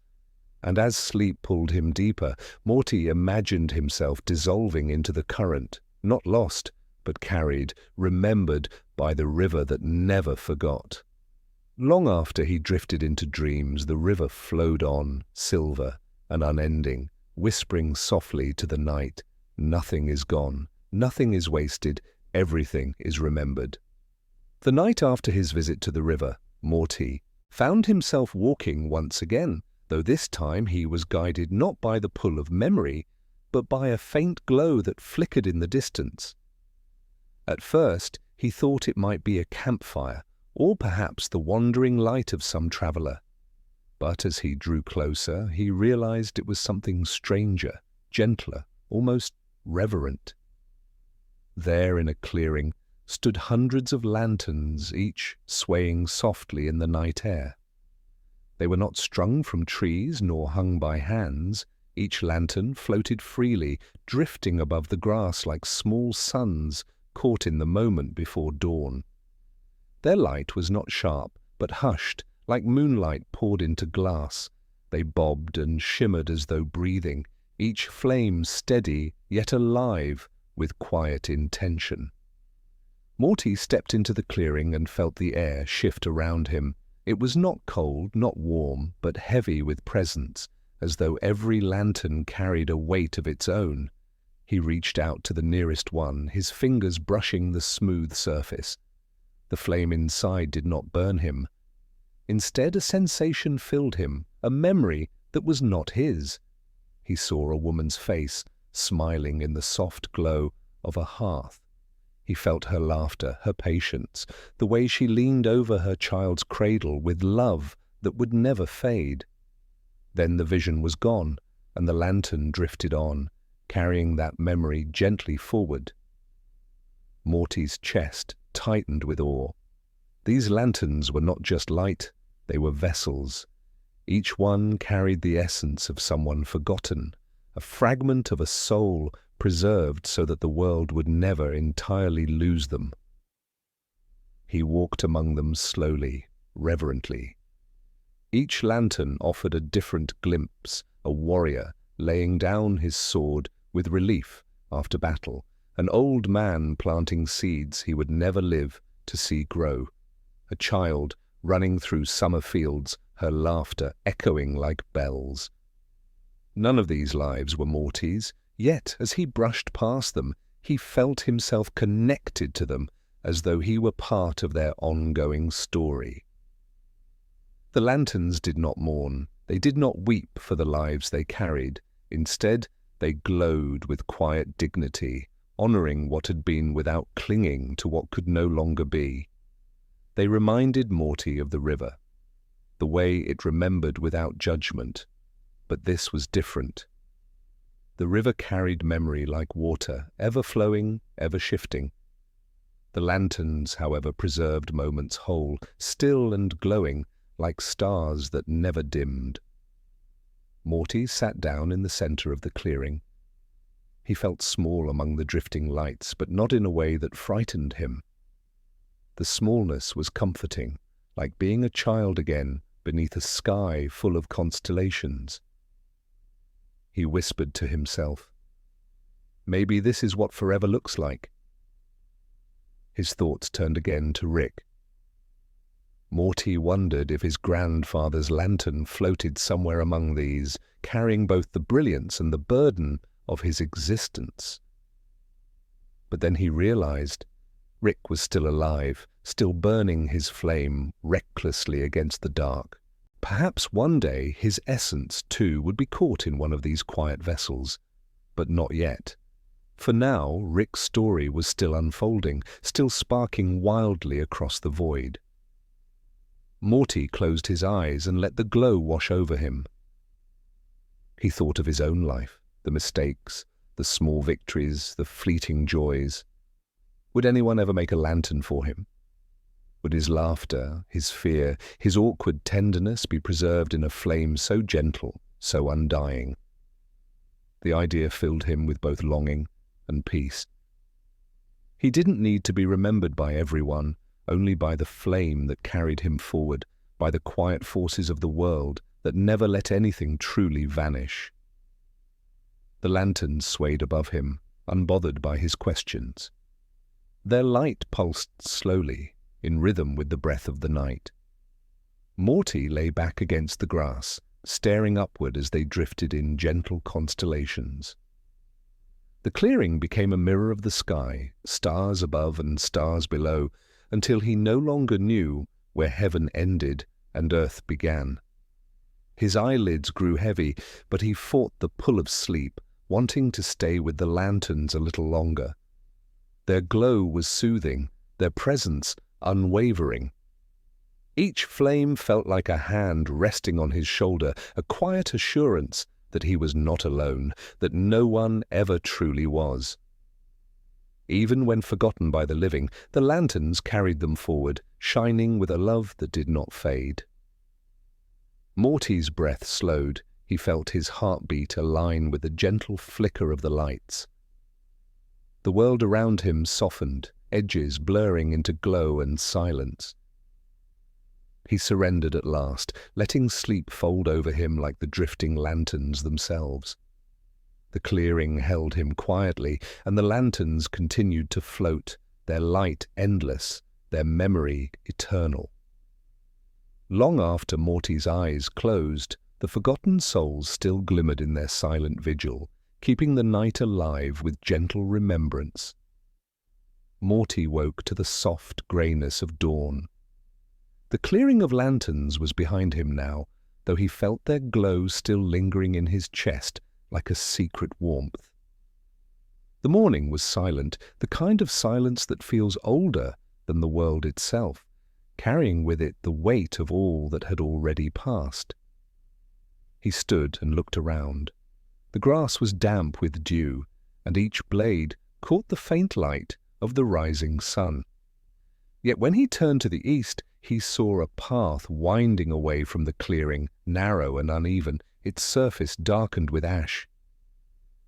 And as sleep pulled him deeper, Morty imagined himself dissolving into the current, not lost, but carried, remembered by the river that never forgot. Long after he drifted into dreams, the river flowed on, silver and unending, whispering softly to the night, "Nothing is gone, nothing is wasted, everything is remembered." The night after his visit to the river, Morty found himself walking once again, though this time he was guided not by the pull of memory, but by a faint glow that flickered in the distance. At first, he thought it might be a campfire, or perhaps the wandering light of some traveler. But as he drew closer, he realized it was something stranger, gentler, almost reverent. There in a clearing stood hundreds of lanterns, each swaying softly in the night air. They were not strung from trees nor hung by hands. Each lantern floated freely, drifting above the grass like small suns caught in the moment before dawn. Their light was not sharp, but hushed, like moonlight poured into glass. They bobbed and shimmered as though breathing, each flame steady yet alive with quiet intention. Morty stepped into the clearing and felt the air shift around him. It was not cold, not warm, but heavy with presence, as though every lantern carried a weight of its own. He reached out to the nearest one, his fingers brushing the smooth surface. The flame inside did not burn him. Instead, a sensation filled him, a memory that was not his. He saw a woman's face, smiling in the soft glow of a hearth. He felt her laughter, her patience, the way she leaned over her child's cradle with love that would never fade. Then the vision was gone, and the lantern drifted on, carrying that memory gently forward. Morty's chest tightened with awe. These lanterns were not just light, they were vessels. Each one carried the essence of someone forgotten, a fragment of a soul preserved so that the world would never entirely lose them. He walked among them slowly, reverently. Each lantern offered a different glimpse, a warrior laying down his sword with relief after battle, an old man planting seeds he would never live to see grow, a child running through summer fields, her laughter echoing like bells. None of these lives were Morty's, yet as he brushed past them, he felt himself connected to them as though he were part of their ongoing story. The lanterns did not mourn, they did not weep for the lives they carried. Instead, they glowed with quiet dignity, honoring what had been without clinging to what could no longer be. They reminded Morty of the river, the way it remembered without judgment. But this was different. The river carried memory like water, ever flowing, ever shifting. The lanterns, however, preserved moments whole, still and glowing, like stars that never dimmed. Morty sat down in the center of the clearing. He felt small among the drifting lights, but not in a way that frightened him. The smallness was comforting, like being a child again beneath a sky full of constellations. He whispered to himself, "Maybe this is what forever looks like." His thoughts turned again to Rick. Morty wondered if his grandfather's lantern floated somewhere among these, carrying both the brilliance and the burden of his existence. But then he realized Rick was still alive, still burning his flame recklessly against the dark. Perhaps one day his essence, too, would be caught in one of these quiet vessels. But not yet. For now, Rick's story was still unfolding, still sparking wildly across the void. Morty closed his eyes and let the glow wash over him. He thought of his own life, the mistakes, the small victories, the fleeting joys. Would anyone ever make a lantern for him? Would his laughter, his fear, his awkward tenderness be preserved in a flame so gentle, so undying? The idea filled him with both longing and peace. He didn't need to be remembered by everyone, only by the flame that carried him forward, by the quiet forces of the world that never let anything truly vanish. The lanterns swayed above him, unbothered by his questions. Their light pulsed slowly, in rhythm with the breath of the night. Morty lay back against the grass, staring upward as they drifted in gentle constellations. The clearing became a mirror of the sky, stars above and stars below, until he no longer knew where heaven ended and earth began. His eyelids grew heavy, but he fought the pull of sleep, wanting to stay with the lanterns a little longer. Their glow was soothing, their presence unwavering. Each flame felt like a hand resting on his shoulder, a quiet assurance that he was not alone, that no one ever truly was. Even when forgotten by the living, the lanterns carried them forward, shining with a love that did not fade. Morty's breath slowed. He felt his heartbeat align with the gentle flicker of the lights. The world around him softened, edges blurring into glow and silence. He surrendered at last, letting sleep fold over him like the drifting lanterns themselves. The clearing held him quietly, and the lanterns continued to float, their light endless, their memory eternal. Long after Morty's eyes closed, the forgotten souls still glimmered in their silent vigil, keeping the night alive with gentle remembrance. Morty woke to the soft greyness of dawn. The clearing of lanterns was behind him now, though he felt their glow still lingering in his chest like a secret warmth. The morning was silent, the kind of silence that feels older than the world itself, carrying with it the weight of all that had already passed. He stood and looked around. The grass was damp with dew, and each blade caught the faint light of the rising sun. Yet when he turned to the east, he saw a path winding away from the clearing, narrow and uneven, its surface darkened with ash.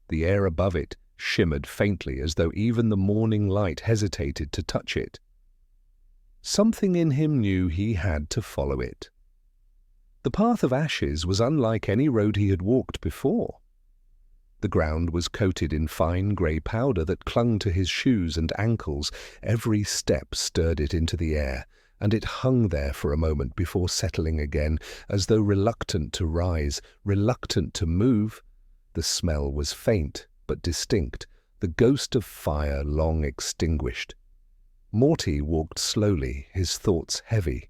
The air above it shimmered faintly as though even the morning light hesitated to touch it. Something in him knew he had to follow it. The path of ashes was unlike any road he had walked before. The ground was coated in fine grey powder that clung to his shoes and ankles. Every step stirred it into the air, and it hung there for a moment before settling again, as though reluctant to rise, reluctant to move. The smell was faint but distinct, the ghost of fire long extinguished. Morty walked slowly, his thoughts heavy.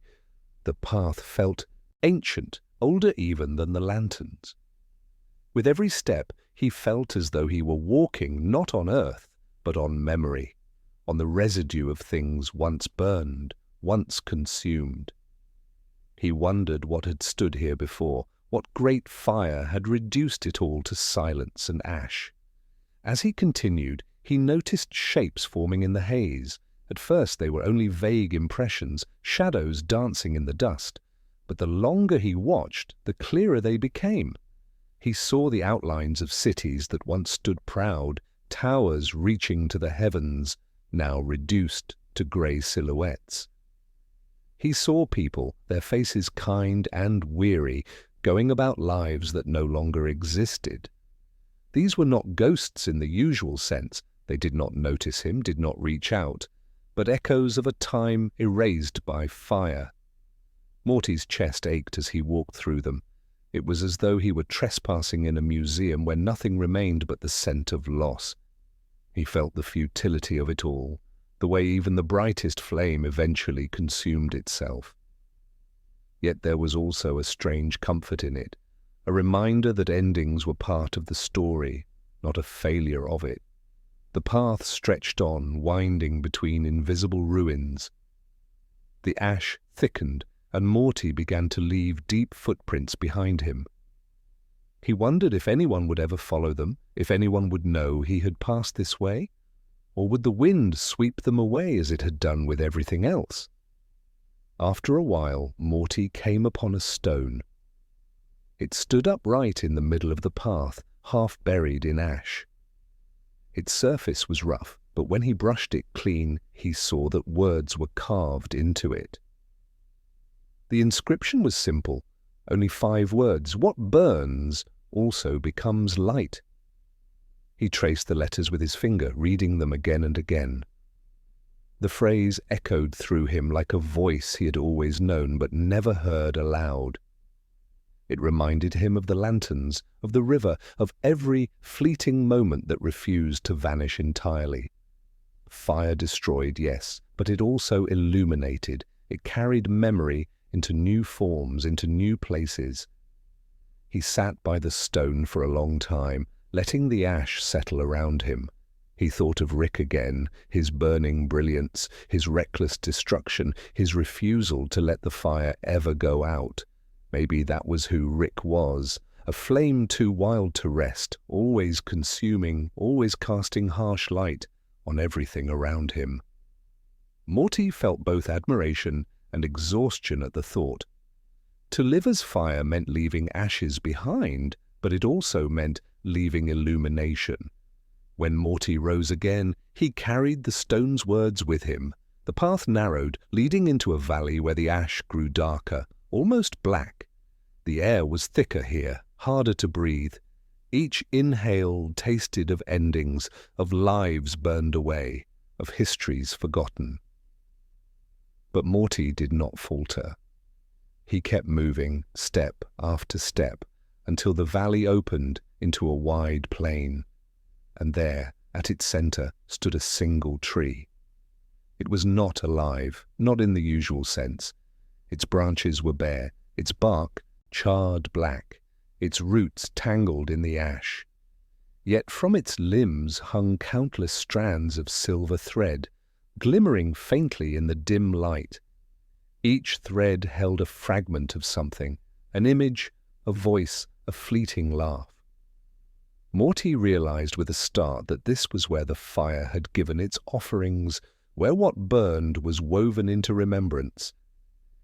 The path felt ancient, older even than the lanterns. With every step, he felt as though he were walking not on earth, but on memory, on the residue of things once burned, once consumed. He wondered what had stood here before, what great fire had reduced it all to silence and ash. As he continued, he noticed shapes forming in the haze. At first they were only vague impressions, shadows dancing in the dust. But the longer he watched, the clearer they became. He saw the outlines of cities that once stood proud, towers reaching to the heavens, now reduced to grey silhouettes. He saw people, their faces kind and weary, going about lives that no longer existed. These were not ghosts in the usual sense. They did not notice him, did not reach out, but echoes of a time erased by fire. Morty's chest ached as he walked through them. It was as though he were trespassing in a museum where nothing remained but the scent of loss. He felt the futility of it all, the way even the brightest flame eventually consumed itself. Yet there was also a strange comfort in it, a reminder that endings were part of the story, not a failure of it. The path stretched on, winding between invisible ruins. The ash thickened, and Morty began to leave deep footprints behind him. He wondered if anyone would ever follow them, if anyone would know he had passed this way, or would the wind sweep them away as it had done with everything else? After a while, Morty came upon a stone. It stood upright in the middle of the path, half buried in ash. Its surface was rough, but when he brushed it clean, he saw that words were carved into it. The inscription was simple, only 5 words. What burns also becomes light. He traced the letters with his finger, reading them again and again. The phrase echoed through him like a voice he had always known but never heard aloud. It reminded him of the lanterns, of the river, of every fleeting moment that refused to vanish entirely. Fire destroyed, yes, but it also illuminated. It carried memory into new forms, into new places. He sat by the stone for a long time, letting the ash settle around him. He thought of Rick again, his burning brilliance, his reckless destruction, his refusal to let the fire ever go out. Maybe that was who Rick was, a flame too wild to rest, always consuming, always casting harsh light on everything around him. Morty felt both admiration and exhaustion at the thought. To live as fire meant leaving ashes behind, but it also meant leaving illumination. When Morty rose again, he carried the stone's words with him. The path narrowed, leading into a valley where the ash grew darker, almost black. The air was thicker here, harder to breathe. Each inhale tasted of endings, of lives burned away, of histories forgotten. But Morty did not falter. He kept moving, step after step, until the valley opened into a wide plain. And there, at its center, stood a single tree. It was not alive, not in the usual sense. Its branches were bare, its bark charred black, its roots tangled in the ash. Yet from its limbs hung countless strands of silver thread, glimmering faintly in the dim light. Each thread held a fragment of something, an image, a voice, a fleeting laugh. Morty realized with a start that this was where the fire had given its offerings, where what burned was woven into remembrance.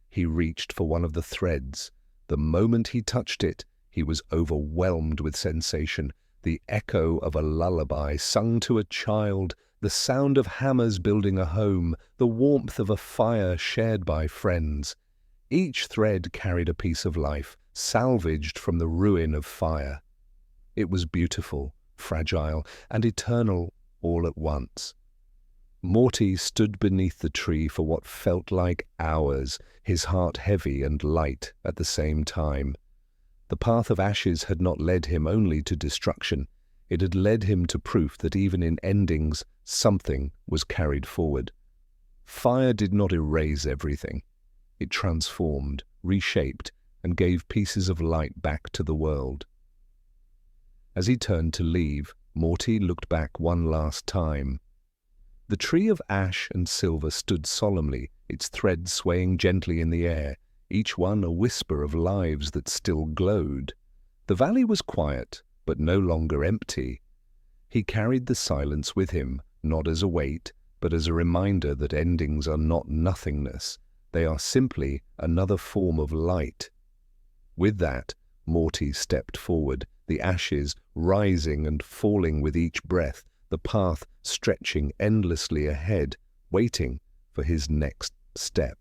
He reached for one of the threads. The moment he touched it, he was overwhelmed with sensation. the echo of a lullaby sung to a child, the sound of hammers building a home, the warmth of a fire shared by friends. Each thread carried a piece of life, salvaged from the ruin of fire. It was beautiful, fragile, and eternal all at once. Morty stood beneath the tree for what felt like hours, his heart heavy and light at the same time. The path of ashes had not led him only to destruction. It had led him to proof that even in endings, something was carried forward. Fire did not erase everything. It transformed, reshaped, and gave pieces of light back to the world. As he turned to leave, Morty looked back one last time. The tree of ash and silver stood solemnly, its threads swaying gently in the air, each one a whisper of lives that still glowed. The valley was quiet, but no longer empty. He carried the silence with him, not as a weight, but as a reminder that endings are not nothingness. They are simply another form of light. With that, Morty stepped forward, the ashes rising and falling with each breath, the path stretching endlessly ahead, waiting for his next step.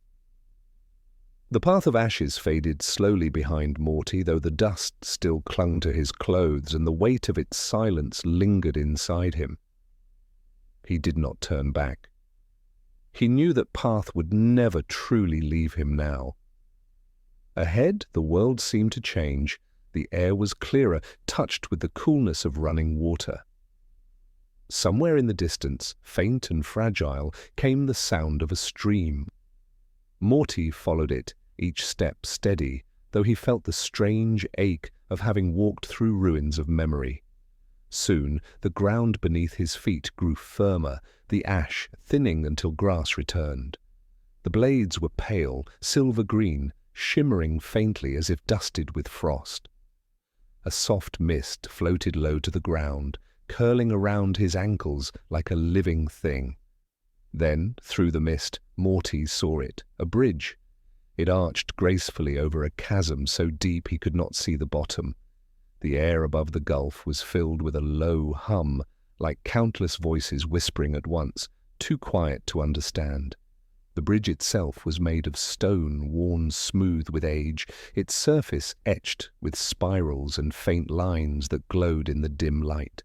The path of ashes faded slowly behind Morty, though the dust still clung to his clothes and the weight of its silence lingered inside him. He did not turn back. He knew that path would never truly leave him now. Ahead, the world seemed to change. The air was clearer, touched with the coolness of running water. Somewhere in the distance, faint and fragile, came the sound of a stream. Morty followed it, each step steady, though he felt the strange ache of having walked through ruins of memory. Soon, the ground beneath his feet grew firmer, the ash thinning until grass returned. The blades were pale, silver-green, shimmering faintly as if dusted with frost. A soft mist floated low to the ground, curling around his ankles like a living thing. Then, through the mist, Morty saw it, a bridge. It arched gracefully over a chasm so deep he could not see the bottom. The air above the gulf was filled with a low hum, like countless voices whispering at once, too quiet to understand. The bridge itself was made of stone worn smooth with age, its surface etched with spirals and faint lines that glowed in the dim light.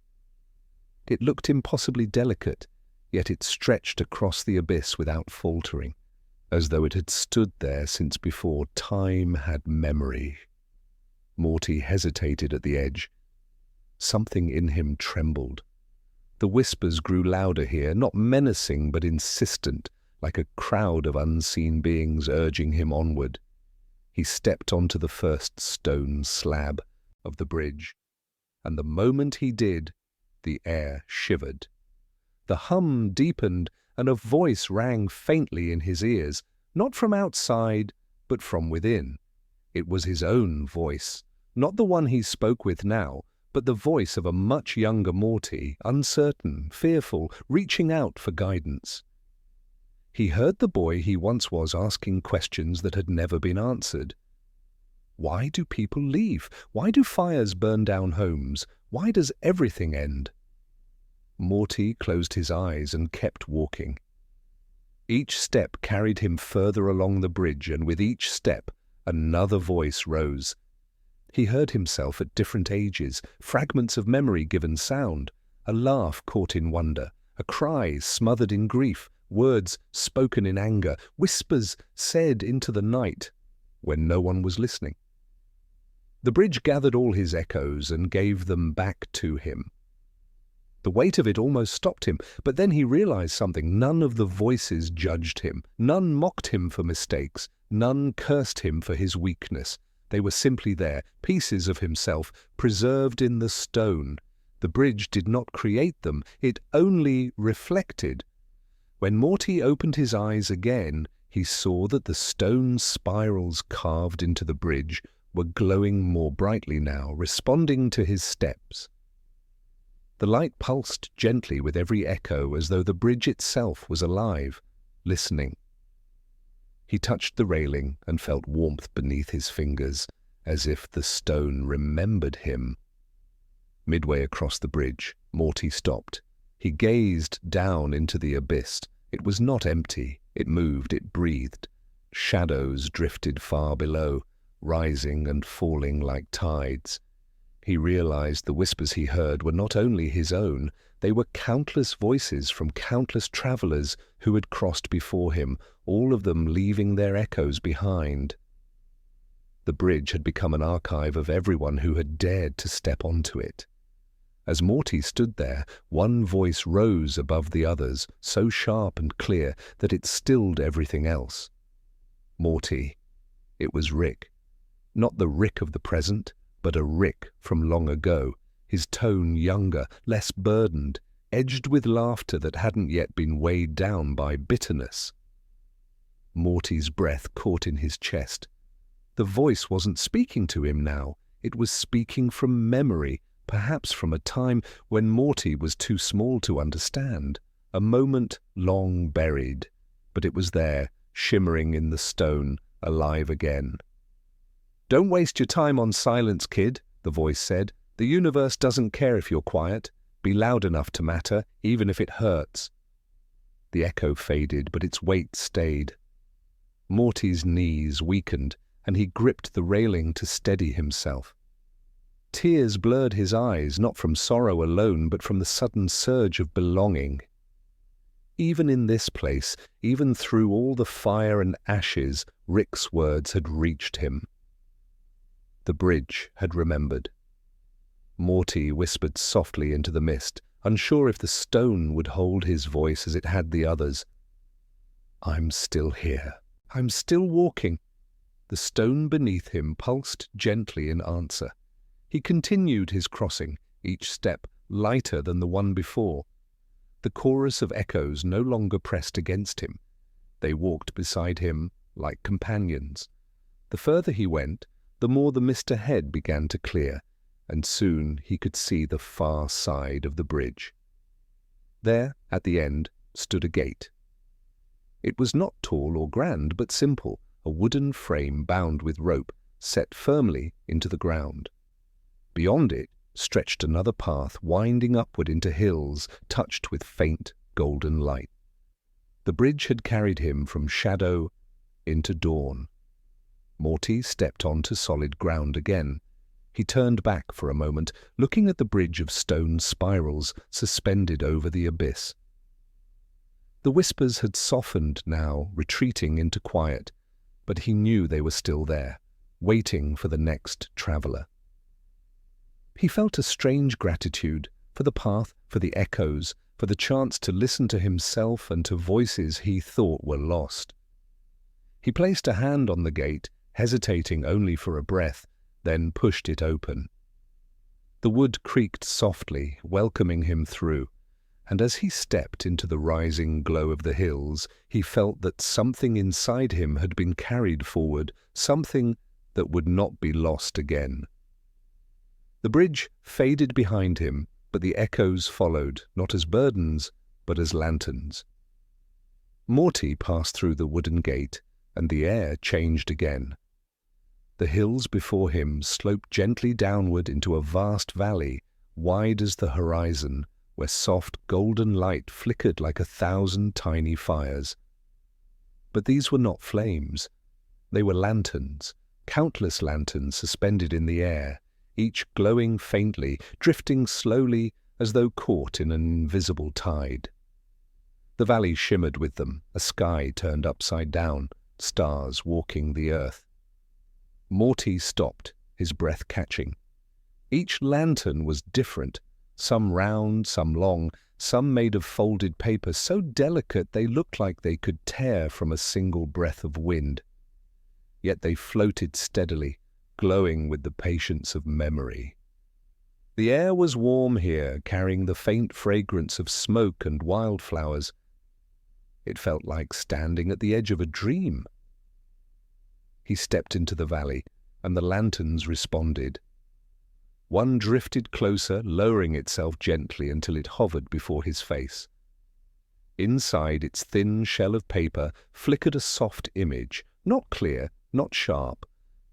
It looked impossibly delicate, yet it stretched across the abyss without faltering, as though it had stood there since before time had memory. Morty hesitated at the edge. Something in him trembled. The whispers grew louder here, not menacing but insistent, like a crowd of unseen beings urging him onward. He stepped onto the first stone slab of the bridge, and the moment he did, the air shivered. The hum deepened, and a voice rang faintly in his ears, not from outside, but from within. It was his own voice, not the one he spoke with now, but the voice of a much younger Morty, uncertain, fearful, reaching out for guidance. He heard the boy he once was asking questions that had never been answered. Why do people leave? Why do fires burn down homes? Why does everything end? Morty closed his eyes and kept walking. Each step carried him further along the bridge, and with each step, another voice rose. He heard himself at different ages, fragments of memory given sound, a laugh caught in wonder, a cry smothered in grief, words spoken in anger, whispers said into the night when no one was listening. The bridge gathered all his echoes and gave them back to him. The weight of it almost stopped him, but then he realized something. None of the voices judged him. None mocked him for mistakes. None cursed him for his weakness. They were simply there, pieces of himself, preserved in the stone. The bridge did not create them. It only reflected. When Morty opened his eyes again, he saw that the stone spirals carved into the bridge were glowing more brightly now, responding to his steps. The light pulsed gently with every echo, as though the bridge itself was alive, listening. He touched the railing and felt warmth beneath his fingers, as if the stone remembered him. Midway across the bridge, Morty stopped. He gazed down into the abyss. It was not empty. It moved, it breathed. Shadows drifted far below, rising and falling like tides. He realized the whispers he heard were not only his own, they were countless voices from countless travelers who had crossed before him, all of them leaving their echoes behind. The bridge had become an archive of everyone who had dared to step onto it. As Morty stood there, one voice rose above the others, so sharp and clear that it stilled everything else. Morty. It was Rick. Not the Rick of the present, but a Rick from long ago, his tone younger, less burdened, edged with laughter that hadn't yet been weighed down by bitterness. Morty's breath caught in his chest. The voice wasn't speaking to him now. It was speaking from memory, perhaps from a time when Morty was too small to understand, a moment long buried, but it was there, shimmering in the stone, alive again. "Don't waste your time on silence, kid," the voice said. "The universe doesn't care if you're quiet. Be loud enough to matter, even if it hurts." The echo faded, but its weight stayed. Morty's knees weakened, and he gripped the railing to steady himself. Tears blurred his eyes, not from sorrow alone, but from the sudden surge of belonging. Even in this place, even through all the fire and ashes, Rick's words had reached him. The bridge had remembered. Morty whispered softly into the mist, unsure if the stone would hold his voice as it had the others. "I'm still here. I'm still walking." The stone beneath him pulsed gently in answer. He continued his crossing, each step lighter than the one before. The chorus of echoes no longer pressed against him. They walked beside him like companions. The further he went, the more the mist ahead began to clear, and soon he could see the far side of the bridge. There, at the end, stood a gate. It was not tall or grand, but simple, a wooden frame bound with rope, set firmly into the ground. Beyond it stretched another path winding upward into hills touched with faint golden light. The bridge had carried him from shadow into dawn. Morty stepped onto solid ground again. He turned back for a moment, looking at the bridge of stone spirals suspended over the abyss. The whispers had softened now, retreating into quiet, but he knew they were still there, waiting for the next traveler. He felt a strange gratitude for the path, for the echoes, for the chance to listen to himself and to voices he thought were lost. He placed a hand on the gate, hesitating only for a breath, then pushed it open. The wood creaked softly, welcoming him through, and as he stepped into the rising glow of the hills, he felt that something inside him had been carried forward, something that would not be lost again. The bridge faded behind him, but the echoes followed, not as burdens, but as lanterns. Morty passed through the wooden gate, and the air changed again. The hills before him sloped gently downward into a vast valley, wide as the horizon, where soft golden light flickered like 1,000 tiny fires. But these were not flames. They were lanterns, countless lanterns suspended in the air, each glowing faintly, drifting slowly as though caught in an invisible tide. The valley shimmered with them, a sky turned upside down, stars walking the earth. Morty stopped, his breath catching. Each lantern was different, some round, some long, some made of folded paper so delicate they looked like they could tear from a single breath of wind. Yet they floated steadily, glowing with the patience of memory. The air was warm here, carrying the faint fragrance of smoke and wildflowers. It felt like standing at the edge of a dream. He stepped into the valley, and the lanterns responded. One drifted closer, lowering itself gently until it hovered before his face. Inside its thin shell of paper flickered a soft image, not clear, not sharp,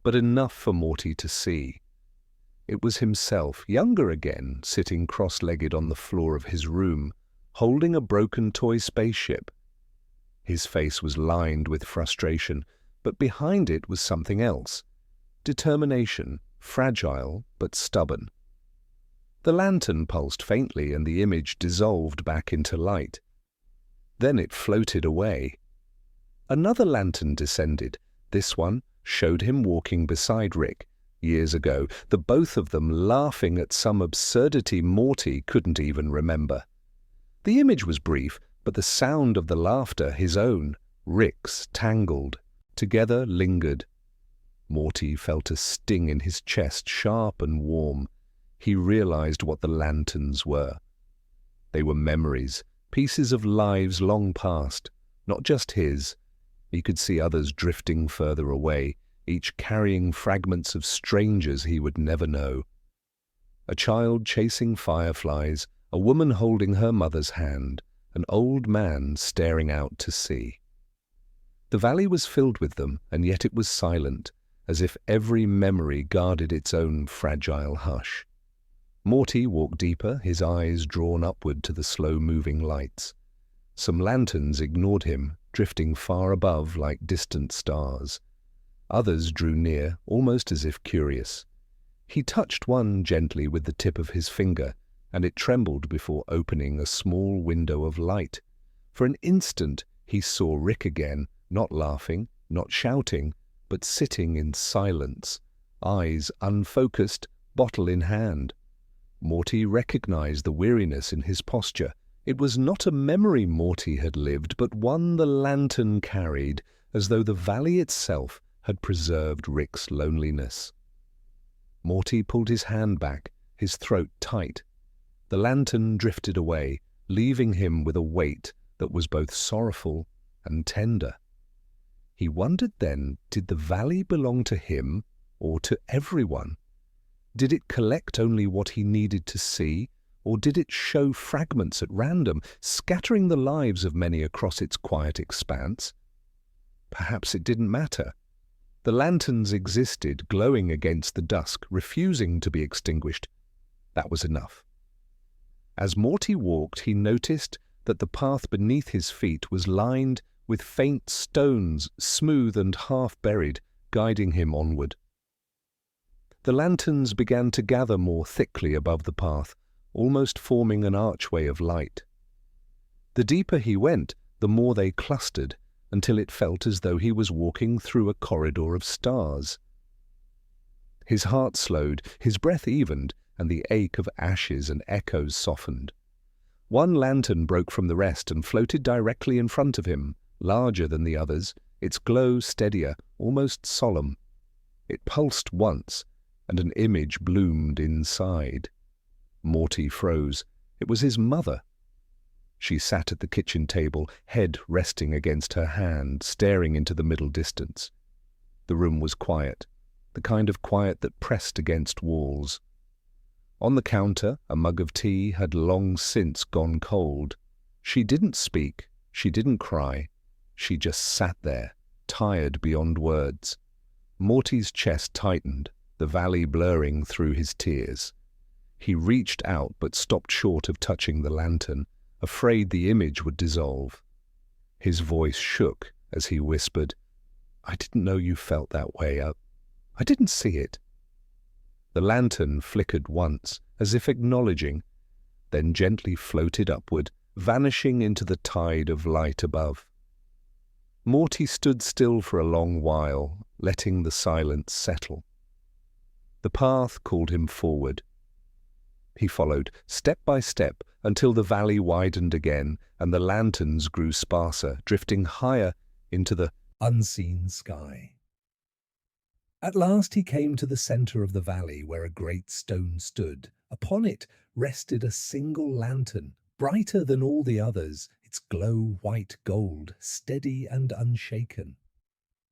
but enough for Morty to see. It was himself, younger again, sitting cross-legged on the floor of his room, holding a broken toy spaceship. His face was lined with frustration, but behind it was something else. Determination, fragile but stubborn. The lantern pulsed faintly and the image dissolved back into light. Then it floated away. Another lantern descended. This one showed him walking beside Rick, years ago, the both of them laughing at some absurdity Morty couldn't even remember. The image was brief, but the sound of the laughter, his own, Rick's, tangled, together lingered. Morty felt a sting in his chest, sharp and warm. He realized what the lanterns were. They were memories, pieces of lives long past, not just his. He could see others drifting further away, each carrying fragments of strangers he would never know. A child chasing fireflies, a woman holding her mother's hand, an old man staring out to sea. The valley was filled with them, and yet it was silent, as if every memory guarded its own fragile hush. Morty walked deeper, his eyes drawn upward to the slow-moving lights. Some lanterns ignored him, drifting far above like distant stars. Others drew near, almost as if curious. He touched one gently with the tip of his finger, and it trembled before opening a small window of light. For an instant he saw Rick again, not laughing, not shouting, but sitting in silence, eyes unfocused, bottle in hand. Morty recognized the weariness in his posture. It was not a memory Morty had lived, but one the lantern carried, as though the valley itself had preserved Rick's loneliness. Morty pulled his hand back, his throat tight. The lantern drifted away, leaving him with a weight that was both sorrowful and tender. He wondered then, did the valley belong to him or to everyone? Did it collect only what he needed to see, or did it show fragments at random, scattering the lives of many across its quiet expanse? Perhaps it didn't matter. The lanterns existed, glowing against the dusk, refusing to be extinguished. That was enough. As Morty walked, he noticed that the path beneath his feet was lined with faint stones, smooth and half-buried, guiding him onward. The lanterns began to gather more thickly above the path, almost forming an archway of light. The deeper he went, the more they clustered, until it felt as though he was walking through a corridor of stars. His heart slowed, his breath evened, and the ache of ashes and echoes softened. One lantern broke from the rest and floated directly in front of him, larger than the others, its glow steadier, almost solemn. It pulsed once, and an image bloomed inside. Morty froze. It was his mother. She sat at the kitchen table, head resting against her hand, staring into the middle distance. The room was quiet, the kind of quiet that pressed against walls. On the counter, a mug of tea had long since gone cold. She didn't speak, she didn't cry. She just sat there, tired beyond words. Morty's chest tightened, the valley blurring through his tears. He reached out but stopped short of touching the lantern, afraid the image would dissolve. His voice shook as he whispered, "I didn't know you felt that way. I didn't see it." The lantern flickered once, as if acknowledging, then gently floated upward, vanishing into the tide of light above. Morty stood still for a long while, letting the silence settle. The path called him forward. He followed, step by step, until the valley widened again and the lanterns grew sparser, drifting higher into the unseen sky. At last he came to the center of the valley where a great stone stood. Upon it rested a single lantern, brighter than all the others, its glow white gold, steady and unshaken.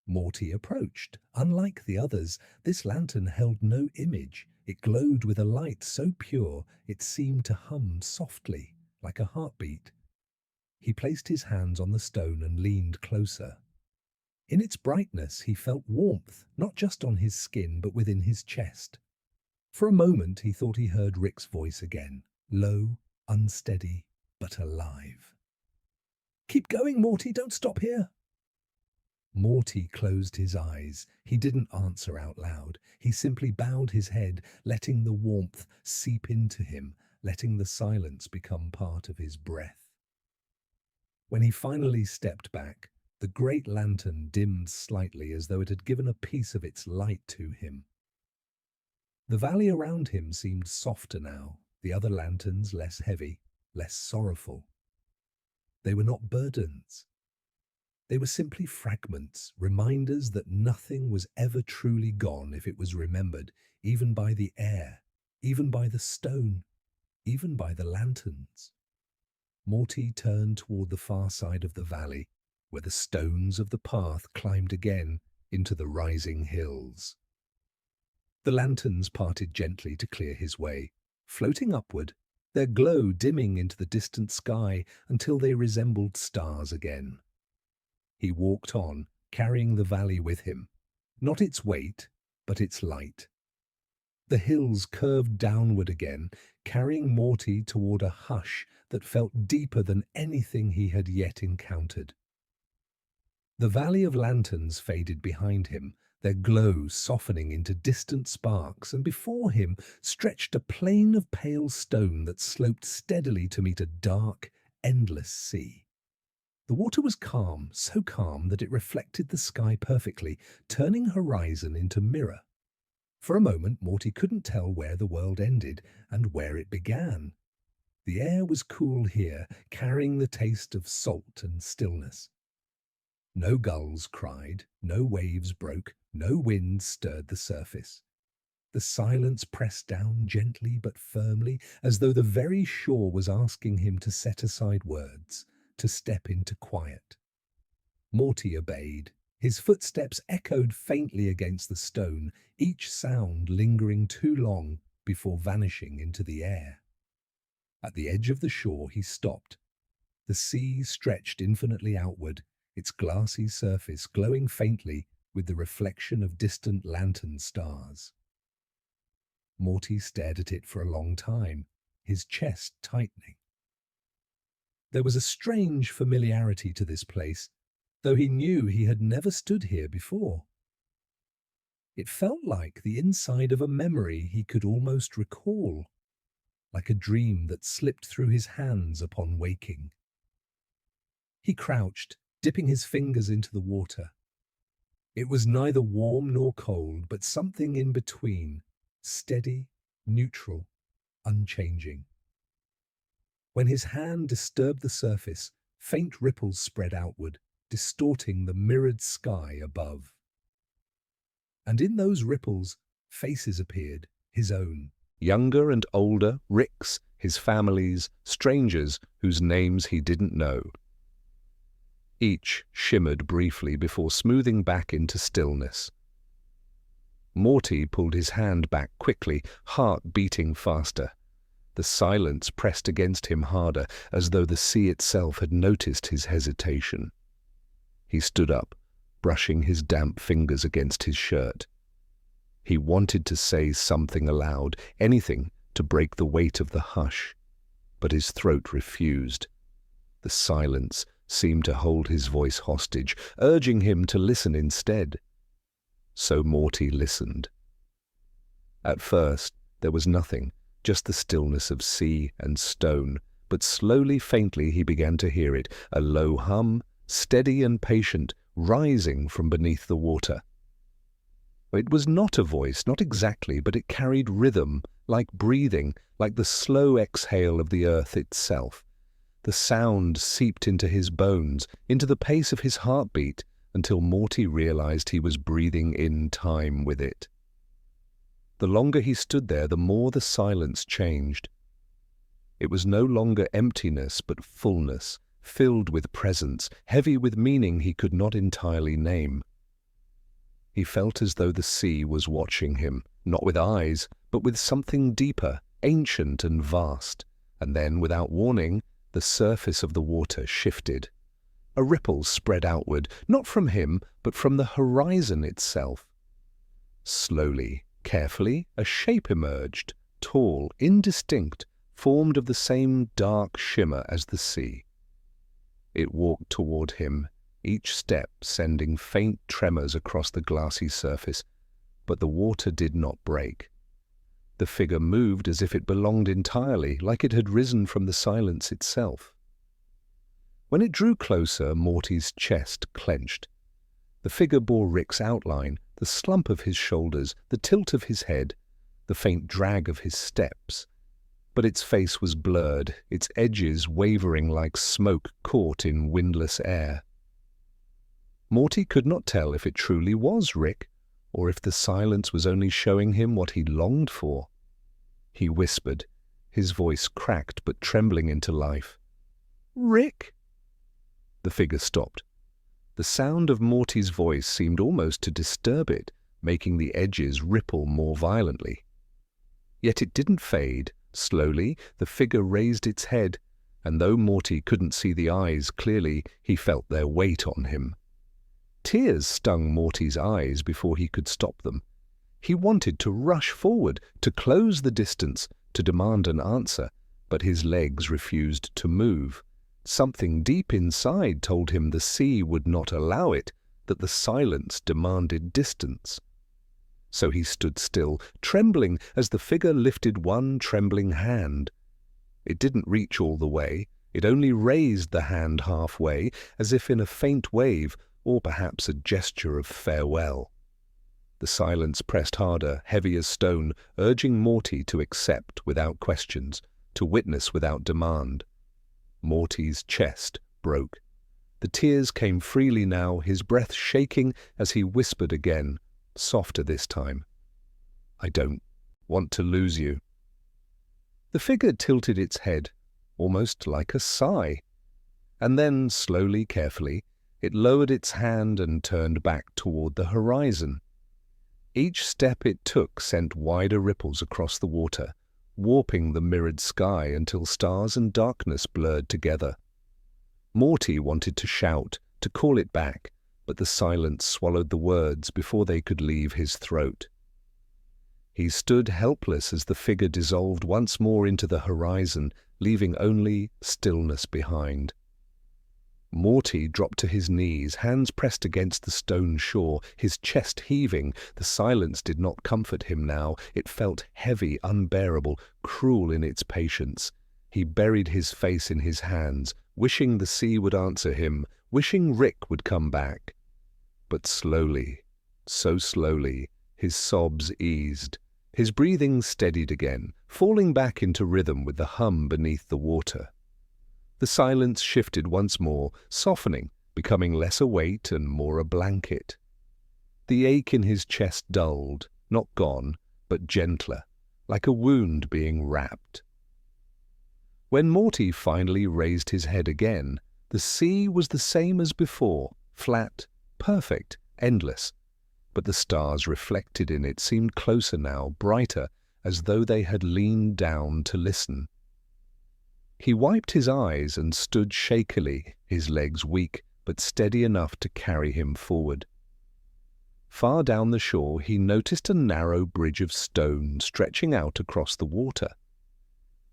Morty approached. Unlike the others, this lantern held no image. It glowed with a light so pure it seemed to hum softly, like a heartbeat. He placed his hands on the stone and leaned closer. In its brightness he felt warmth, not just on his skin but within his chest. For a moment he thought he heard Rick's voice again, low, unsteady, but alive. "Keep going, Morty, don't stop here." Morty closed his eyes. He didn't answer out loud. He simply bowed his head, letting the warmth seep into him, letting the silence become part of his breath. When he finally stepped back, the great lantern dimmed slightly as though it had given a piece of its light to him. The valley around him seemed softer now, the other lanterns less heavy, less sorrowful. They were not burdens. They were simply fragments, reminders that nothing was ever truly gone if it was remembered, even by the air, even by the stone, even by the lanterns. Morty turned toward the far side of the valley, where the stones of the path climbed again into the rising hills. The lanterns parted gently to clear his way, floating upward, their glow dimming into the distant sky until they resembled stars again. He walked on, carrying the valley with him, not its weight, but its light. The hills curved downward again, carrying Morty toward a hush that felt deeper than anything he had yet encountered. The valley of lanterns faded behind him, their glow softening into distant sparks, and before him stretched a plain of pale stone that sloped steadily to meet a dark, endless sea. The water was calm, so calm that it reflected the sky perfectly, turning horizon into mirror. For a moment, Morty couldn't tell where the world ended and where it began. The air was cool here, carrying the taste of salt and stillness. No gulls cried, no waves broke, no wind stirred the surface. The silence pressed down gently but firmly, as though the very shore was asking him to set aside words, to step into quiet. Morty obeyed. His footsteps echoed faintly against the stone, each sound lingering too long before vanishing into the air. At the edge of the shore he stopped. The sea stretched infinitely outward, its glassy surface glowing faintly with the reflection of distant lantern stars. Morty stared at it for a long time, his chest tightening. There was a strange familiarity to this place, though he knew he had never stood here before. It felt like the inside of a memory he could almost recall, like a dream that slipped through his hands upon waking. He crouched, dipping his fingers into the water. It was neither warm nor cold, but something in between, steady, neutral, unchanging. When his hand disturbed the surface, faint ripples spread outward, distorting the mirrored sky above. And in those ripples, faces appeared, his own. Younger and older, Rick's, his family's, strangers whose names he didn't know. Each shimmered briefly before smoothing back into stillness. Morty pulled his hand back quickly, heart beating faster. The silence pressed against him harder, as though the sea itself had noticed his hesitation. He stood up, brushing his damp fingers against his shirt. He wanted to say something aloud, anything to break the weight of the hush, but his throat refused. The silence seemed to hold his voice hostage, urging him to listen instead. So Morty listened. At first, there was nothing, just the stillness of sea and stone, but slowly, faintly, he began to hear it, a low hum, steady and patient, rising from beneath the water. It was not a voice, not exactly, but it carried rhythm, like breathing, like the slow exhale of the earth itself. The sound seeped into his bones, into the pace of his heartbeat, until Morty realized he was breathing in time with it. The longer he stood there, the more the silence changed. It was no longer emptiness, but fullness, filled with presence, heavy with meaning he could not entirely name. He felt as though the sea was watching him, not with eyes, but with something deeper, ancient and vast. And then, without warning, the surface of the water shifted. A ripple spread outward, not from him, but from the horizon itself. Slowly, Carefully, a shape emerged, tall, indistinct, formed of the same dark shimmer as the sea. It walked toward him, each step sending faint tremors across the glassy surface, but the water did not break. The figure moved as if it belonged entirely, like it had risen from the silence itself. When it drew closer, Morty's chest clenched. The figure bore Rick's outline, the slump of his shoulders, the tilt of his head, the faint drag of his steps. But its face was blurred, its edges wavering like smoke caught in windless air. Morty could not tell if it truly was Rick, or if the silence was only showing him what he longed for. He whispered, his voice cracked but trembling into life. "Rick?" The figure stopped. The sound of Morty's voice seemed almost to disturb it, making the edges ripple more violently. Yet it didn't fade. Slowly, the figure raised its head, and though Morty couldn't see the eyes clearly, he felt their weight on him. Tears stung Morty's eyes before he could stop them. He wanted to rush forward, to close the distance, to demand an answer, but his legs refused to move. Something deep inside told him the sea would not allow it, that the silence demanded distance. So he stood still, trembling as the figure lifted one trembling hand. It didn't reach all the way. It only raised the hand halfway, as if in a faint wave, or perhaps a gesture of farewell. The silence pressed harder, heavy as stone, urging Morty to accept without questions, to witness without demand. Morty's chest broke. The tears came freely now, his breath shaking as he whispered again, softer this time. "I don't want to lose you." The figure tilted its head, almost like a sigh, and then, slowly, carefully, it lowered its hand and turned back toward the horizon. Each step it took sent wider ripples across the water, warping the mirrored sky until stars and darkness blurred together. Morty wanted to shout, to call it back, but the silence swallowed the words before they could leave his throat. He stood helpless as the figure dissolved once more into the horizon, leaving only stillness behind. Morty dropped to his knees, hands pressed against the stone shore, his chest heaving. The silence did not comfort him now. It felt heavy, unbearable, cruel in its patience. He buried his face in his hands, wishing the sea would answer him, wishing Rick would come back. But slowly, so slowly, his sobs eased. His breathing steadied again, falling back into rhythm with the hum beneath the water. The silence shifted once more, softening, becoming less a weight and more a blanket. The ache in his chest dulled, not gone, but gentler, like a wound being wrapped. When Morty finally raised his head again, the sea was the same as before, flat, perfect, endless. But the stars reflected in it seemed closer now, brighter, as though they had leaned down to listen. He wiped his eyes and stood shakily, his legs weak but steady enough to carry him forward. Far down the shore he noticed a narrow bridge of stone stretching out across the water.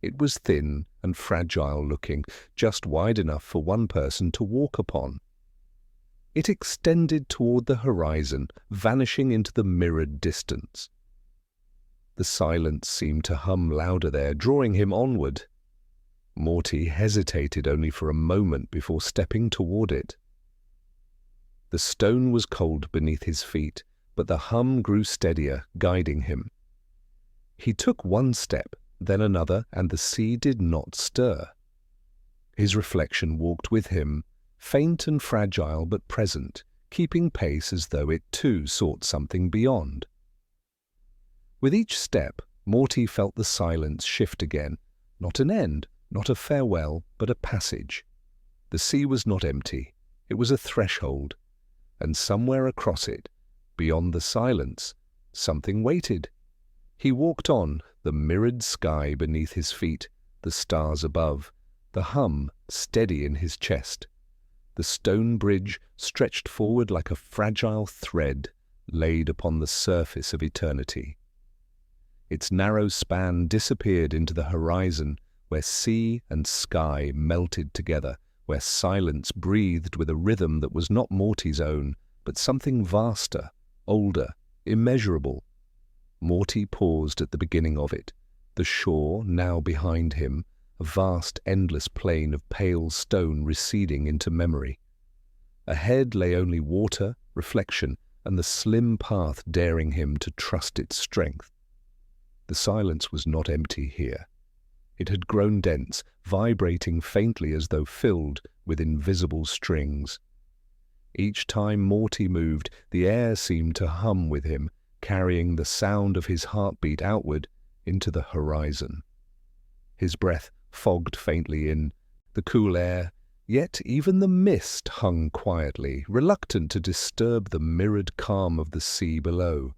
It was thin and fragile-looking, just wide enough for one person to walk upon. It extended toward the horizon, vanishing into the mirrored distance. The silence seemed to hum louder there, drawing him onward. Morty hesitated only for a moment before stepping toward it. The stone was cold beneath his feet, but the hum grew steadier, guiding him. He took one step, then another, and the sea did not stir. His reflection walked with him, faint and fragile but present, keeping pace as though it too sought something beyond. With each step, Morty felt the silence shift again, not an end, not a farewell, but a passage. The sea was not empty. It was a threshold, and somewhere across it, beyond the silence, something waited. He walked on, the mirrored sky beneath his feet, the stars above, the hum steady in his chest. The stone bridge stretched forward like a fragile thread laid upon the surface of eternity. Its narrow span disappeared into the horizon, where sea and sky melted together, where silence breathed with a rhythm that was not Morty's own, but something vaster, older, immeasurable. Morty paused at the beginning of it, the shore now behind him, a vast, endless plain of pale stone receding into memory. Ahead lay only water, reflection, and the slim path daring him to trust its strength. The silence was not empty here. It had grown dense, vibrating faintly as though filled with invisible strings. Each time Morty moved, the air seemed to hum with him, carrying the sound of his heartbeat outward into the horizon. His breath fogged faintly in the cool air, yet even the mist hung quietly, reluctant to disturb the mirrored calm of the sea below.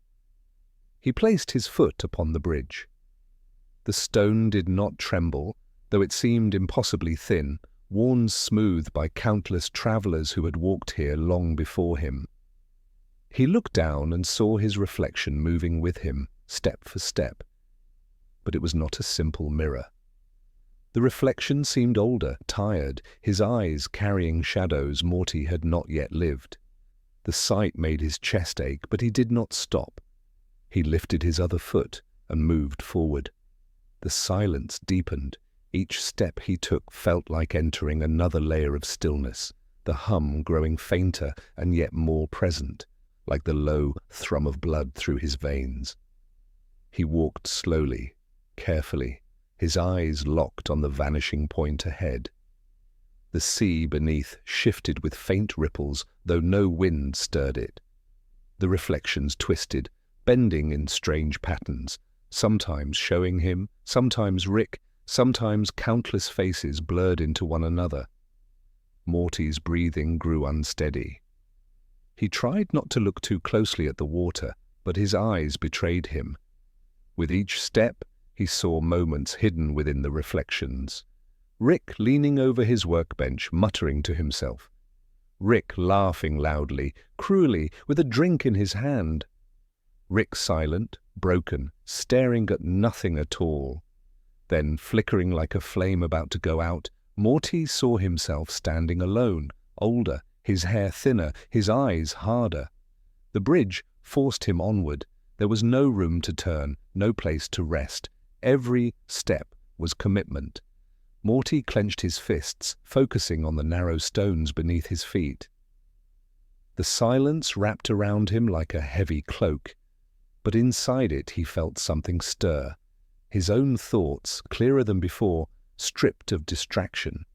He placed his foot upon the bridge. The stone did not tremble, though it seemed impossibly thin, worn smooth by countless travellers who had walked here long before him. He looked down and saw his reflection moving with him, step for step. But it was not a simple mirror. The reflection seemed older, tired, his eyes carrying shadows Morty had not yet lived. The sight made his chest ache, but he did not stop. He lifted his other foot and moved forward. The silence deepened. Each step he took felt like entering another layer of stillness, the hum growing fainter and yet more present, like the low thrum of blood through his veins. He walked slowly, carefully, his eyes locked on the vanishing point ahead. The sea beneath shifted with faint ripples, though no wind stirred it. The reflections twisted, bending in strange patterns, sometimes showing him, sometimes Rick, sometimes countless faces blurred into one another. Morty's breathing grew unsteady. He tried not to look too closely at the water, but his eyes betrayed him. With each step, he saw moments hidden within the reflections. Rick leaning over his workbench, muttering to himself. Rick laughing loudly, cruelly, with a drink in his hand. Rick silent, broken, staring at nothing at all. Then, flickering like a flame about to go out, Morty saw himself standing alone, older, his hair thinner, his eyes harder. The bridge forced him onward. There was no room to turn, no place to rest. Every step was commitment. Morty clenched his fists, focusing on the narrow stones beneath his feet. The silence wrapped around him like a heavy cloak, but inside it he felt something stir. His own thoughts, clearer than before, stripped of distraction.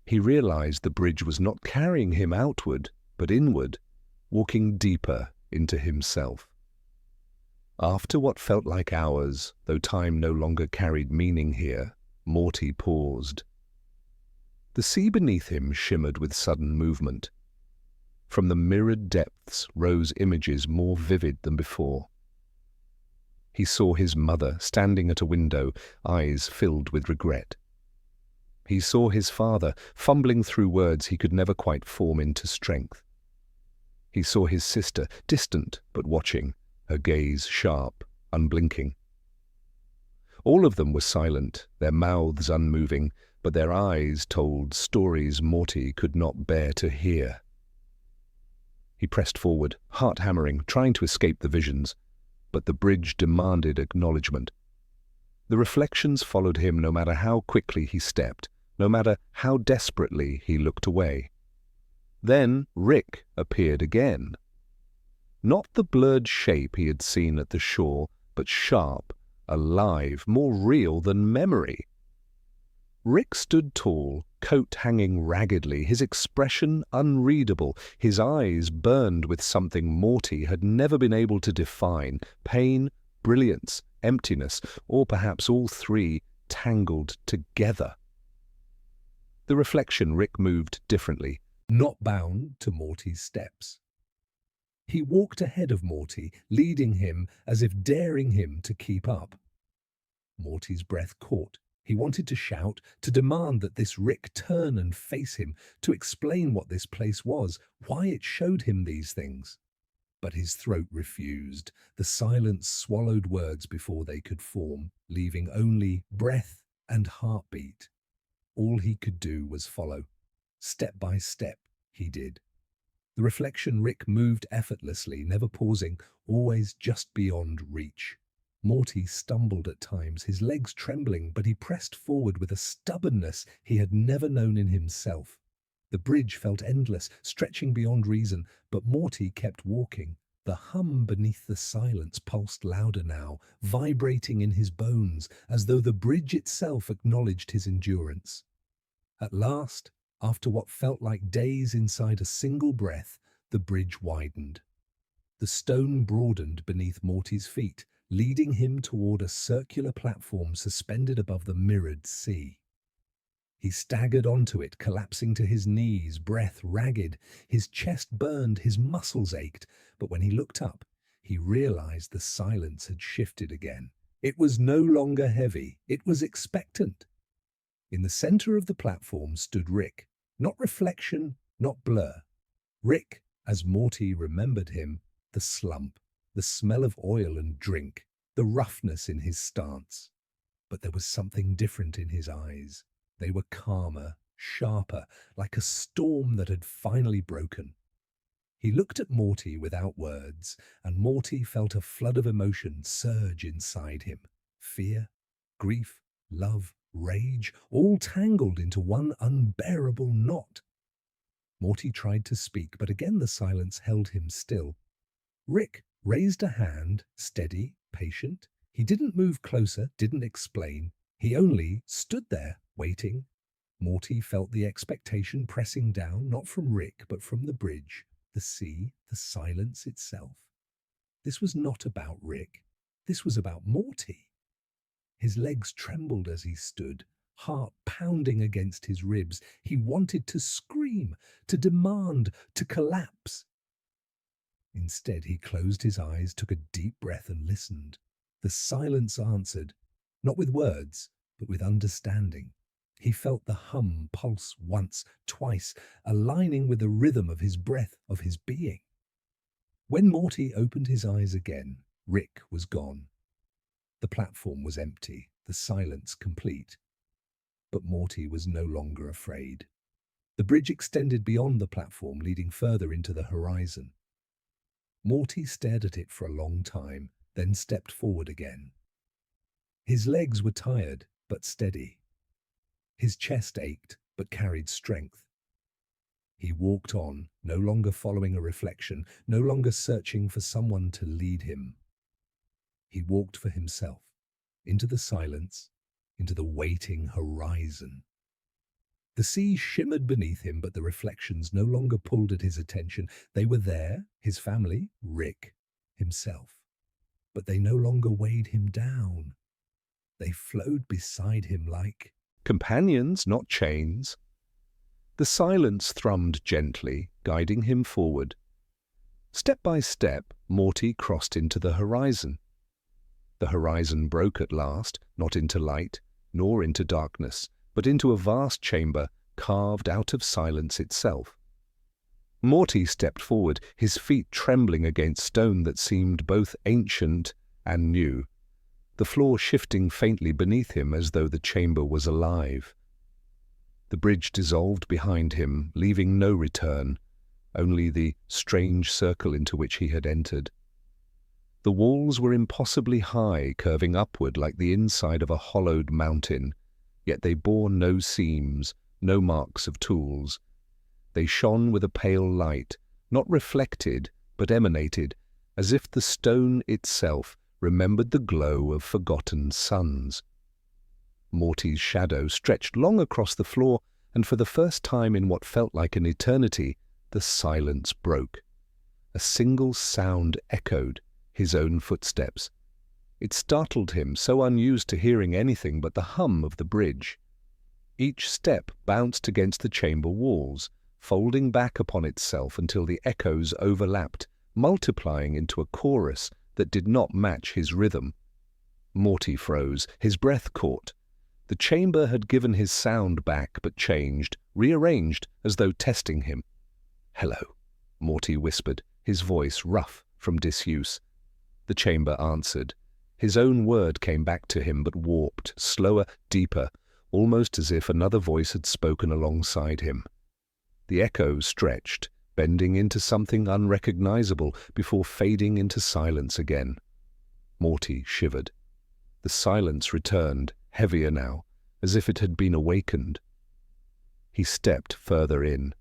He realized the bridge was not carrying him outward, but inward, walking deeper into himself. After what felt like hours, though time no longer carried meaning here, Morty paused. The sea beneath him shimmered with sudden movement. From the mirrored depths rose images more vivid than before. He saw his mother standing at a window, eyes filled with regret. He saw his father fumbling through words he could never quite form into strength. He saw his sister, distant but watching, her gaze sharp, unblinking. All of them were silent, their mouths unmoving, but their eyes told stories Morty could not bear to hear. He pressed forward, heart hammering, trying to escape the visions, but the bridge demanded acknowledgement. The reflections followed him no matter how quickly he stepped, no matter how desperately he looked away. Then Rick appeared again. Not the blurred shape he had seen at the shore, but sharp, alive, more real than memory. Rick stood tall, coat hanging raggedly, his expression unreadable, his eyes burned with something Morty had never been able to define, pain, brilliance, emptiness, or perhaps all three tangled together. The reflection Rick moved differently, not bound to Morty's steps. He walked ahead of Morty, leading him as if daring him to keep up. Morty's breath caught. He wanted to shout, to demand that this Rick turn and face him, to explain what this place was, why it showed him these things. But his throat refused. The silence swallowed words before they could form, leaving only breath and heartbeat. All he could do was follow. Step by step, he did. The reflection Rick moved effortlessly, never pausing, always just beyond reach. Morty stumbled at times, his legs trembling, but he pressed forward with a stubbornness he had never known in himself. The bridge felt endless, stretching beyond reason, but Morty kept walking. The hum beneath the silence pulsed louder now, vibrating in his bones, as though the bridge itself acknowledged his endurance. At last, after what felt like days inside a single breath, the bridge widened. The stone broadened beneath Morty's feet, leading him toward a circular platform suspended above the mirrored sea. He staggered onto it, collapsing to his knees, breath ragged. His chest burned, his muscles ached, but when he looked up, he realized the silence had shifted again. It was no longer heavy, it was expectant. In the center of the platform stood Rick, not reflection, not blur. Rick, as Morty remembered him, the slump, the smell of oil and drink, the roughness in his stance. But there was something different in his eyes. They were calmer, sharper, like a storm that had finally broken. He looked at Morty without words, and Morty felt a flood of emotion surge inside him. Fear, grief, love, rage, all tangled into one unbearable knot. Morty tried to speak, but again the silence held him still. Rick raised a hand, steady, patient. He didn't move closer, didn't explain. He only stood there, waiting. Morty felt the expectation pressing down, not from Rick, but from the bridge, the sea, the silence itself. This was not about Rick. This was about Morty. His legs trembled as he stood, heart pounding against his ribs. He wanted to scream, to demand, to collapse. Instead, he closed his eyes, took a deep breath and listened. The silence answered, not with words, but with understanding. He felt the hum pulse once, twice, aligning with the rhythm of his breath, of his being. When Morty opened his eyes again, Rick was gone. The platform was empty, the silence complete. But Morty was no longer afraid. The bridge extended beyond the platform, leading further into the horizon. Morty stared at it for a long time, then stepped forward again. His legs were tired, but steady. His chest ached, but carried strength. He walked on, no longer following a reflection, no longer searching for someone to lead him. He walked for himself, into the silence, into the waiting horizon. The sea shimmered beneath him, but the reflections no longer pulled at his attention. They were there, his family, Rick, himself. But they no longer weighed him down. They flowed beside him like companions, not chains. The silence thrummed gently, guiding him forward. Step by step, Morty crossed into the horizon. The horizon broke at last, not into light, nor into darkness, but into a vast chamber carved out of silence itself. Morty stepped forward, his feet trembling against stone that seemed both ancient and new, the floor shifting faintly beneath him as though the chamber was alive. The bridge dissolved behind him, leaving no return, only the strange circle into which he had entered. The walls were impossibly high, curving upward like the inside of a hollowed mountain, yet they bore no seams, no marks of tools. They shone with a pale light, not reflected, but emanated, as if the stone itself remembered the glow of forgotten suns. Morty's shadow stretched long across the floor, and for the first time in what felt like an eternity, the silence broke. A single sound echoed, his own footsteps. It startled him, so unused to hearing anything but the hum of the bridge. Each step bounced against the chamber walls, folding back upon itself until the echoes overlapped, multiplying into a chorus that did not match his rhythm. Morty froze, his breath caught. The chamber had given his sound back, but changed, rearranged, as though testing him. "Hello," Morty whispered, his voice rough, from disuse. The chamber answered. His own word came back to him, but warped, slower, deeper, almost as if another voice had spoken alongside him. The echo stretched, bending into something unrecognizable before fading into silence again. Morty shivered. The silence returned, heavier now, as if it had been awakened. He stepped further in.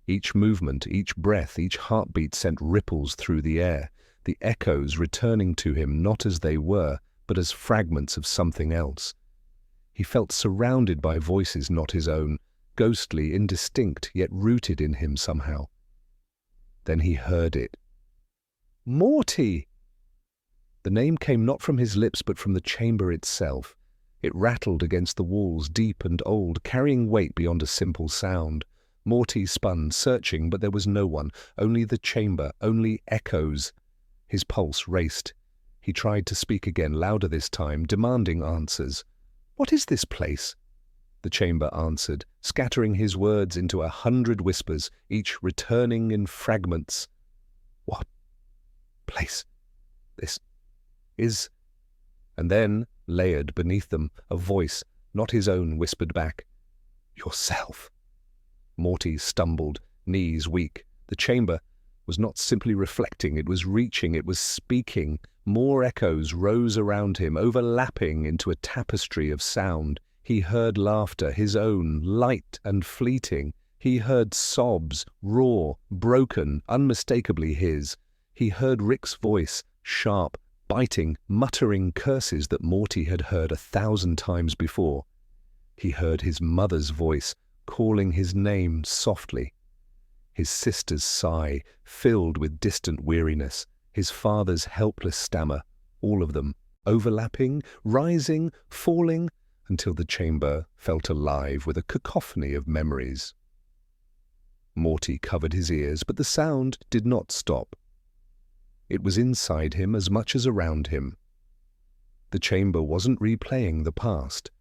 Each movement, each breath, each heartbeat sent ripples through the air, the echoes returning to him not as they were, but as fragments of something else. He felt surrounded by voices not his own, ghostly, indistinct, yet rooted in him somehow. Then he heard it. Morty! The name came not from his lips but from the chamber itself. It rattled against the walls, deep and old, carrying weight beyond a simple sound. Morty spun, searching, but there was no one, only the chamber, only echoes. His pulse raced. He tried to speak again, louder this time, demanding answers. "What is this place?" The chamber answered, scattering his words into 100 whispers, each returning in fragments. "What place? This is..." And then, layered beneath them, a voice, not his own, whispered back, "Yourself." Morty stumbled, knees weak. The chamber was not simply reflecting, it was reaching, it was speaking. More echoes rose around him, overlapping into a tapestry of sound. He heard laughter, his own, light and fleeting. He heard sobs, raw, broken, unmistakably his. He heard Rick's voice, sharp, biting, muttering curses that Morty had heard 1,000 times before. He heard his mother's voice, calling his name softly. His sister's sigh, filled with distant weariness. His father's helpless stammer, all of them, overlapping, rising, falling, until the chamber felt alive with a cacophony of memories. Morty covered his ears, but the sound did not stop. It was inside him as much as around him. The chamber wasn't replaying the past.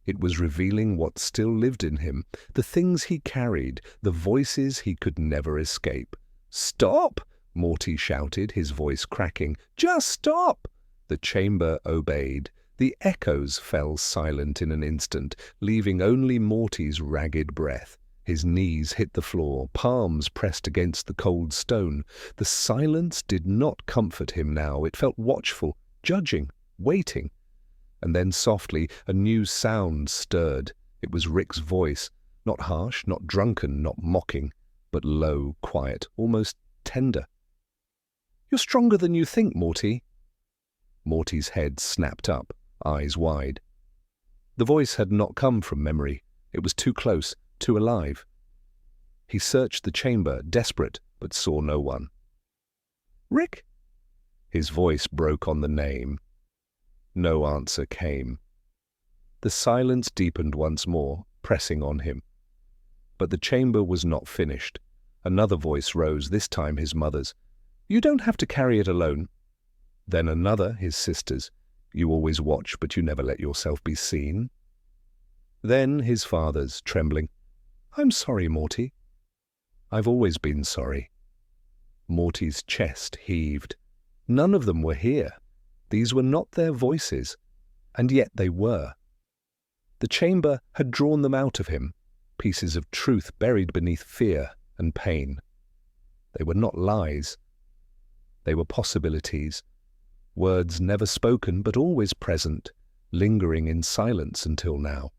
It was revealing what still lived in him, the things he carried, the voices he could never escape. "Stop!" Morty shouted, his voice cracking. "Just stop!" The chamber obeyed. The echoes fell silent in an instant, leaving only Morty's ragged breath. His knees hit the floor, palms pressed against the cold stone. The silence did not comfort him now. It felt watchful, judging, waiting. And then softly, a new sound stirred. It was Rick's voice, not harsh, not drunken, not mocking, but low, quiet, almost tender. "You're stronger than you think, Morty." Morty's head snapped up, eyes wide. The voice had not come from memory. It was too close, too alive. He searched the chamber, desperate, but saw no one. "Rick?" His voice broke on the name. No answer came. The silence deepened once more, pressing on him. But the chamber was not finished. Another voice rose, this time his mother's. "You don't have to carry it alone." Then another, his sister's. "You always watch, but you never let yourself be seen." Then his father's, trembling. "I'm sorry, Morty." "I've always been sorry." Morty's chest heaved. None of them were here. These were not their voices, and yet they were. The chamber had drawn them out of him, pieces of truth buried beneath fear and pain. They were not lies. They were possibilities, words never spoken but always present, lingering in silence until now.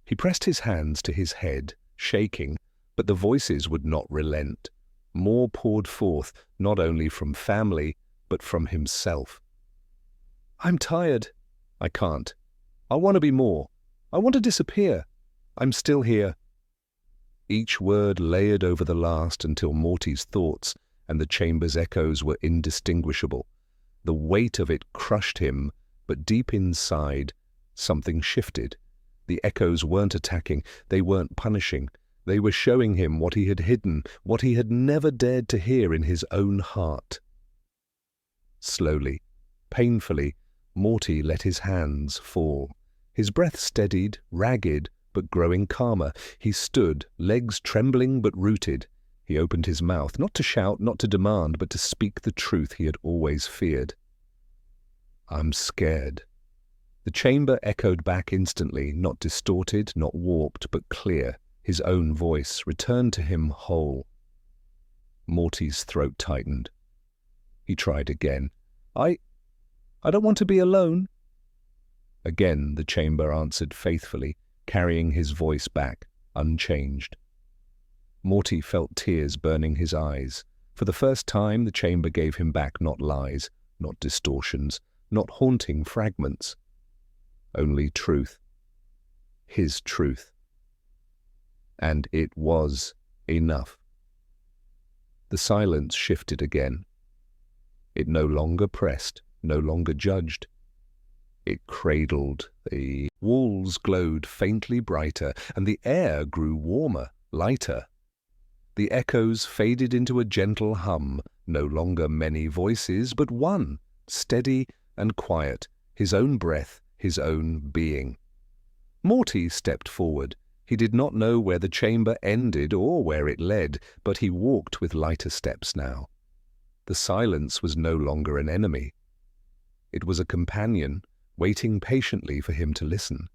He pressed his hands to his head, shaking, but the voices would not relent. More poured forth, not only from family, but from himself. "I'm tired. I can't. I want to be more. I want to disappear. I'm still here." Each word layered over the last until Morty's thoughts and the chamber's echoes were indistinguishable. The weight of it crushed him, but deep inside, something shifted. The echoes weren't attacking, they weren't punishing. They were showing him what he had hidden, what he had never dared to hear in his own heart. Slowly, painfully, Morty let his hands fall. His breath steadied, ragged, but growing calmer. He stood, legs trembling but rooted. He opened his mouth, not to shout, not to demand, but to speak the truth he had always feared. "I'm scared." The chamber echoed back instantly, not distorted, not warped, but clear. His own voice returned to him whole. Morty's throat tightened. He tried again. I don't want to be alone." Again the chamber answered faithfully, carrying his voice back, unchanged. Morty felt tears burning his eyes. For the first time the chamber gave him back not lies, not distortions, not haunting fragments. Only truth. His truth. And it was enough. The silence shifted again. It no longer pressed, no longer judged. It cradled. The walls glowed faintly brighter, and the air grew warmer, lighter. The echoes faded into a gentle hum, no longer many voices, but one, steady and quiet, his own breath, his own being. Morty stepped forward. He did not know where the chamber ended or where it led, but he walked with lighter steps now. The silence was no longer an enemy. It was a companion, waiting patiently for him to listen.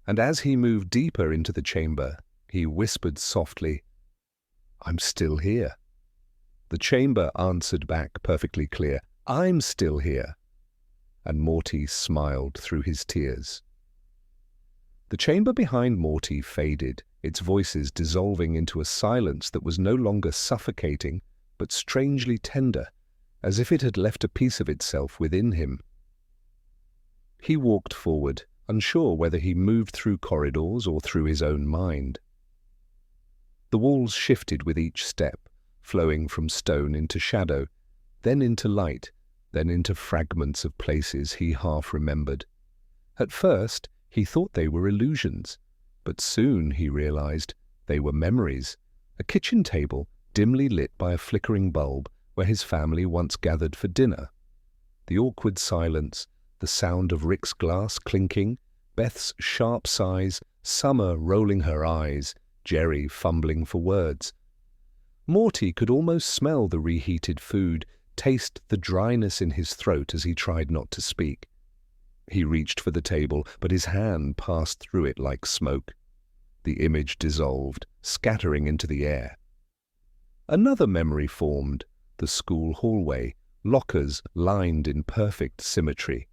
And as he moved deeper into the chamber, he whispered softly, "I'm still here." The chamber answered back perfectly clear, "I'm still here." And Morty smiled through his tears. The chamber behind Morty faded, its voices dissolving into a silence that was no longer suffocating, but strangely tender, as if it had left a piece of itself within him. He walked forward, unsure whether he moved through corridors or through his own mind. The walls shifted with each step, flowing from stone into shadow, then into light, then into fragments of places he half remembered. At first, he thought they were illusions, but soon he realized they were memories. A kitchen table, dimly lit by a flickering bulb, where his family once gathered for dinner. The awkward silence, the sound of Rick's glass clinking, Beth's sharp sighs, Summer rolling her eyes, Jerry fumbling for words. Morty could almost smell the reheated food, taste the dryness in his throat as he tried not to speak. He reached for the table, but his hand passed through it like smoke. The image dissolved, scattering into the air. Another memory formed, the school hallway, lockers lined in perfect symmetry.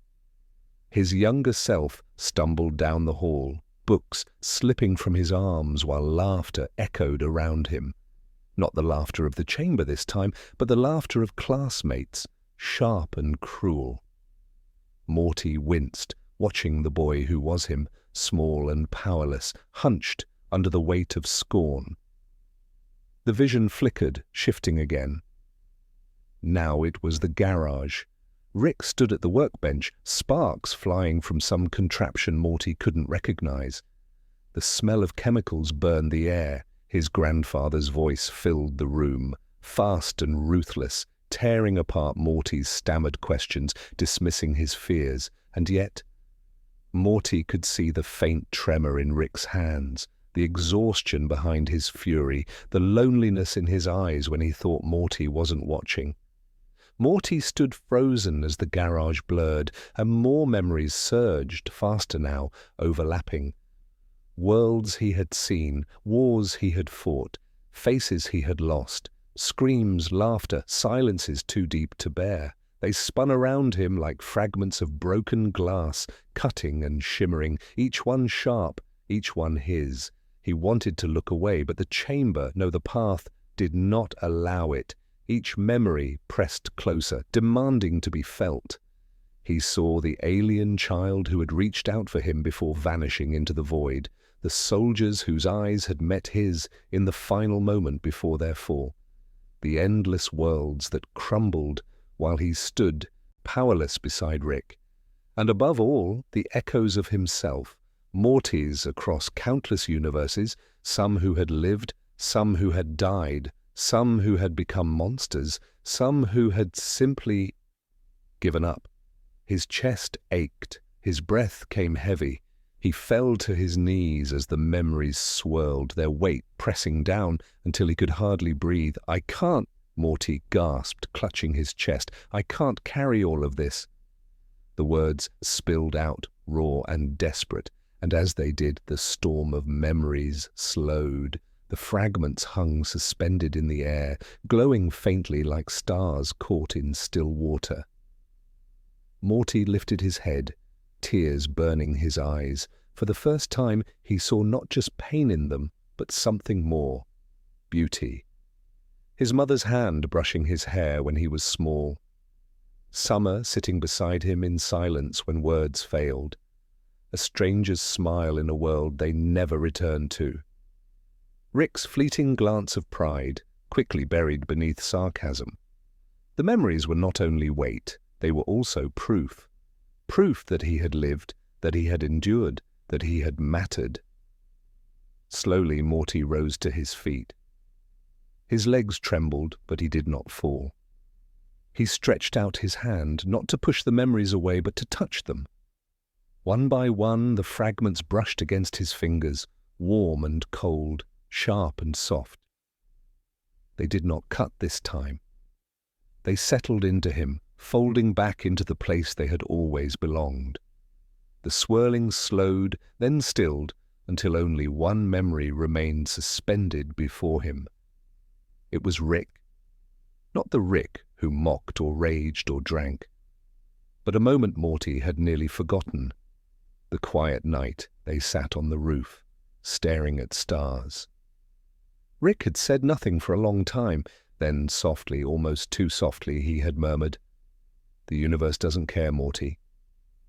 His younger self stumbled down the hall, books slipping from his arms while laughter echoed around him. Not the laughter of the chamber this time, but the laughter of classmates, sharp and cruel. Morty winced, watching the boy who was him, small and powerless, hunched under the weight of scorn. The vision flickered, shifting again. Now it was the garage. Rick stood at the workbench, sparks flying from some contraption Morty couldn't recognize. The smell of chemicals burned the air. His grandfather's voice filled the room, fast and ruthless, tearing apart Morty's stammered questions, dismissing his fears. And yet, Morty could see the faint tremor in Rick's hands, the exhaustion behind his fury, the loneliness in his eyes when he thought Morty wasn't watching. Morty stood frozen as the garage blurred, and more memories surged, faster now, overlapping. Worlds he had seen, wars he had fought, faces he had lost, screams, laughter, silences too deep to bear. They spun around him like fragments of broken glass, cutting and shimmering, each one sharp, each one his. He wanted to look away, but the chamber, no, the path, did not allow it. Each memory pressed closer, demanding to be felt. He saw the alien child who had reached out for him before vanishing into the void, the soldiers whose eyes had met his in the final moment before their fall, the endless worlds that crumbled while he stood powerless beside Rick, and above all, the echoes of himself, Morty's across countless universes, some who had lived, some who had died, some who had become monsters, some who had simply given up. His chest ached, his breath came heavy. He fell to his knees as the memories swirled, their weight pressing down until he could hardly breathe. "I can't," Morty gasped, clutching his chest. "I can't carry all of this." The words spilled out, raw and desperate, and as they did, the storm of memories slowed. The fragments hung suspended in the air, glowing faintly like stars caught in still water. Morty lifted his head, tears burning his eyes. For the first time, he saw not just pain in them, but something more: beauty. His mother's hand brushing his hair when he was small. Summer sitting beside him in silence when words failed. A stranger's smile in a world they never returned to. Rick's fleeting glance of pride, quickly buried beneath sarcasm. The memories were not only weight, they were also proof. Proof that he had lived, that he had endured, that he had mattered. Slowly Morty rose to his feet. His legs trembled, but he did not fall. He stretched out his hand, not to push the memories away, but to touch them. One by one, the fragments brushed against his fingers, warm and cold, sharp and soft. They did not cut this time. They settled into him, folding back into the place they had always belonged. The swirling slowed, then stilled, until only one memory remained suspended before him. It was Rick. Not the Rick who mocked or raged or drank, but a moment Morty had nearly forgotten. The quiet night they sat on the roof, staring at stars. Rick had said nothing for a long time, then softly, almost too softly, he had murmured, "The universe doesn't care, Morty.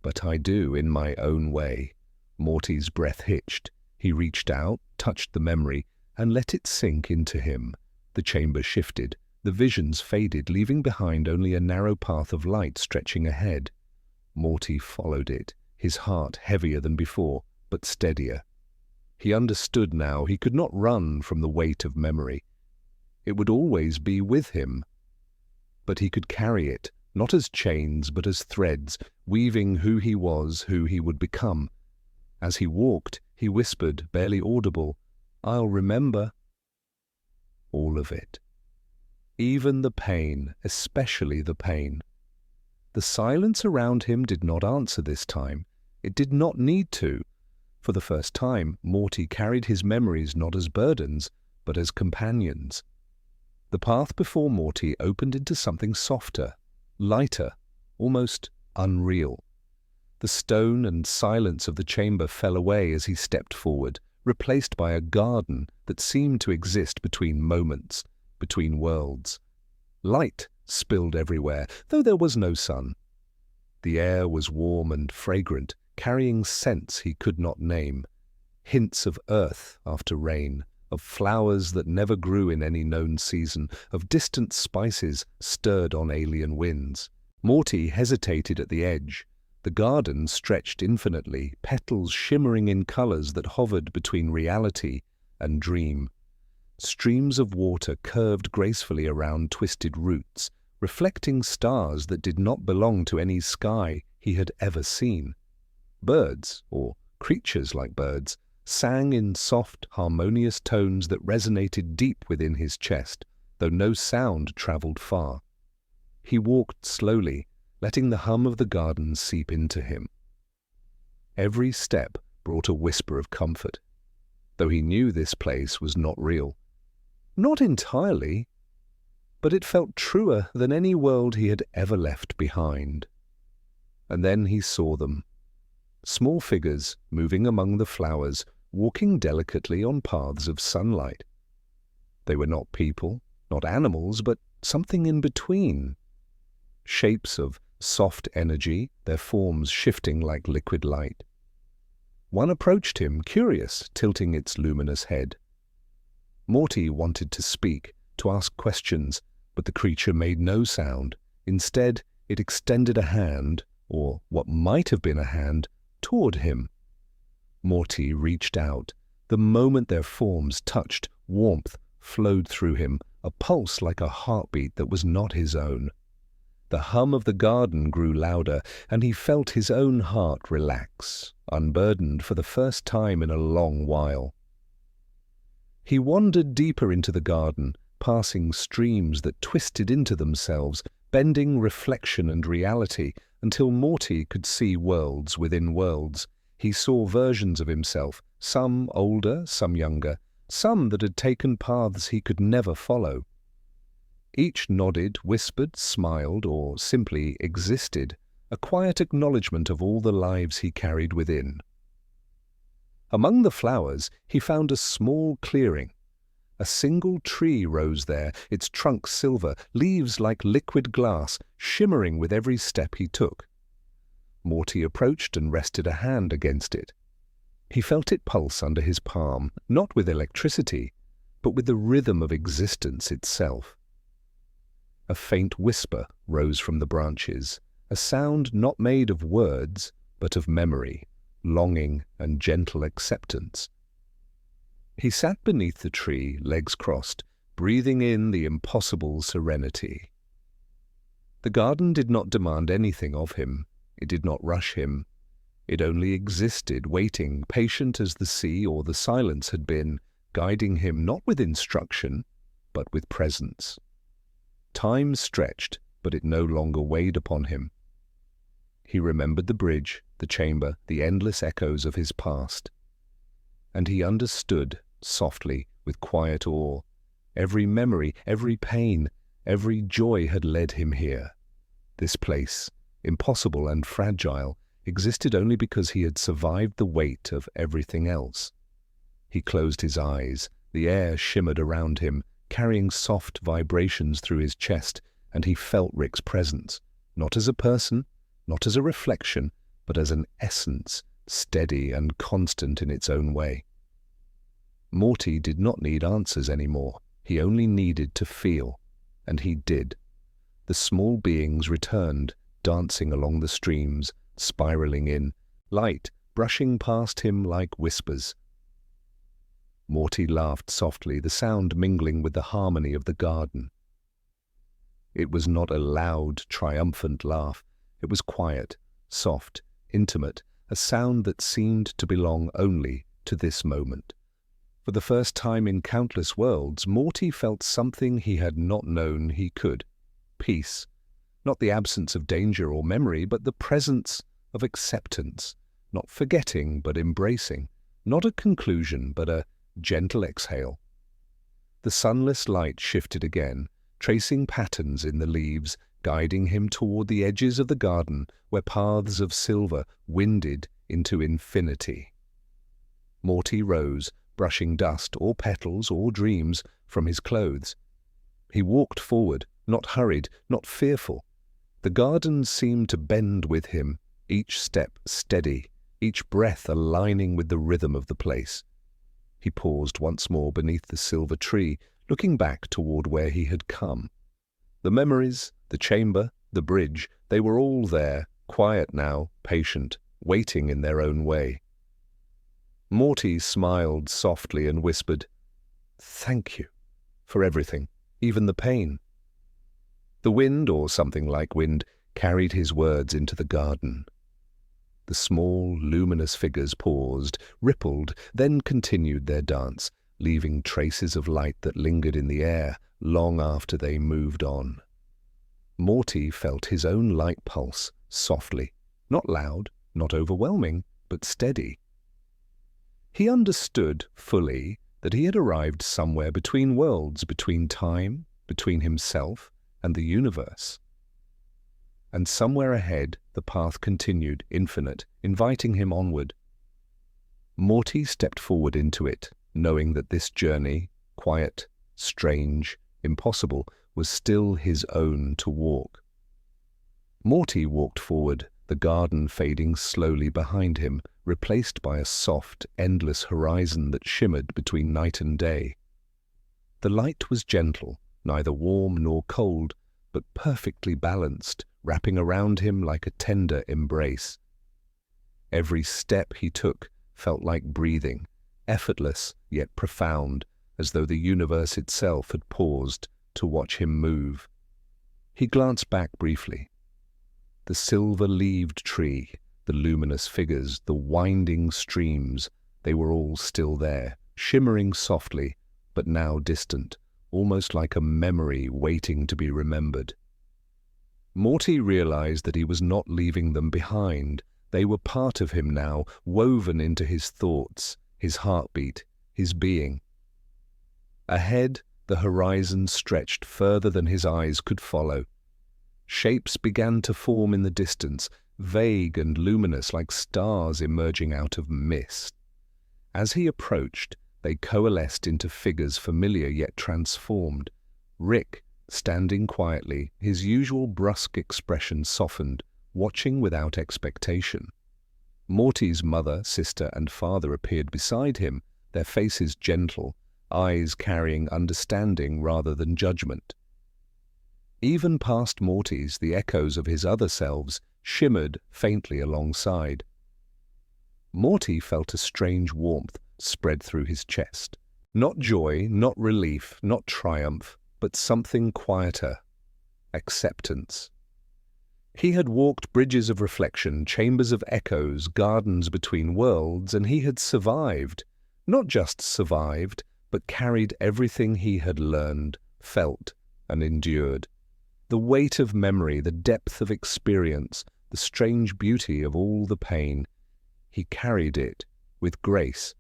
But I do in my own way." Morty's breath hitched. He reached out, touched the memory, and let it sink into him. The chamber shifted. The visions faded, leaving behind only a narrow path of light stretching ahead. Morty followed it, his heart heavier than before, but steadier. He understood now he could not run from the weight of memory. It would always be with him. But he could carry it, not as chains, but as threads, weaving who he was, who he would become. As he walked, he whispered, barely audible, "I'll remember." All of it. Even the pain, especially the pain. The silence around him did not answer this time. It did not need to. For the first time, Morty carried his memories not as burdens, but as companions. The path before Morty opened into something softer, lighter, almost unreal. The stone and silence of the chamber fell away as he stepped forward, replaced by a garden that seemed to exist between moments, between worlds. Light spilled everywhere, though there was no sun. The air was warm and fragrant, carrying scents he could not name. Hints of earth after rain, of flowers that never grew in any known season, of distant spices stirred on alien winds. Morty hesitated at the edge. The garden stretched infinitely, petals shimmering in colors that hovered between reality and dream. Streams of water curved gracefully around twisted roots, reflecting stars that did not belong to any sky he had ever seen. Birds, or creatures like birds, sang in soft, harmonious tones that resonated deep within his chest, though no sound traveled far. He walked slowly, letting the hum of the garden seep into him. Every step brought a whisper of comfort, though he knew this place was not real. Not entirely, but it felt truer than any world he had ever left behind. And then he saw them. Small figures moving among the flowers, walking delicately on paths of sunlight. They were not people, not animals, but something in between. Shapes of soft energy, their forms shifting like liquid light. One approached him, curious, tilting its luminous head. Morty wanted to speak, to ask questions, but the creature made no sound. Instead, it extended a hand, or what might have been a hand, toward him. Morty reached out. The moment their forms touched, warmth flowed through him, a pulse like a heartbeat that was not his own. The hum of the garden grew louder, and he felt his own heart relax, unburdened for the first time in a long while. He wandered deeper into the garden, passing streams that twisted into themselves, bending reflection and reality, until Morty could see worlds within worlds. He saw versions of himself, some older, some younger, some that had taken paths he could never follow. Each nodded, whispered, smiled, or simply existed, a quiet acknowledgement of all the lives he carried within. Among the flowers, he found a small clearing. A single tree rose there, its trunk silver, leaves like liquid glass, shimmering with every step he took. Morty approached and rested a hand against it. He felt it pulse under his palm, not with electricity, but with the rhythm of existence itself. A faint whisper rose from the branches, a sound not made of words, but of memory, longing, and gentle acceptance. He sat beneath the tree, legs crossed, breathing in the impossible serenity. The garden did not demand anything of him. It did not rush him. It only existed, waiting, patient as the sea or the silence had been, guiding him not with instruction, but with presence. Time stretched, but it no longer weighed upon him. He remembered the bridge, the chamber, the endless echoes of his past. And he understood, softly, with quiet awe. Every memory, every pain, every joy had led him here. This place, impossible and fragile, existed only because he had survived the weight of everything else. He closed his eyes. The air shimmered around him, carrying soft vibrations through his chest, and he felt Rick's presence, not as a person, not as a reflection, but as an essence, steady and constant in its own way. Morty did not need answers anymore. He only needed to feel, and he did. The small beings returned, dancing along the streams, spiraling in, light brushing past him like whispers. Morty laughed softly, the sound mingling with the harmony of the garden. It was not a loud, triumphant laugh. It was quiet, soft, intimate, a sound that seemed to belong only to this moment. For the first time in countless worlds, Morty felt something he had not known he could. Peace. Not the absence of danger or memory, but the presence of acceptance. Not forgetting, but embracing. Not a conclusion, but a gentle exhale. The sunless light shifted again, tracing patterns in the leaves, guiding him toward the edges of the garden where paths of silver winded into infinity. Morty rose, brushing dust or petals or dreams from his clothes. He walked forward, not hurried, not fearful. The garden seemed to bend with him, each step steady, each breath aligning with the rhythm of the place. He paused once more beneath the silver tree, looking back toward where he had come. The memories, the chamber, the bridge, they were all there, quiet now, patient, waiting in their own way. Morty smiled softly and whispered, "Thank you for everything, even the pain." The wind, or something like wind, carried his words into the garden. The small, luminous figures paused, rippled, then continued their dance, leaving traces of light that lingered in the air long after they moved on. Morty felt his own light pulse, softly, not loud, not overwhelming, but steady. He understood fully that he had arrived somewhere between worlds, between time, between himself and the universe. And somewhere ahead the path continued, infinite, inviting him onward. Morty stepped forward into it, knowing that this journey, quiet, strange, impossible, was still his own to walk. Morty walked forward, the garden fading slowly behind him, replaced by a soft, endless horizon that shimmered between night and day. The light was gentle, neither warm nor cold, but perfectly balanced, wrapping around him like a tender embrace. Every step he took felt like breathing, effortless yet profound, as though the universe itself had paused to watch him move. He glanced back briefly. The silver-leaved tree, the luminous figures, the winding streams, they were all still there, shimmering softly, but now distant, almost like a memory waiting to be remembered. Morty realized that he was not leaving them behind. They were part of him now, woven into his thoughts, his heartbeat, his being. Ahead, the horizon stretched further than his eyes could follow. Shapes began to form in the distance, vague and luminous like stars emerging out of mist. As he approached, they coalesced into figures familiar yet transformed. Rick, standing quietly, his usual brusque expression softened, watching without expectation. Morty's mother, sister, and father appeared beside him, their faces gentle, eyes carrying understanding rather than judgment. Even past Morty's, the echoes of his other selves shimmered faintly alongside. Morty felt a strange warmth spread through his chest. Not joy, not relief, not triumph, but something quieter. Acceptance. He had walked bridges of reflection, chambers of echoes, gardens between worlds, and he had survived. Not just survived, but carried everything he had learned, felt, and endured. The weight of memory, the depth of experience, the strange beauty of all the pain. He carried it with grace.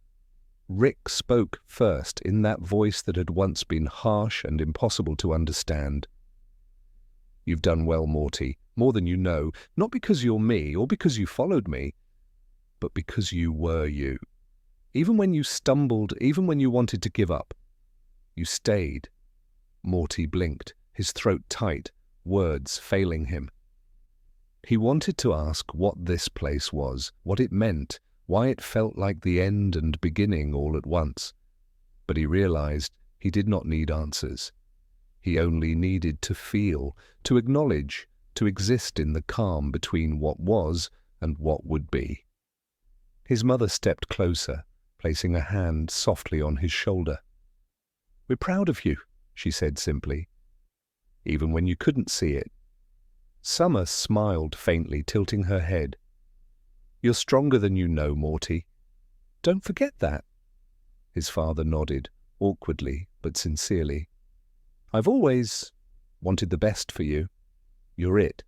Rick spoke first in that voice that had once been harsh and impossible to understand. "You've done well, Morty, more than you know, not because you're me or because you followed me, but because you were you. Even when you stumbled, even when you wanted to give up, you stayed." Morty blinked, his throat tight, words failing him. He wanted to ask what this place was, what it meant, why it felt like the end and beginning all at once. But he realized he did not need answers. He only needed to feel, to acknowledge, to exist in the calm between what was and what would be. His mother stepped closer, placing a hand softly on his shoulder. "We're proud of you," she said simply, even when you couldn't see it. Summer smiled faintly, tilting her head. "You're stronger than you know, Morty. Don't forget that." His father nodded, awkwardly but sincerely. "I've always wanted the best for you. You're it."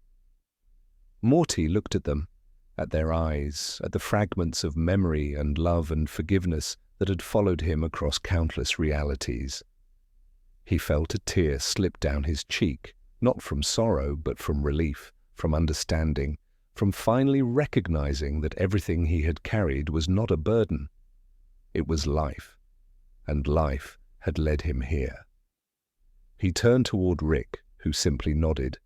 Morty looked at them, at their eyes, at the fragments of memory and love and forgiveness that had followed him across countless realities. He felt a tear slip down his cheek, not from sorrow, but from relief, from understanding, from finally recognizing that everything he had carried was not a burden. It was life, and life had led him here. He turned toward Rick, who simply nodded.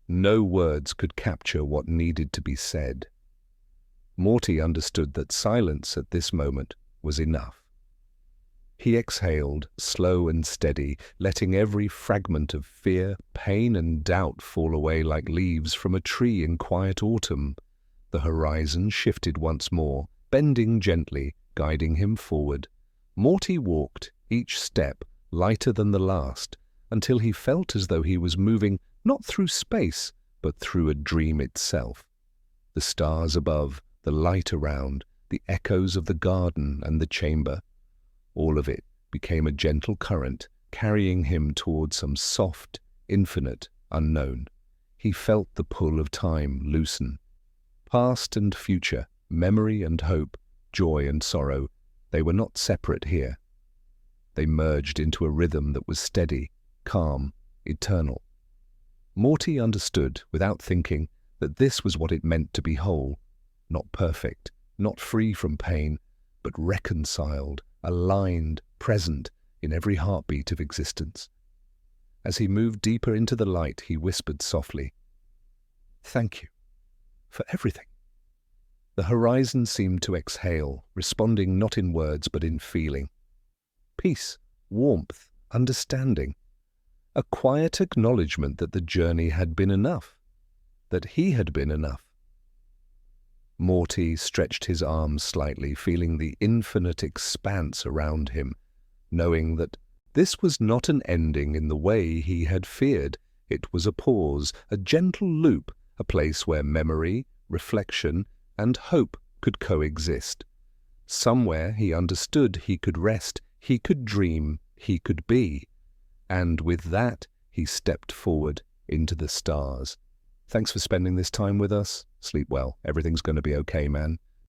No words could capture what needed to be said. Morty understood that silence at this moment was enough. He exhaled, slow and steady, letting every fragment of fear, pain, and doubt fall away like leaves from a tree in quiet autumn. The horizon shifted once more, bending gently, guiding him forward. Morty walked, each step lighter than the last, until he felt as though he was moving not through space, but through a dream itself. The stars above, the light around, the echoes of the garden and the chamber, all of it became a gentle current, carrying him toward some soft, infinite unknown. He felt the pull of time loosen. Past and future, memory and hope, joy and sorrow, they were not separate here. They merged into a rhythm that was steady, calm, eternal. Morty understood, without thinking, that this was what it meant to be whole, not perfect, not free from pain, but reconciled, aligned, present in every heartbeat of existence. As he moved deeper into the light, he whispered softly, "Thank you for everything." The horizon seemed to exhale, responding not in words but in feeling. Peace, warmth, understanding. A quiet acknowledgement that the journey had been enough, that he had been enough. Morty stretched his arms slightly, feeling the infinite expanse around him, knowing that this was not an ending in the way he had feared. It was a pause, a gentle loop, a place where memory, reflection, and hope could coexist. Somewhere he understood he could rest, he could dream, he could be. And with that, he stepped forward into the stars. Thanks for spending this time with us. Sleep well. Everything's going to be okay, man.